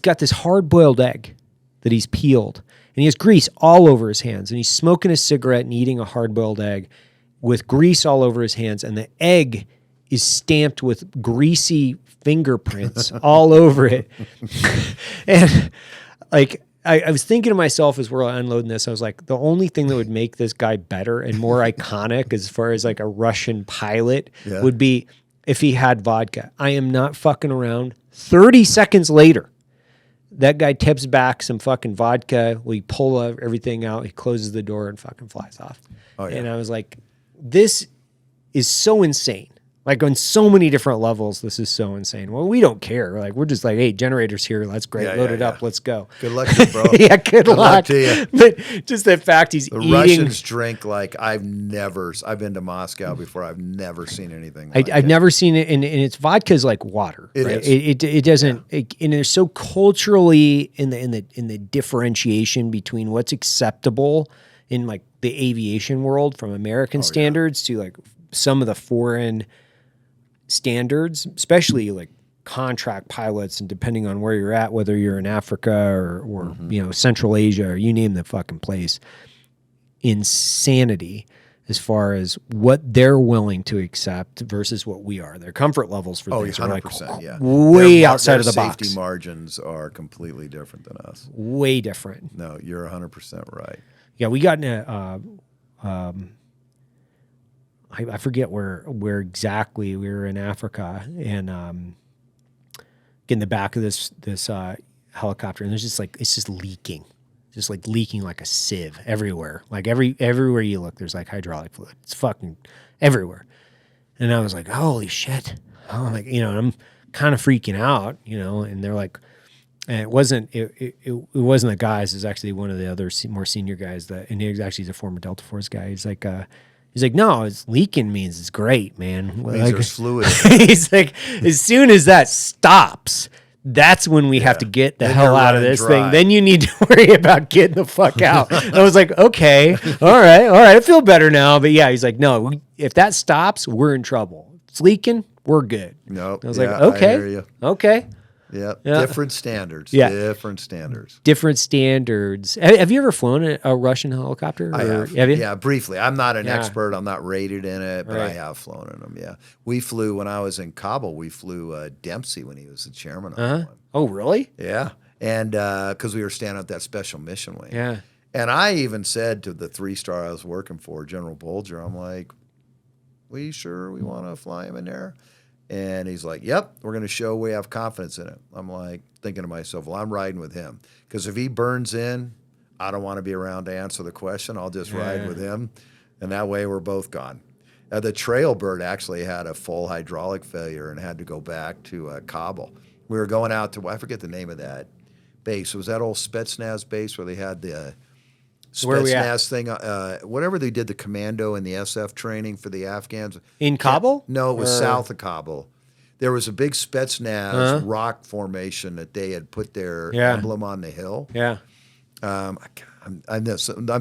got this hard-boiled egg that he's peeled, and he has grease all over his hands, and he's smoking a cigarette and eating a hard-boiled egg with grease all over his hands, and the egg is stamped with greasy fingerprints all over it. And like I was thinking to myself as we're unloading this, I was like, the only thing that would make this guy better and more iconic as far as like a Russian pilot would be if he had vodka. I am not fucking around. 30 seconds later, that guy tips back some fucking vodka. We pull everything out. He closes the door and fucking flies off. Oh, yeah. And I was like, this is so insane. Like on so many different levels, this is so insane. Well, we don't care. Like we're just like, hey, generators here. That's great. Load it up. Let's go. Good luck to you, bro. Yeah, good luck to you. But just the fact he's the eating. Russians drink like I've been to Moscow before. I've never seen anything like I've never seen it. And it's vodka is like water. It right? is. It doesn't, and they're so culturally in the differentiation between what's acceptable in like the aviation world from American standards to like some of the foreign standards, especially like contract pilots, and depending on where you're at, whether you're in Africa or Central Asia or you name the fucking place, insanity as far as what they're willing to accept versus what we are. Their comfort levels for things are like way outside of the box. Safety margins are completely different than us. Way different. No, you're 100% right. Yeah, we got in a I forget where exactly we were in Africa, and get in the back of this helicopter, and there's just like it's just leaking like a sieve everywhere. Like everywhere you look, there's like hydraulic fluid. It's fucking everywhere. And I was like, holy shit! I'm like, I'm kind of freaking out, And they're like, and it wasn't the guys. It was actually one of the other more senior guys and he's a former Delta Force guy. He's like, no, it's leaking means it's great, man. It means there's fluid. He's like, as soon as that stops, that's when we have to get the hell out of this thing. Then you need to worry about getting the fuck out. And I was like, okay, all right. I feel better now. But yeah, he's like, no, if that stops, we're in trouble. It's leaking, we're good. No, I was like, okay, I hear you. okay. Yeah, different standards. Yeah. Different standards. Different standards. Have you ever flown a Russian helicopter? I have. Have you? Yeah, briefly. I'm not an expert. I'm not rated in it, but I have flown in them, yeah. We flew, when I was in Kabul, we flew Dempsey when he was the chairman of one. Oh, really? Yeah, and because we were standing up that special mission wing. Yeah. And I even said to the 3-star I was working for, General Bolger, I'm like, we sure we want to fly him in there? And he's like, yep, we're going to show we have confidence in it. I'm like thinking to myself, well, I'm riding with him. Because if he burns in, I don't want to be around to answer the question. I'll just ride with him. And that way we're both gone. The Trailbird actually had a full hydraulic failure and had to go back to Kabul. We were going out to, I forget the name of that base. It was that old Spetsnaz base where they had the Spetsnaz thing, whatever they did, the commando and the SF training for the Afghans. In Kabul? No, it was south of Kabul. There was a big Spetsnaz rock formation that they had put their emblem on the hill. Yeah. I'm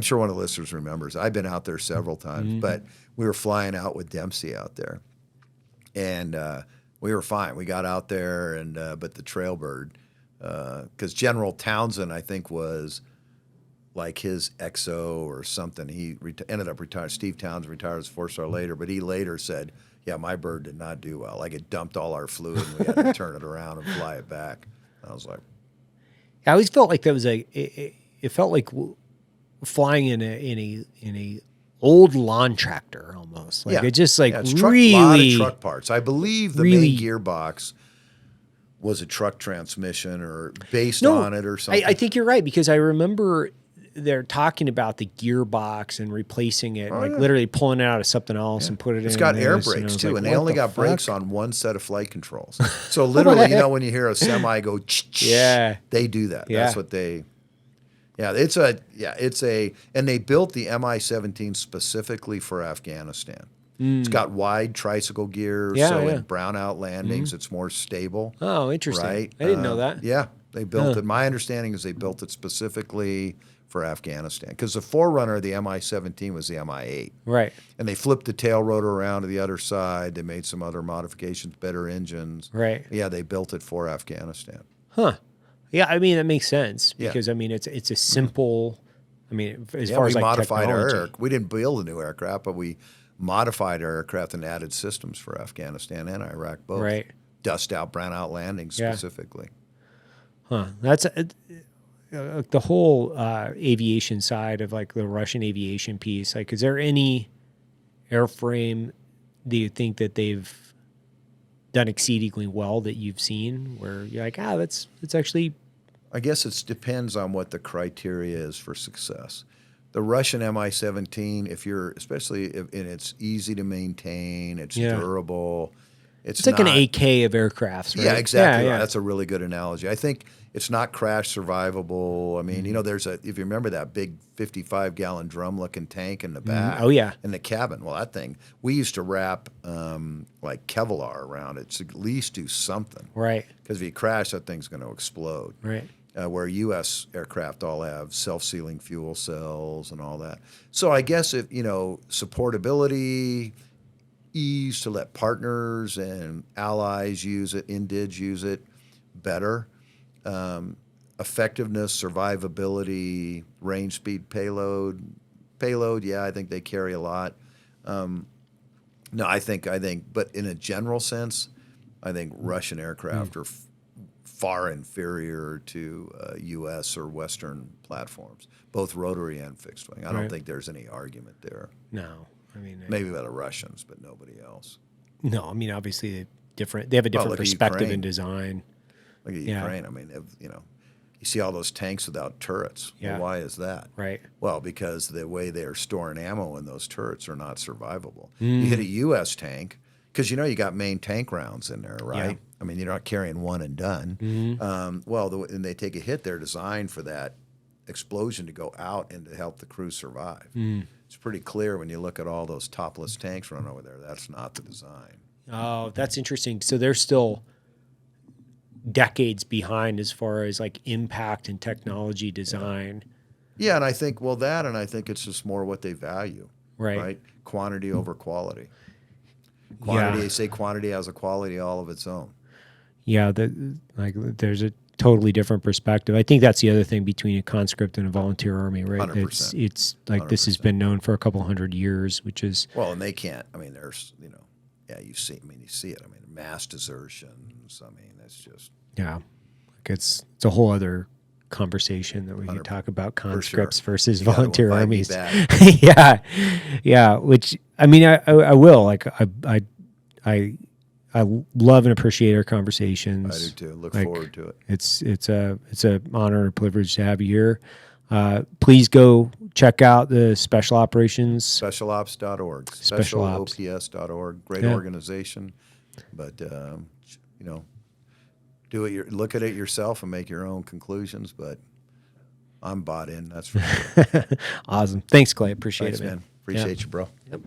sure one of the listeners remembers. I've been out there several times, but we were flying out with Dempsey out there. And we were fine. We got out there, and but the Trailbird, because General Townsend, I think, was like his XO or something. He ended up retired. Steve Townsend retired as 4-star later, but he later said, yeah, my bird did not do well. Like it dumped all our fluid and we had to turn it around and fly it back. I was like, I always felt like that was it felt like flying in a old lawn tractor almost. Like it just like really a lot of truck parts. I believe the main gearbox was a truck transmission or based on it or something. I think you're right, because I remember they're talking about the gearbox and replacing it, literally pulling it out of something else and put it in. It's got air brakes too, and they only got brakes on one set of flight controls. So literally, when you hear a semi go, they do that. Yeah. That's what they. Yeah, and they built the Mi-17 specifically for Afghanistan. It's got wide tricycle gears, so in brownout landings, it's more stable. Oh, interesting. Right? I didn't know that. Yeah, they built it. My understanding is they built it specifically for Afghanistan, because the forerunner of the Mi-17 was the Mi-8. Right. And they flipped the tail rotor around to the other side. They made some other modifications, better engines. Right. Yeah, they built it for Afghanistan. Huh. Yeah, I mean, that makes sense, because I mean, it's a simple. I mean, as far as like modified technology. we didn't build a new aircraft, but we modified our aircraft and added systems for Afghanistan and Iraq both. Right. Dust out, brown out landings specifically. Huh. That's the whole aviation side of like the Russian aviation piece. Like, is there any airframe do you think that they've done exceedingly well that you've seen where you're like, it's actually. I guess it depends on what the criteria is for success. The Russian Mi-17, especially and it's easy to maintain, it's durable. It's like an AK of aircrafts, right? Yeah, exactly. Yeah. That's a really good analogy. I think it's not crash survivable. I mean, if you remember that big 55-gallon drum-looking tank in the back. Oh, yeah. In the cabin. Well, that thing, we used to wrap like Kevlar around it to at least do something. Right. Because if you crash, that thing's going to explode. Right. Where U.S. aircraft all have self-sealing fuel cells and all that. So I guess if supportability, ease to let partners and allies use it, indids use it better, effectiveness, survivability, range, speed, payload. Yeah, I think they carry a lot. No, I think, but in a general sense, I think Russian aircraft are far inferior to U.S. or Western platforms, both rotary and fixed wing. I don't think there's any argument there. No, I mean maybe about the Russians, but nobody else. No, I mean obviously they have a different perspective in design. Look at Ukraine. I mean, you see all those tanks without turrets. Yeah. Well, why is that? Right. Well, because the way they're storing ammo in those turrets are not survivable. You hit a U.S. tank. Because you got main tank rounds in there, right? Yeah. I mean, you're not carrying one and done. When they take a hit, they're designed for that explosion to go out and to help the crew survive. It's pretty clear when you look at all those topless tanks running over there. That's not the design. Oh, that's interesting. So they're still decades behind as far as like impact and technology design. Yeah, and I think it's just more what they value, right? Quantity over quality. They say quantity has a quality all of its own. Yeah, there's a totally different perspective. I think that's the other thing between a conscript and a volunteer army, right? 100%. It's like 100%. This has been known for a couple hundred years, which is and they can't. I mean, there's you see it. I mean, mass desertions. I mean, that's just it's a whole other conversation that we can talk about conscripts versus volunteer armies. yeah. Which I mean, I will like I love and appreciate our conversations. I do too. Look forward to it. It's a honor and a privilege to have you here. Please go check out the Special Operations. Specialops.org. Specialops.org. Great organization. But look at it yourself and make your own conclusions, but I'm bought in, that's for sure. Awesome. Thanks, Clay. Appreciate it, man. Appreciate you, bro. Yep.